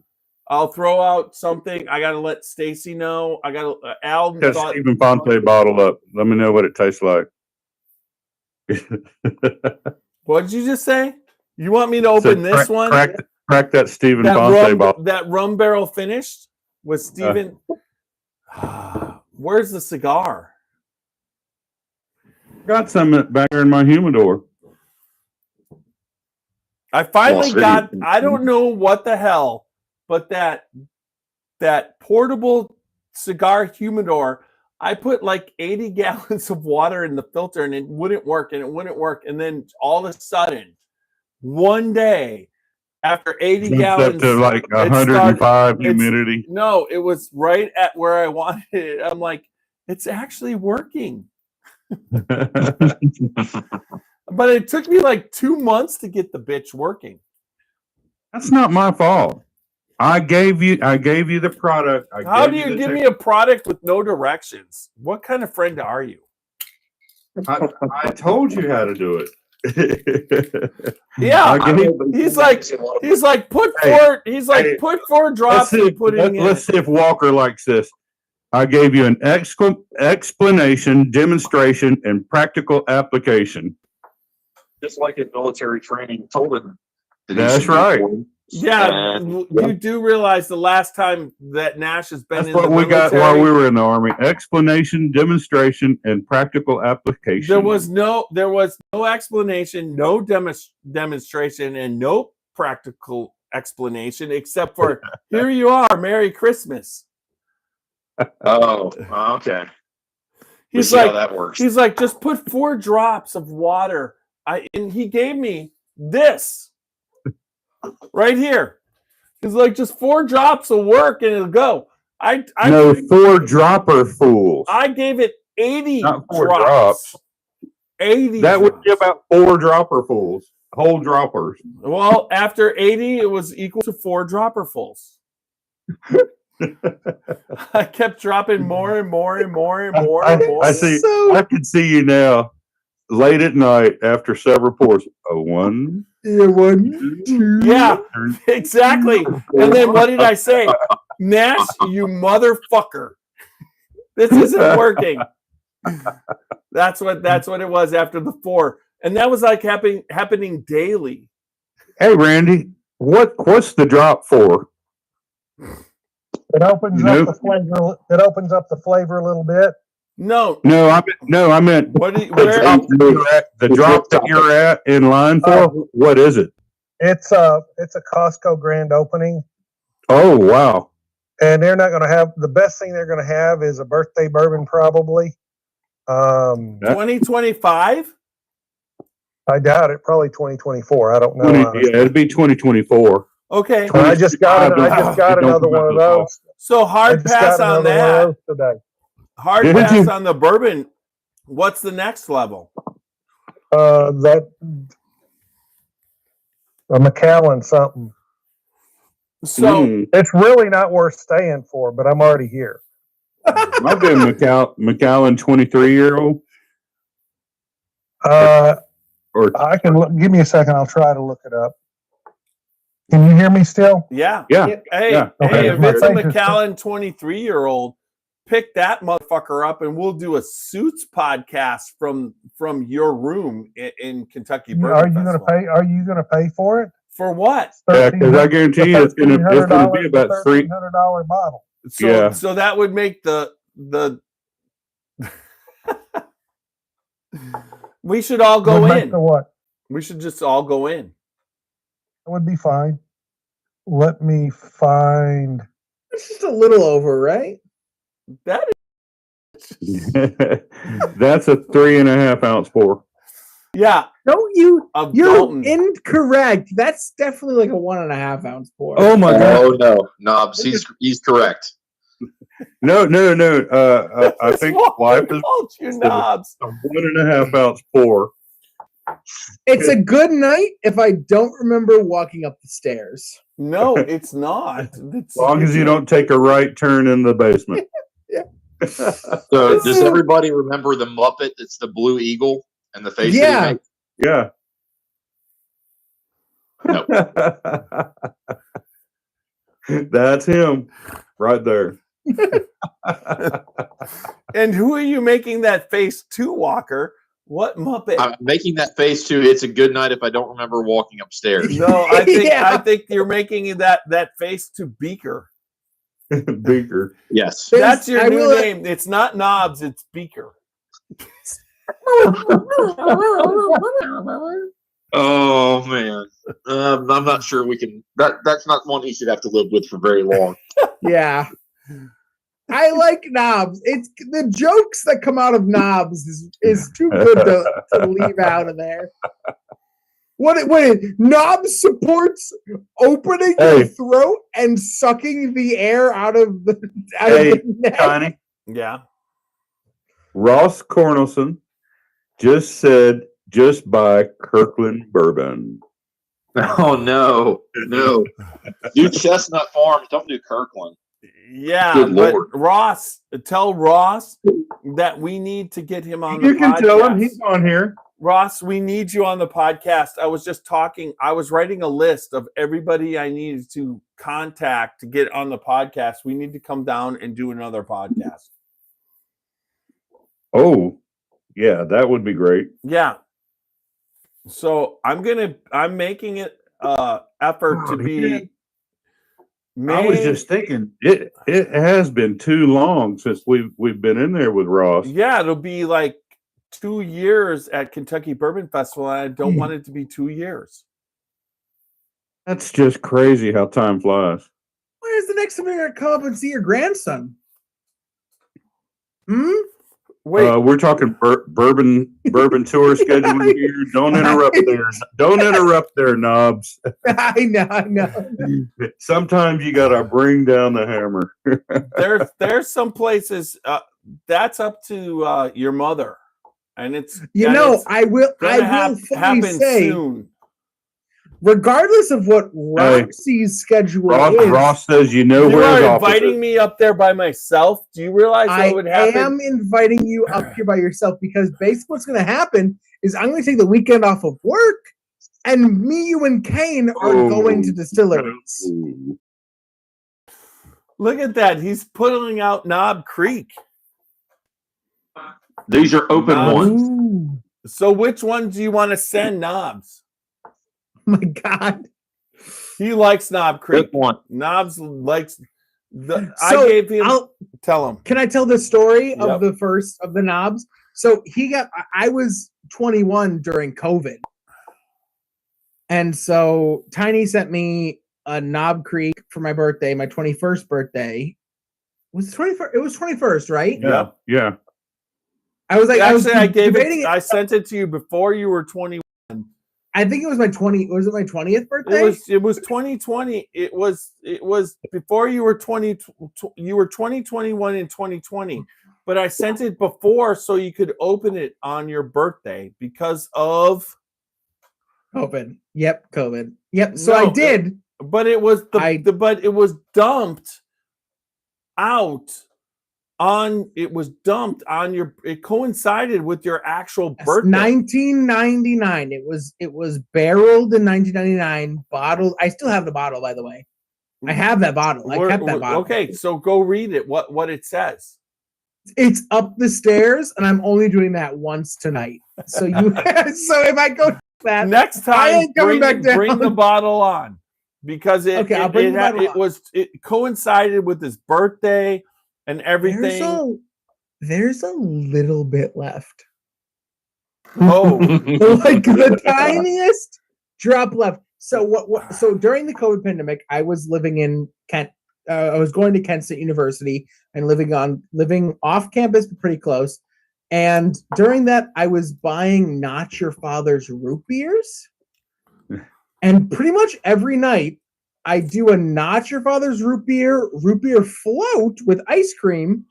I'll throw out something. I got to let Stacy know. I got to Al. Got Stephen Fonte bottle up. Let me know what it tastes like. What did you just say? You want me to open this one? Crack that Stephen Fonte bottle. That rum barrel finished with Stephen. Where's the cigar? Got some back there in my humidor. I finally got. I don't know what the hell, but that portable cigar humidor. I put like 80 gallons of water in the filter and it wouldn't work and it wouldn't work. And then all of a sudden, one day, after 80 gallons, up to like 105 humidity. No, it was right at where I wanted it. I'm like, it's actually working. But it took me like 2 months to get the bitch working. That's not my fault. I gave you the product. How do you give me a product with no directions? What kind of friend are you? I told you how to do it. Yeah, he's like put four drops and put it in. Let's see if Walker likes this. I gave you an explanation, demonstration, and practical application. Just like in military training, told him. That's right. Yeah, you do realize the last time that Nash has been That's in what the we military, got while we were in the Army. Explanation, demonstration, and practical application. there was no explanation, no demonstration, and no practical explanation except for here you are, Merry Christmas. Oh, okay. He's see like, how that works. He's like, just put 4 drops of water. And he gave me this right here. He's like, just 4 drops will work and it'll go. No 4 dropper fools. I gave it 80 Not 4 drops. 80. That would be about 4 dropper fools. Whole droppers. Well, after 80, it was equal to 4 dropperfuls. I kept dropping more and more and more and more and more. I see. I can see you now, late at night after several pours. A 1, 2. Yeah, exactly. And then what did I say? Nash, you motherfucker. This isn't working. That's what it was after the 4. And that was like happening daily. Hey Randy, what's the drop for? It opens up the flavor. It opens up the flavor a little bit. No, I meant what the drop that you're at in line for. What is it? It's a Costco grand opening. Oh wow! And they're not going to have the best thing they're going to have is a birthday bourbon, probably. 2025. I doubt it. Probably 2024. I don't know. It'd be 2024. Okay. I just got another one of those. So hard pass on that. Today. Hard pass on the bourbon. What's the next level? That a Macallan something. So it's really not worth staying for, but I'm already here. I've been Macallan 23-year-old. Or I can look. Give me a second. I'll try to look it up. Can you hear me still? Yeah. Yeah. Hey, Okay. if it's a Macallan 23-year-old, pick that motherfucker up and we'll do a Suits podcast from your room in Kentucky Bourbon Festival. Are you gonna pay for it? For what? Yeah, because I guarantee you it's gonna be about $1,300 bottle. So that would make the we should all go in. What? We should just all go in. It would be fine. Let me find. It's just a little over, right? That That's a 3.5 ounce pour. yeah. You're Dalton. incorrect. That's definitely like a 1.5 ounce pour. Oh my god! Oh no, Knobs, he's correct. No. I think life is called you Knobs. a 1.5 ounce pour. It's a good night if I don't remember walking up the stairs. No, it's not. As long as you don't take a right turn in the basement. Yeah. So does everybody remember the Muppet that's the blue eagle and the face that he Yeah. makes? That's him right there. And who are you making that face to, Walker? What Muppet? I'm making that face too. It's a good night if I don't remember walking upstairs. No, I think Yeah. I think you're making that face to Beaker. Beaker. Yes. That's your new will- name. It's not Knobs, it's Beaker. Oh man, I'm not sure we can. That's not one he should have to live with for very long. Yeah. I like Knobs. It's the jokes that come out of Knobs is too good to leave out of there. What Knobs supports opening your throat and sucking the air out of the neck. Tiny. Yeah. Ross Cornelson just said, just buy Kirkland bourbon. Oh no. Do Chestnut Farms. Don't do Kirkland. Yeah, Good but Lord. Ross, tell Ross that we need to get him on the You can podcast. tell him he's on here. Ross, we need you on the podcast. I was writing a list of everybody I needed to contact to get on the podcast. We need to come down and do another podcast. Oh, yeah, that would be great. Yeah. So I'm making it effort to be I was just thinking it has been too long since we've been in there with Ross. Yeah, it'll be like 2 years at Kentucky Bourbon Festival, and I don't want it to be 2 years. That's just crazy how time flies. Where's the next time you're gonna come up and see your grandson? Wait, We're talking bourbon tour scheduling here. Don't interrupt there. Don't interrupt there, Knobs. I know. Sometimes you gotta bring down the hammer. there's some places that's up to your mother, and it's I will fully happen say, soon. regardless of what Roxy's schedule is, Ross says You where his are office inviting is. me up there by myself. Do you realize what would happen? I am inviting you up here by yourself because basically what's going to happen is I'm going to take the weekend off of work, and me, you, and Kane are going to distilleries. Look at that. He's pulling out Knob Creek. These are open ones. Ooh, So which one do you want to send Knobs? my God. He likes Knob Creek. Good one. Knobs likes I So, gave him tell him. Can I tell the story Yep. of the first of the Knobs? So I was 21 during COVID. And so Tiny sent me a Knob Creek for my birthday, my 21st birthday. Was it 21st? It was 21st, right? Yeah. I was like, Actually, I gave debating it. I sent it to you before you were 20. I think it was my 20th birthday? It was 2020. It was before you were 20. You were 2021 and 2020. But I sent it before so you could open it on your birthday because of COVID. Yep, COVID. Yep. So No, I did. But it was but it was dumped out on. It was dumped on your. It coincided with your actual birthday. 1999. It was barreled in 1999. Bottled. I still have the bottle, by the way. I have that bottle. I kept that bottle. Okay, so go read it. What it says. It's up the stairs, and I'm only doing that once tonight. So so if I go that Next I time, ain't coming back down. bring the bottle on because I'll bring the bottle on. it coincided with his birthday and everything. There's a little bit left. Oh, Like the tiniest drop left. So so during the COVID pandemic, I was living in Kent. I was going to Kent State University and living off campus, but pretty close. And during that, I was buying Not Your Father's root beers. And pretty much every night, I do a Not Your Father's root beer float with ice cream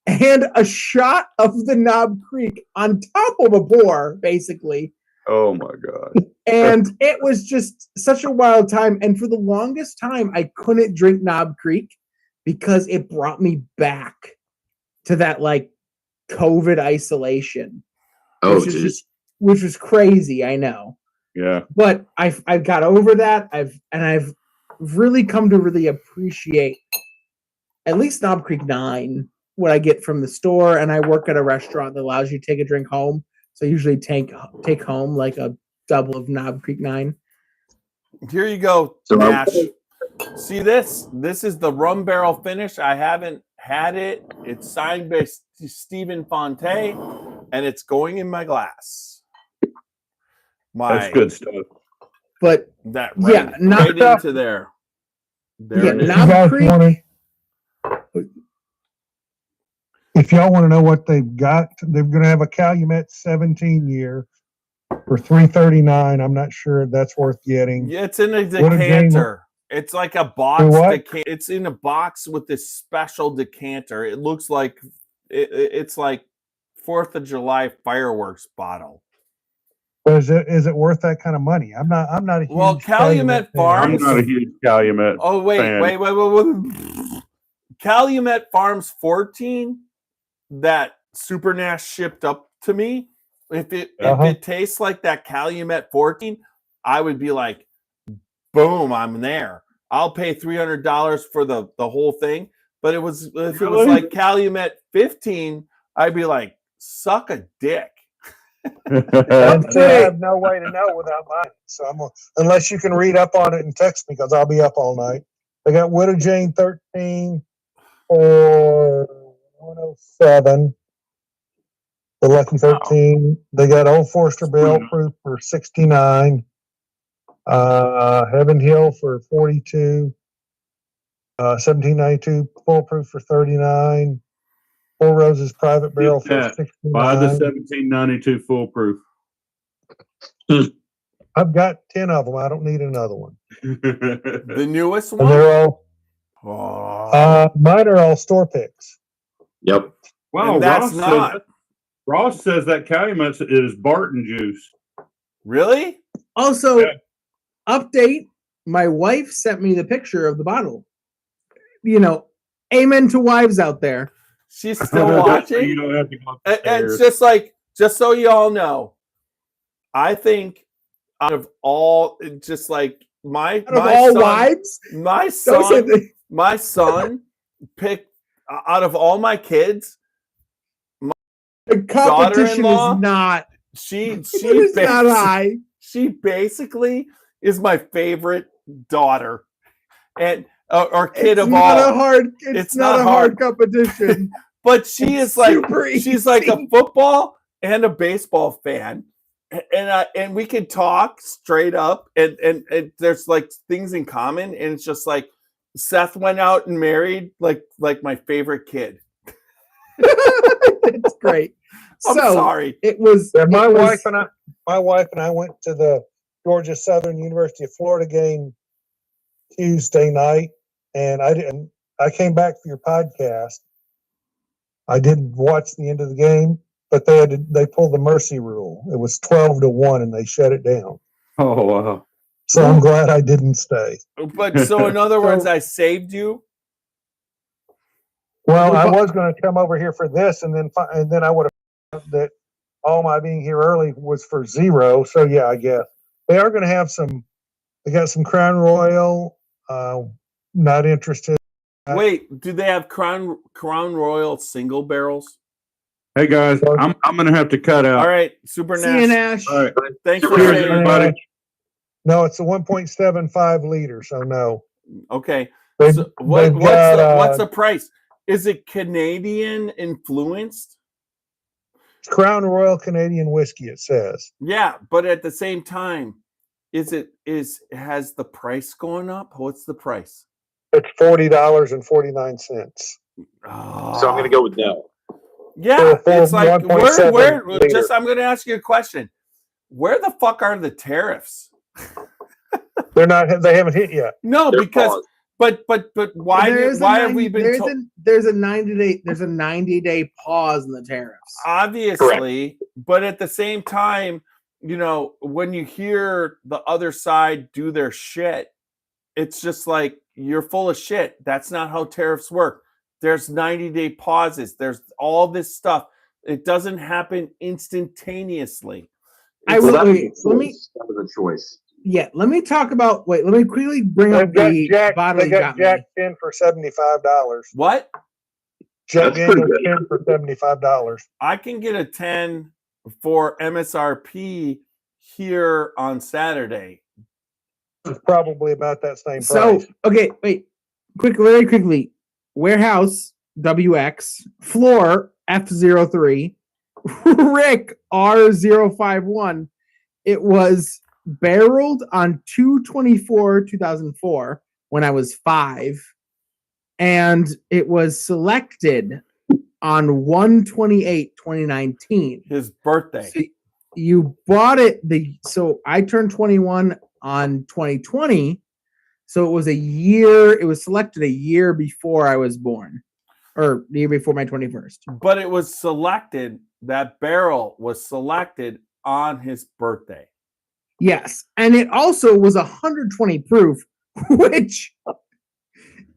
and a shot of the Knob Creek on top of a pour, basically. Oh my God. And it was just such a wild time. And for the longest time, I couldn't drink Knob Creek because it brought me back to that like COVID isolation. Oh, which was crazy, I know. Yeah. But I've got over that. I've really come to really appreciate at least Knob Creek 9, what I get from the store. And I work at a restaurant that allows you to take a drink home. So I usually take home like a double of Knob Creek 9. Here you go, So Nash. See this? This is the rum barrel finish. I haven't had it. It's signed by Stephen Fonte, and it's going in my glass. That's good stuff. But that right into there. There it is. Knob Creek. If y'all want to know what they've got, they're going to have a Calumet 17 year for $339. I'm not sure that's worth getting. Yeah, it's in a decanter. It's like a box. It's in a box with this special decanter. It looks like it's like 4th of July fireworks bottle. But is it worth that kind of money? I'm not a huge Calumet Farms. I'm not a huge Calumet. Oh wait. Calumet Farms 14 that Super Nash shipped up to me. If it tastes like that Calumet 14, I would be like, boom, I'm there. I'll pay $300 for the whole thing. But it was if it was like Calumet 15, I'd be like, suck a dick. I have no way to know without mine. So unless you can read up on it and text me, because I'll be up all night. They got Widow Jane 13 for 107. The Lucky 13. They got Old Forester Barrel Proof for 69. Heaven Hill for 42. 1792 Full Proof for 39. Four Roses Private Barrel for 69. Buy the 1792 Full Proof. I've got 10 of them. I don't need another one. The newest one? And they're all mine are all store picks. Yep. Wow, that's not. Ross says that Calumet is Barton juice. Really? Also, update. My wife sent me the picture of the bottle. You know, amen to wives out there. She's still watching. You don't have to go and it's just so you all know, I think out of all, just like my son picked out of all my kids. The competition is not. She not high. She basically is my favorite daughter, and or kid of all. It's not a hard competition. But she is like she's like a football and a baseball fan, and we can talk straight up, and there's like things in common, and it's just like Seth went out and married like my favorite kid. It's great. I'm sorry. It was my wife and I went to the Georgia Southern University of Florida game Tuesday night, and I came back for your podcast. I didn't watch the end of the game, but they pulled the mercy rule. It was 12-1, and they shut it down. Oh wow! So I'm glad I didn't stay. But so in other words, I saved you. Well, I was going to come over here for this, and then I would have that all my being here early was for zero. So yeah, I guess they are going to have some. They got some Crown Royal. Not interested. Wait, do they have Crown Royal single barrels? Hey guys, I'm going to have to cut out. All right, Super Nash. See you, Nash. All right, thanks for cheers, saying everybody. No, it's a 1.75 liter, so no. Okay. They've So what's got, the price? Is it Canadian influenced? Crown Royal Canadian whiskey, it says. Yeah, but at the same time, has the price gone up? What's the price? It's $40.49. So I'm going to go with no. Yeah, For it's like 1.7 where liter. I'm going to ask you a question. Where the fuck are the tariffs? They haven't hit yet. No, They're because paused. but why have we been there's a 90-day pause in the tariffs. obviously, but at the same time, when you hear the other side do their shit, it's just like you're full of shit. That's not how tariffs work. There's 90-day pauses. There's all this stuff. It doesn't happen instantaneously. Let me the choice. Yeah, let me talk about. Let me quickly bring up the bottle. They got Jack 10 for $75. What? Jack Daniel's 10 for $75. I can get a 10 for MSRP here on Saturday. It's probably about that same price. So, okay, wait. Very quickly. Warehouse, WX. Floor, F03. Rick, R051. It was barreled on 2/24/2004 when I was 5. And it was selected on 1/28/2019. His birthday. So you bought it so I turned 21 on 2020. So it was a year, it was selected a year before I was born. Or the year before my 21st. But it was selected, that barrel was selected on his birthday. Yes. And it also was 120 proof, which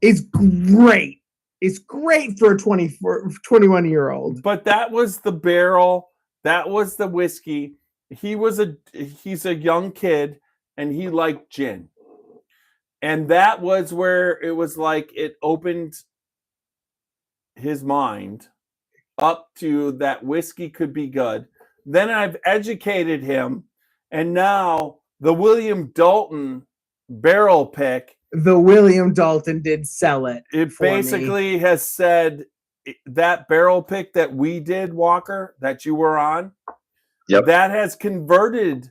is great. It's great for a 21-year-old. But that was the barrel. That was the whiskey. He's a young kid and he liked gin. And that was where it was like it opened his mind up to that whiskey could be good. Then I've educated him, and now the William Dalton barrel pick. The William Dalton did sell it. It basically has said that barrel pick that we did, Walker, that you were on, that has converted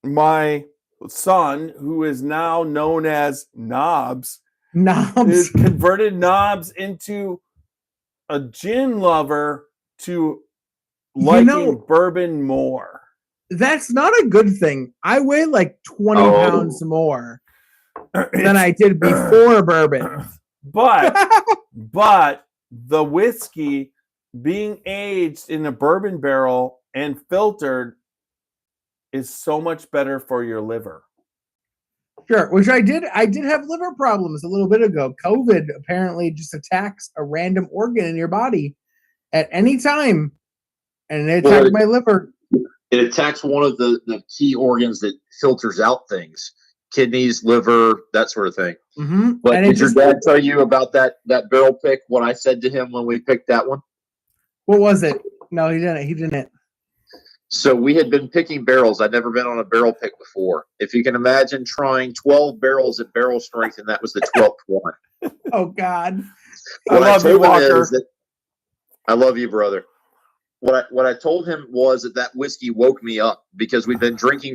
my son, who is now known as Knobs, is converted Knobs into a gin lover to liking bourbon more. That's not a good thing. I weigh like 20 pounds more than I did before bourbon. But the whiskey being aged in a bourbon barrel and filtered is so much better for your liver. Sure, which I did have liver problems a little bit ago. COVID apparently just attacks a random organ in your body at any time, and it attacked my liver. It attacks one of the key organs that filters out things: kidneys, liver, that sort of thing. Mm-hmm. But did your dad tell you about that barrel pick? What I said to him when we picked that one? What was it? No, he didn't. He didn't. So we had been picking barrels. I'd never been on a barrel pick before. If you can imagine trying 12 barrels at barrel strength, and that was the 12th one. Oh, God. I love you, Walker. I love you, brother. What I told him was that whiskey woke me up because we'd been drinking,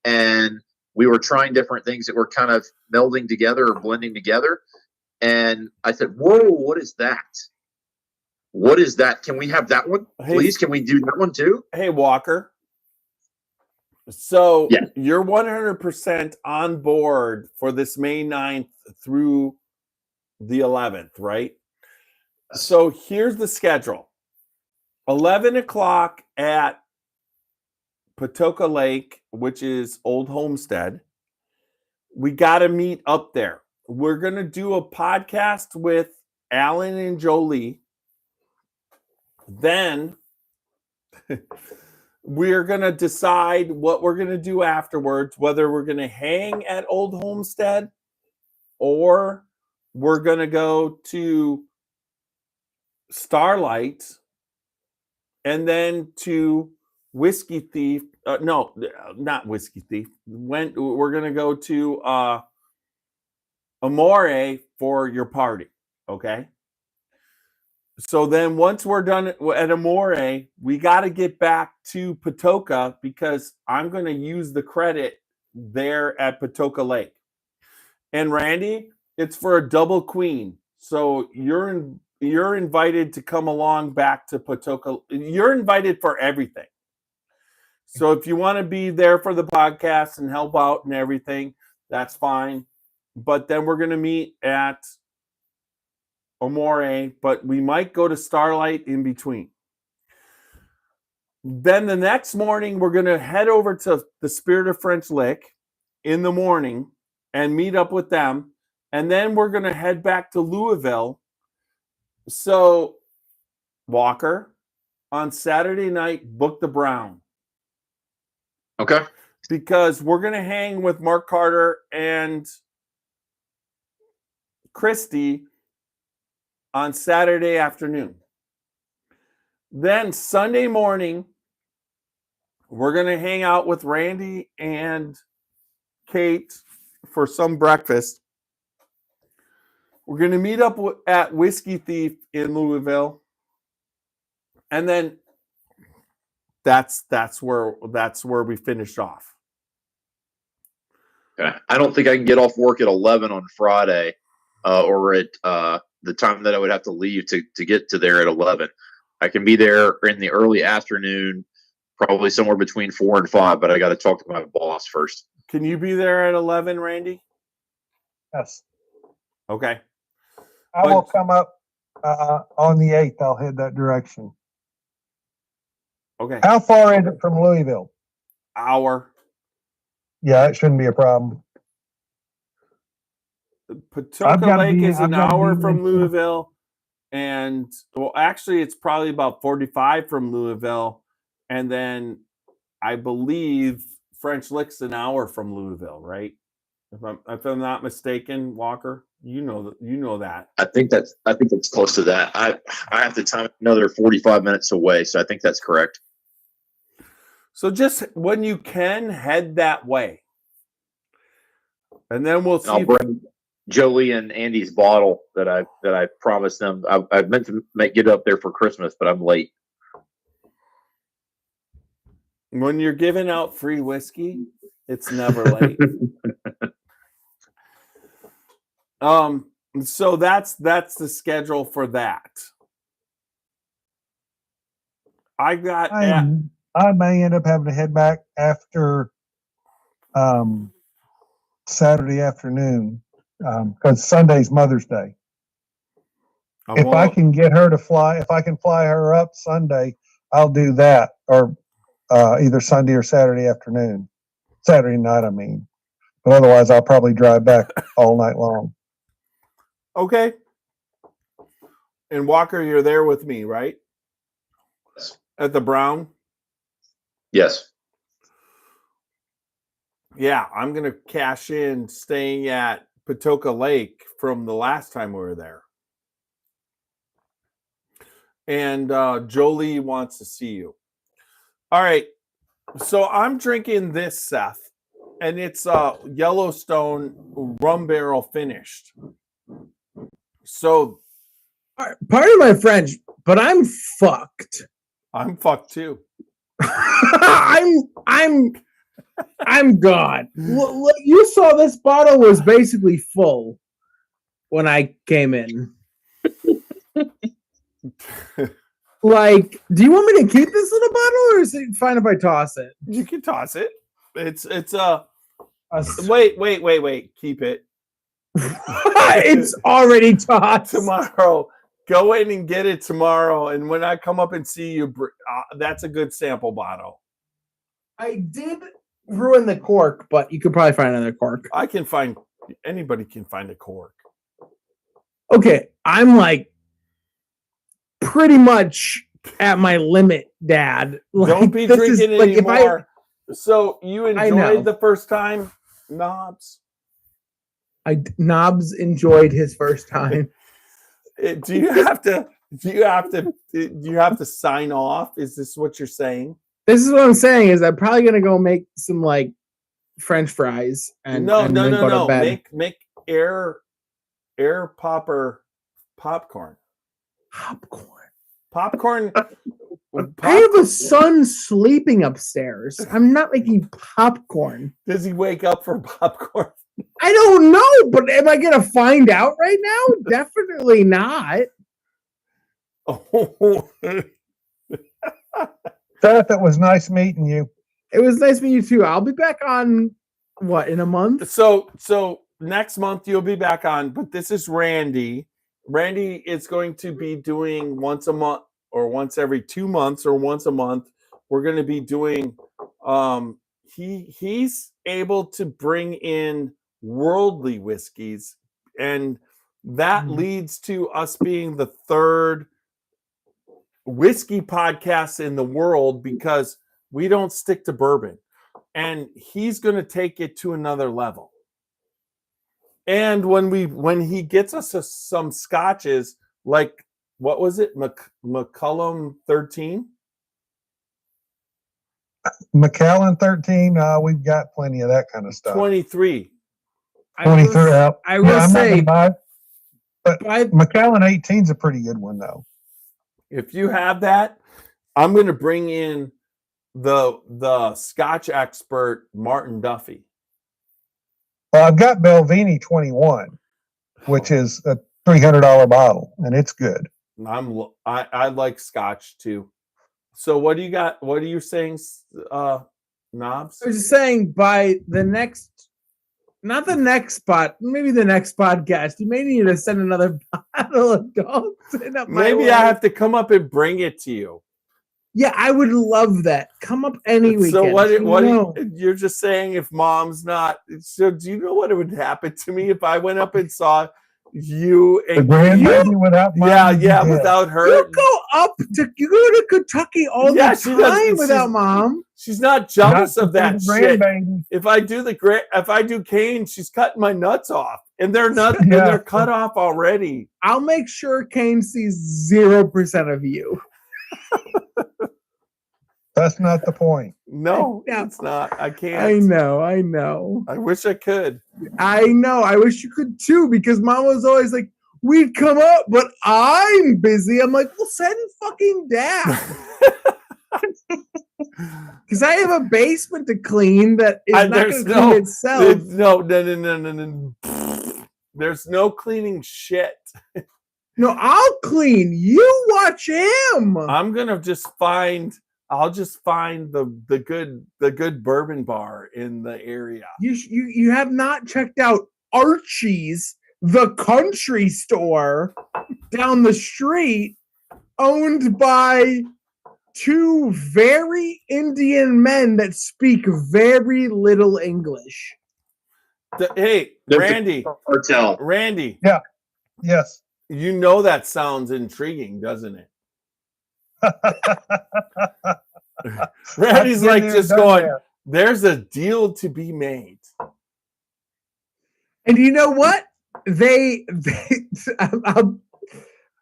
and we were trying different things that were kind of melding together or blending together. And I said, whoa, what is that? What is that? Can we have that one, please? Can we do that one too? Hey, Walker. So you're 100% on board for this May 9th through the 11th, right? So here's the schedule. 11 o'clock at Patoka Lake, which is Old Homestead. We got to meet up there. We're going to do a podcast with Alan and Jolie. Then we're going to decide what we're going to do afterwards, whether we're going to hang at Old Homestead or we're going to go to Starlight and then to Whiskey Thief. No, not Whiskey Thief. We're going to go to Amore for your party, okay? So then once we're done at Amore, we got to get back to Patoka because I'm going to use the credit there at Patoka Lake. And Randy, It's for a double queen. So you're invited to come along back to Patoka. You're invited for everything. So if you want to be there for the podcast and help out and everything, that's fine. But then we're going to meet at Amore, but we might go to Starlight in between. Then the next morning, we're going to head over to the Spirit of French Lick in the morning and meet up with them. And then we're going to head back to Louisville. So, Walker, on Saturday night, book the Brown. Okay. Because we're going to hang with Mark Carter and Christy on Saturday afternoon. Then Sunday morning, we're going to hang out with Randy and Kate for some breakfast. We're going to meet up at Whiskey Thief in Louisville. And then that's where we finished off. Okay. I don't think I can get off work at 11 on Friday, or at the time that I would have to leave to get to there at 11. I can be there in the early afternoon, probably somewhere between 4 and 5, but I got to talk to my boss first. Can you be there at 11, Randy? Yes. Okay. I will come up on the 8th. I'll head that direction. Okay. How far is it from Louisville? Hour. Yeah, it shouldn't be a problem. Patoka Lake is an hour from Louisville. And, well, actually, it's probably about 45 from Louisville. And then I believe French Lick's an hour from Louisville, right? If I'm not mistaken, Walker, you know that. I think that's close to that. I have to time another 45 minutes away, so I think that's correct. So just when you can, head that way. And then we'll see. I'll bring Jolie and Andy's bottle that I promised them. I meant to get it up there for Christmas, but I'm late. When you're giving out free whiskey, it's never late. So that's the schedule for that. I may end up having to head back after Saturday afternoon because Sunday's Mother's Day. If I can get her to fly, if I can fly her up Sunday, I'll do that, or either Sunday or Saturday afternoon. Saturday night, I mean. But otherwise, I'll probably drive back all night long. Okay. And Walker, you're there with me, right? Yes. At the Brown? Yes. Yeah, I'm going to cash in staying at Patoka Lake from the last time we were there. And Jolie wants to see you. All right. So I'm drinking this, Seth, and it's Yellowstone rum barrel finished. So, pardon my French, but I'm fucked. I'm fucked too. I'm gone. You saw this bottle was basically full when I came in. Like, do you want me to keep this in a bottle, or is it fine if I toss it? You can toss it. It's wait. Keep it. It's already tossed. Tomorrow. Go in and get it tomorrow. And when I come up and see you, that's a good sample bottle. I did ruin the cork, but you could probably find another cork. Anybody can find a cork. Okay, I'm like pretty much at my limit, Dad. Like, don't be drinking like, anymore. So you enjoyed the first time, Knobs? Knobs enjoyed his first time. Do you have to sign off? Is this what you're saying? This is what I'm saying. Is I'm probably gonna go make some like French fries and no. Make Make air popper popcorn. Popcorn. I have a son sleeping upstairs. I'm not making popcorn. Does he wake up for popcorn? I don't know, but am I gonna find out right now? Definitely not. Oh, Seth, it was nice meeting you. It was nice meeting you too. I'll be back on in a month? so next month you'll be back on, but this is Randy. Randy is going to be doing once a month or once every 2 months or once a month. We're going to be doing he's able to bring in worldly whiskeys, and that leads to us being the third whiskey podcast in the world because we don't stick to bourbon, and he's going to take it to another level. And when he gets us some scotches, like what was it, McCullum 13? Macallan 13, we've got plenty of that kind of stuff. 23. 23 out. I will say, but Macallan 18 is a pretty good one, though. If you have that, I'm going to bring in the Scotch expert, Martin Duffy. Well, I've got Belvini 21, which is a $300 bottle, and it's good. I like Scotch too. So what do you got? What are you saying, Knobs? I was just saying by the next, not the next spot, maybe the next podcast, you may need to send another bottle of dogs. Maybe I have to come up and bring it to you. Yeah, I would love that. Come up any weekend. So you're just saying if mom's not, so do you know what would happen to me if I went up and saw you and the grandbaby without mom? Yeah, without her. You go to Kentucky all the time without mom. She's not jealous of that shit. If I do Kane, she's cutting my nuts off, and they're cut off already. I'll make sure Kane sees 0% of you. That's not the point. No, it's not. I can't. I know. I wish I could. I know. I wish you could too, because mom was always like, we'd come up, but I'm busy. I'm like, well, send fucking dad. Because I have a basement to clean that is not going to clean itself. No. There's no cleaning shit. No, I'll clean. You watch him. I'll just find the good bourbon bar in the area. You have not checked out Archie's, the country store down the street, owned by two very Indian men that speak very little English. Randy. Cartel. Randy. Yeah. Yes. You know that sounds intriguing, doesn't it? Randy's like just going, there's a deal to be made. And you know what? I'll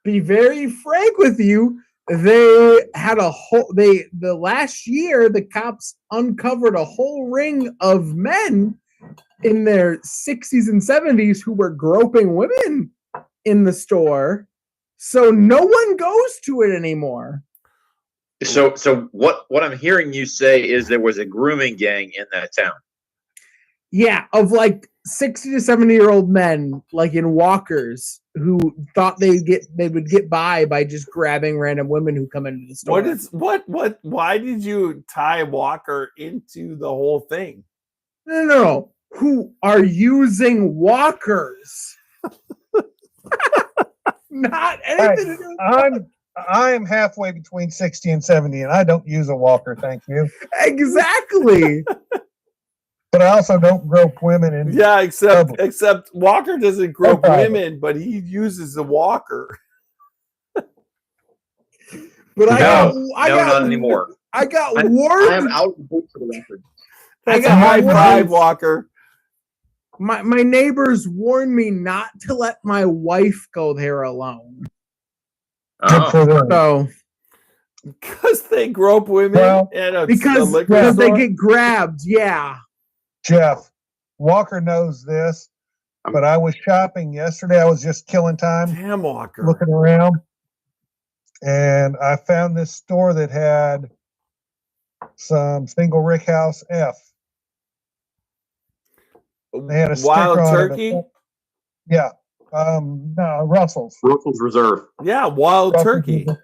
be very frank with you. They had the last year, the cops uncovered a whole ring of men in their 60s and 70s who were groping women in the store. So no one goes to it anymore. So what I'm hearing you say is there was a grooming gang in that town. Yeah, of like 60 to 70-year-old men, like in walkers, who thought they would get by just grabbing random women who come into the store. Why did you tie Walker into the whole thing? No. Who are using walkers? Not anything to do with I am halfway between 60 and 70, and I don't use a walker, thank you. Exactly. But I also don't grope women. Except Walker doesn't grope women, but he uses a walker. But not anymore. I got warned. I am out of boot for the record. That's a high five, Walker. My neighbors warned me not to let my wife go there alone. So, because they grope women because they get grabbed. Yeah. Jeff, Walker knows this, but I was shopping yesterday. I was just killing time. Damn, Walker. Looking around, and I found this store that had some single rick house F. They had a Wild sticker on it. turkey. Yeah. No, Russell's. Russell's Reserve. Yeah, wild Russell's turkey. Reserve.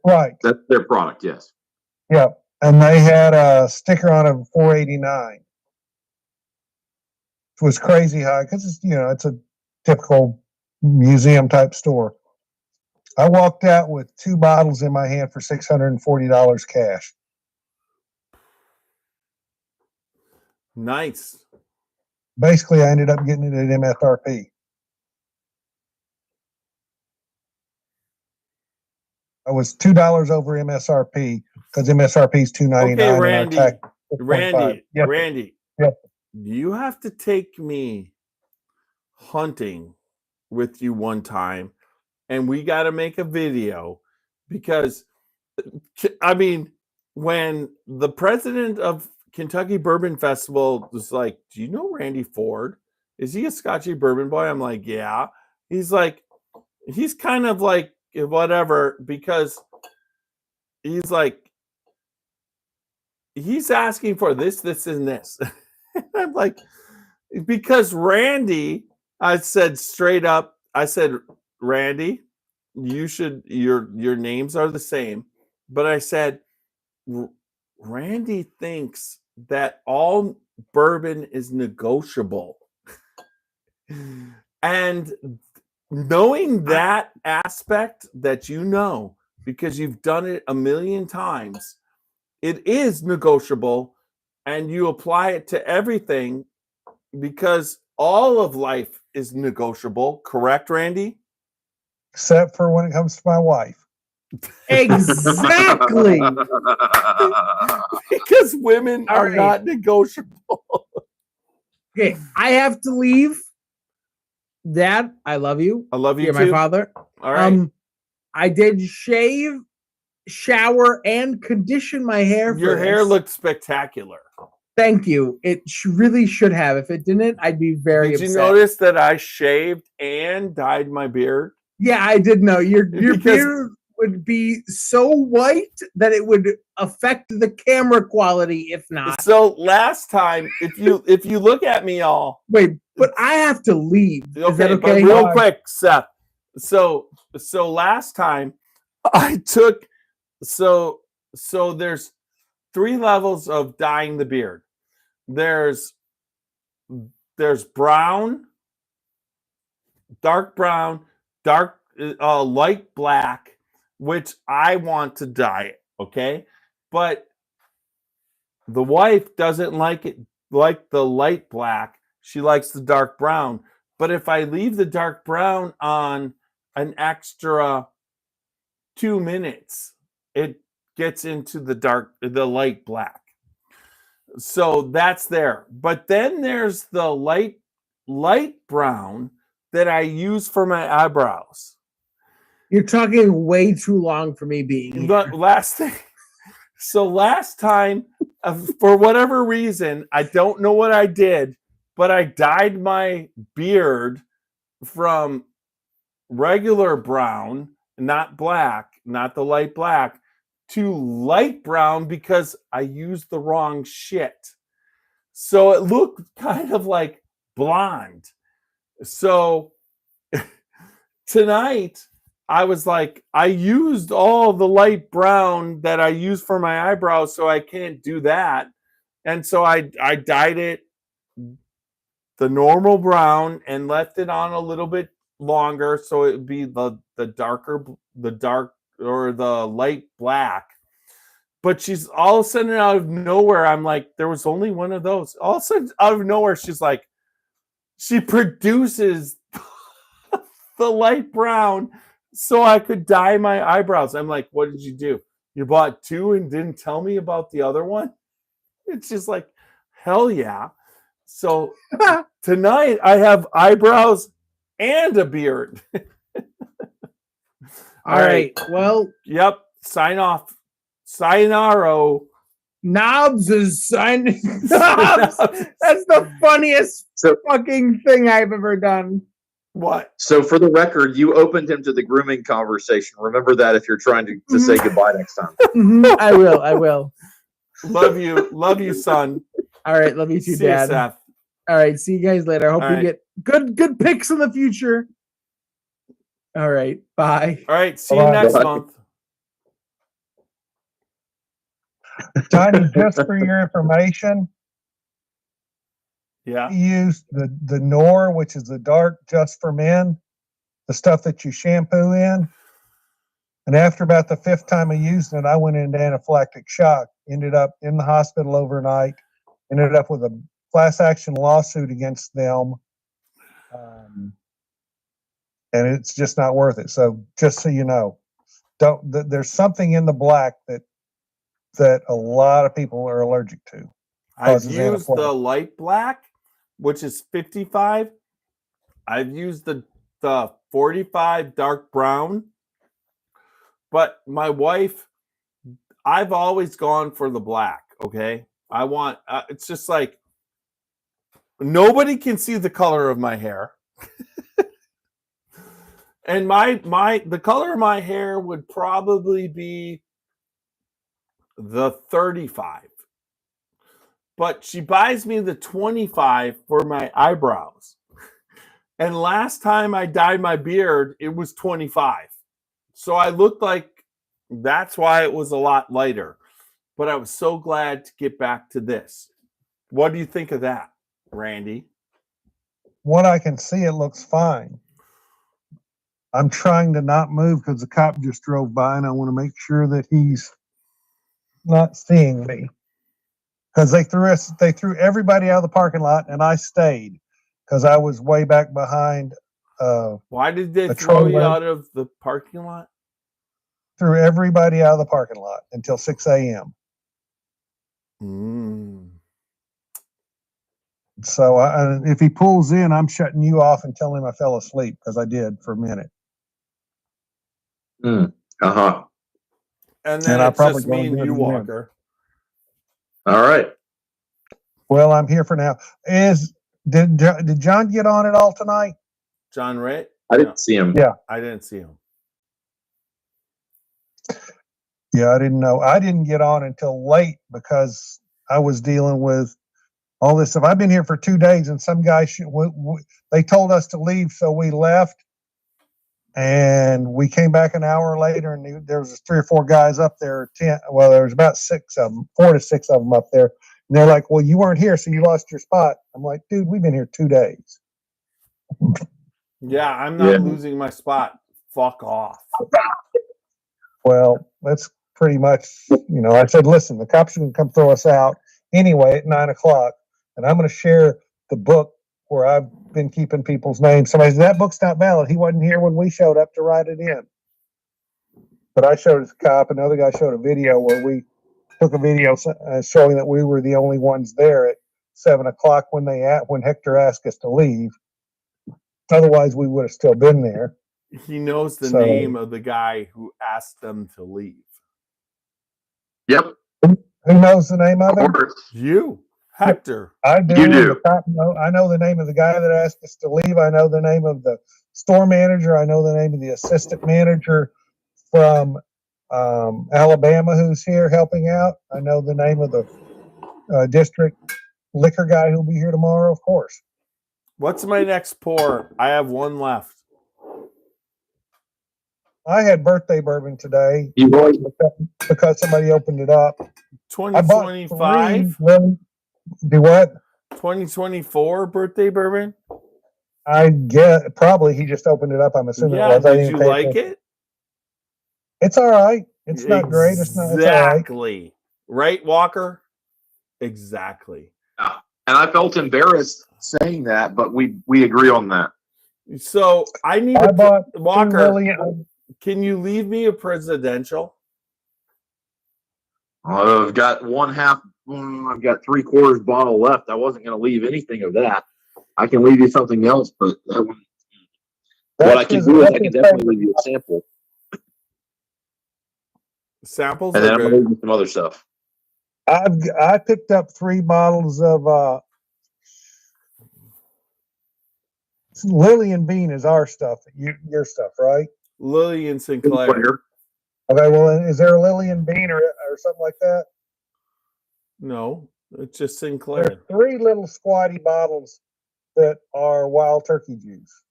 Right. That's their product. Yes. Yeah. And they had a sticker on it of $4.89. It was crazy high because it's, it's a typical museum type store. I walked out with 2 bottles in my hand for $640 cash. Nice. Basically, I ended up getting it at MSRP. I was $2 over MSRP because MSRP is $2.99. Okay, Randy. And our tax was $0.25. Yep. Randy. Yep. You have to take me hunting with you one time, and we got to make a video because, I mean, when the president of Kentucky Bourbon Festival was like, "Do you know Randy Ford? Is he a Scotchy bourbon boy?" I'm like, "Yeah." He's like, he's kind of like whatever, because he's like, he's asking for this, this, and this. I'm like, because Randy, I said straight up, I said, Randy, you should, your names are the same. But I said, Randy thinks that all bourbon is negotiable. And knowing that aspect that because you've done it a million times, it is negotiable, and you apply it to everything because all of life is negotiable. Correct, Randy? Except for when it comes to my wife. Exactly. Because women are not negotiable. Okay, I have to leave. Dad, I love you. I love you You're too. my father. All right. I did shave, shower, and condition my hair. Your hair looked spectacular. Thank you. It really should have. If it didn't, I'd be very Did upset. you notice that I shaved and dyed my beard? Yeah, I did know. Your beard would be so white that it would affect the camera quality if not. So last time, if you look at me all. Wait, but I have to leave. Okay, Is that okay? But real quick, Seth. So last time I took so there's 3 levels of dyeing the beard. There's brown, dark brown, dark light black, which I want to dye it, okay? But the wife doesn't like it like the light black. She likes the dark brown. But if I leave the dark brown on an extra 2 minutes, it gets into the light black. So that's there. But then there's the light brown that I use for my eyebrows. You're talking way too long for me being here. But last time, for whatever reason, I don't know what I did, but I dyed my beard from regular brown, not black, not the light black, to light brown because I used the wrong shit. So it looked kind of like blonde. So tonight I was like, I used all the light brown that I used for my eyebrows, so I can't do that. And so I dyed it the normal brown and left it on a little bit longer so it would be the dark or the light black. But she's all of a sudden out of nowhere, I'm like, there was only one of those. All of a sudden out of nowhere, she's like, she produces the light brown so I could dye my eyebrows. I'm like, what did you do? You bought 2 and didn't tell me about the other one? It's just like, hell yeah. So tonight I have eyebrows and a beard. All right. Well. Yep. Sign off. Sayonara. Knobs is signing. Knobs. That's the funniest fucking thing I've ever done. What? So for the record, you opened him to the grooming conversation. Remember that if you're trying to say goodbye next time. I will. Love you, son. All right, love you too, See ya, Dad. Seth. All right. See you guys later. I hope All we right. get good picks in the future. All right. Bye. All right. See you Bye-bye. next Bye. month. Johnny, just for your information, Yeah. we use the Nor, which is the dark just for men, the stuff that you shampoo in. And after about the 5th time of using it, I went into anaphylactic shock, ended up in the hospital overnight, ended up with a class action lawsuit against them. And it's just not worth it. So just so you know, there's something in the black that a lot of people are allergic to. I've Causes used the anaphylactic. light black, which is 55. I've used the 45 dark brown. But my wife, I've always gone for the black, okay? I want, it's just like, nobody can see the color of my hair. And the color of my hair would probably be the 35. But she buys me the 25 for my eyebrows. And last time I dyed my beard, it was 25. So I looked like, that's why it was a lot lighter. But I was so glad to get back to this. What do you think of that, Randy? What I can see, it looks fine. I'm trying to not move because the cop just drove by, and I want to make sure that he's not seeing me. Because they threw everybody out of the parking lot, and I stayed because I was way back behind. Why did they a throw you trailer. out of the parking lot? Threw everybody out of the parking lot until 6 a.m. So if he pulls in, I'm shutting you off and telling him I fell asleep, because I did for a minute. Uh-huh. And then And I'll it's probably just go me and and do it you, again. Walker. All right. Well, I'm here for now. Did John get on at all tonight? John Ray? I didn't see him. Yeah. I didn't see him. Yeah, I didn't know. I didn't get on until late because I was dealing with all this stuff. I've been here for 2 days, and some guy they told us to leave, so we left, and we came back an hour later, and there was 3 or 4 guys up there. Well, there was about 6 of them, 4 to 6 of them up there, and they're like, "Well, you weren't here, so you lost your spot." I'm like, "Dude, we've been here 2 days." Yeah, I'm not losing my spot. Fuck off. Well, that's pretty much, I said, listen, the cops are going to come throw us out anyway at 9 o'clock, and I'm going to share the book where I've been keeping people's names. Somebody said, that book's not valid. He wasn't here when we showed up to write it in. But I showed it to the cop. Another guy showed a video where we took a video showing that we were the only ones there at 7 o'clock when Hector asked us to leave. Otherwise, we would have still been there. He knows the name of the guy who asked them to leave. Yep. Who knows the name of him? You, Hector. I do. You do. I know the name of the guy that asked us to leave. I know the name of the store manager. I know the name of the assistant manager from Alabama who's here helping out. I know the name of the district liquor guy who'll be here tomorrow, of course. What's my next pour? I have one left. I had birthday bourbon today You always because somebody opened it up. 2025? Do what? 2024 birthday bourbon? I get probably he just opened it up. I'm assuming Yeah, it was. did you like it? It's all right. It's not great. It's not. It's all right. Exactly. Right, Walker? Exactly. And I felt embarrassed saying that, but we agree on that. So I need I bought Walker. Can you leave me a presidential? I've got 1/2. I've got 3/4 bottle left. I wasn't going to leave anything of that. I can leave you something else, but that one. What I can do is I can definitely leave you a sample. Samples And are then I'm good. going to leave you some other stuff. I picked up 3 bottles of Lily and Bean is our stuff. Your stuff, right? Lily and Sinclair. Okay. Well, is there a Lily and Bean or something like that? No, It's just There's Sinclair. 3 little squatty bottles that are wild turkey juice.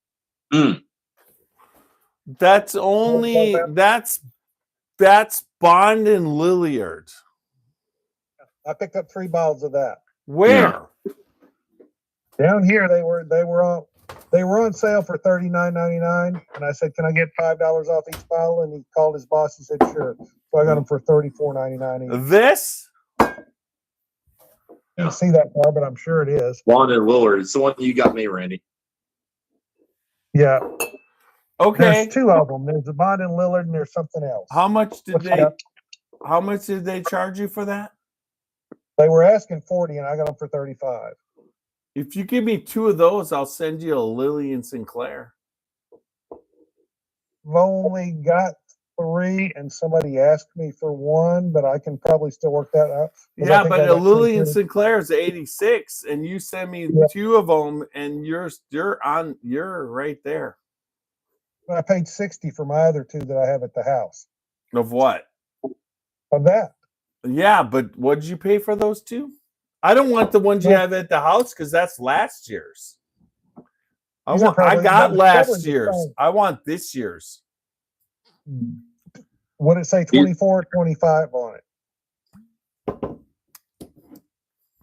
That's only that's Bond and Lilliard. I picked up 3 bottles of that. Where? Down here they were on sale for $39.99, and I said, "Can I get $5 off each bottle?" And he called his boss. He said, "Sure." So I got them for $34.99 each. This? You can't see that far, but I'm sure it is. Bond and Lillard. It's the one you got me, Randy. Yeah. Okay. There's 2 of them. There's the Bond and Lillard, and there's something else. How much did What's they? that? How much did they charge you for that? They were asking 40, and I got them for 35. If you give me 2 of those, I'll send you a Lily and Sinclair. I've only got 3, and somebody asked me for 1, but I can probably still work that out. Yeah, but a Lily and Sinclair is 86, and you send me 2 of them, and you're right there. I paid $60 for my other 2 that I have at the house. Of what? Of that. Yeah, but what did you pay for those 2? I don't want the ones you have at the house because that's last year's. I got last year's. I want this year's. Would it say 24 or 25 on it?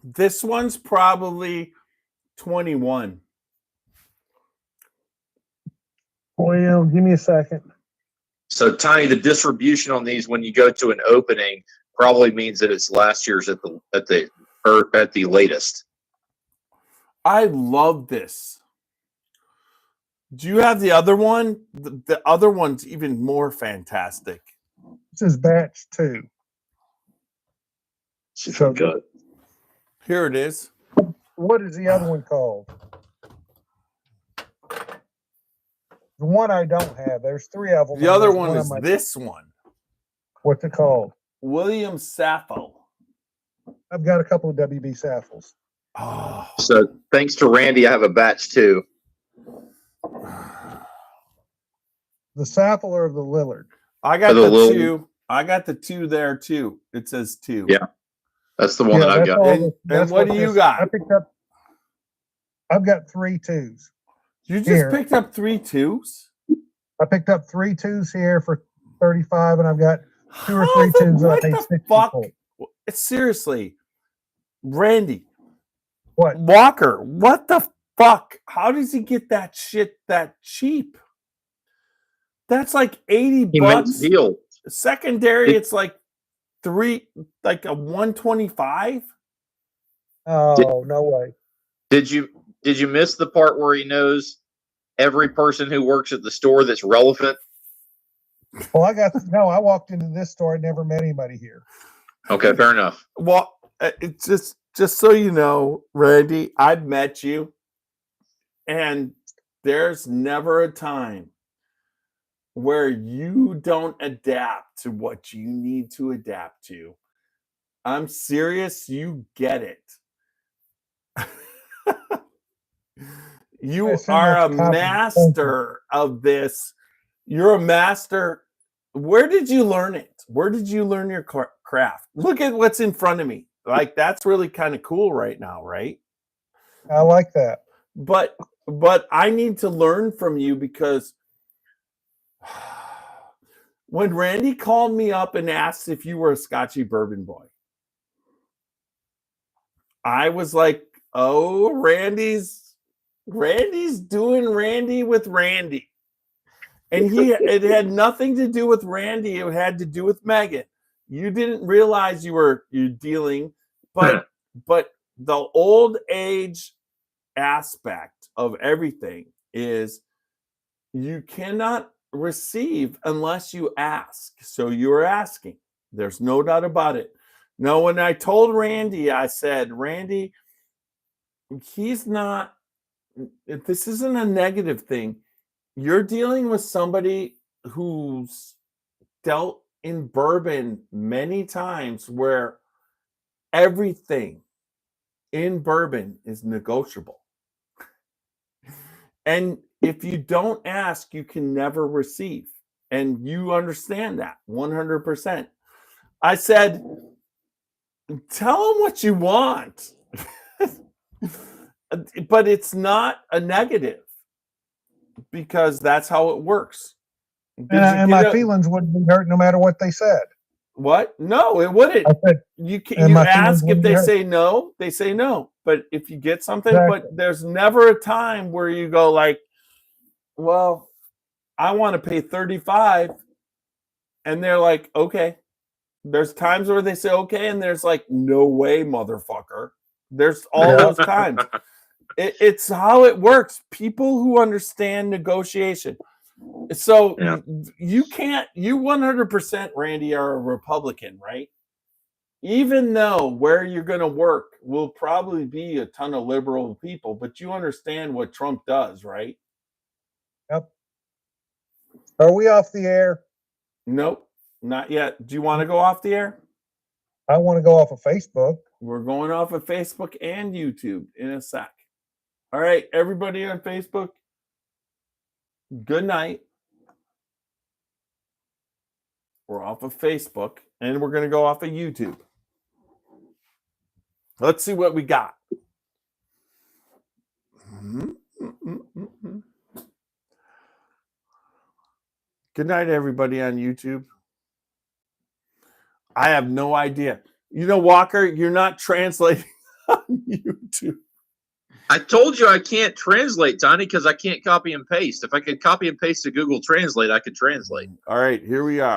This one's probably 21. Well, give me a second. So, Tiny, the distribution on these when you go to an opening probably means that it's last year's at the latest. I love this. Do you have the other one? The other one's even more fantastic. This is batch 2. So good. Here it is. What is the other one called? The one I don't have. There's 3 of them. The other one is this one. What's it called? William Sappho. I've got a couple of WB Saffles. Oh. So thanks to Randy, I have a batch 2. The Saffle or the Lillard? I got the 2. I got the 2 there too. It says 2. Yeah. That's the one that I've got. And what do you got? I've got 3 2s. You just picked up 3 2s? I picked up 3 2s here for 35, and I've got 2 or 3 2s that I paid 60 for. Seriously, Randy. What? Walker, what the fuck? How does he get that shit that cheap? That's like 80 bucks. Deal. Secondary, it's like a 125. Oh, no way. Did you miss the part where he knows every person who works at the store that's relevant? Well, I walked into this store. I never met anybody here. Okay, fair enough. Well, it's just so you know, Randy, I've met you, and there's never a time where you don't adapt to what you need to adapt to. I'm serious, you get it. You are a master of this. You're a master. Where did you learn it? Where did you learn your craft? Look at what's in front of me. Like, that's really kind of cool right now, right? I like that. But I need to learn from you, because when Randy called me up and asked if you were a Scotchy bourbon boy, I was like, oh, Randy's doing Randy with Randy. And it had nothing to do with Randy. It had to do with Megan. You didn't realize you're dealing, but the old age aspect of everything is you cannot receive unless you ask. So you're asking. There's no doubt about it. Now, when I told Randy, I said, Randy, this isn't a negative thing. You're dealing with somebody who's dealt in bourbon many times, where everything in bourbon is negotiable. And if you don't ask, you can never receive. And you understand that 100%. I said, Tell them what you want. But it's not a negative because that's how it works. And my feelings wouldn't be hurt no matter what they said. What? No, it wouldn't. I said, You and my feelings ask if wouldn't be they hurt. say no, they say no. But if you get something, Exactly. but there's never a time where you go like, well, I want to pay 35, and they're like, okay. There's times where they say okay, and there's like, no way, motherfucker. There's all those times. It's how it works. People who understand negotiation. So you can't, you 100%, Randy, are a Republican, right? Even though where you're going to work will probably be a ton of liberal people, but you understand what Trump does, right? Yep. Are we off the air? Nope, not yet. Do you want to go off the air? I want to go off of Facebook. We're going off of Facebook and YouTube in a sec. All right, everybody on Facebook, good night. We're off of Facebook, and we're going to go off of YouTube. Let's see what we got. Good night, everybody on YouTube. I have no idea. You know, Walker, you're not translating on YouTube. I told you I can't translate, Tony, because I can't copy and paste. If I could copy and paste to Google Translate, I could translate. All right, here we are.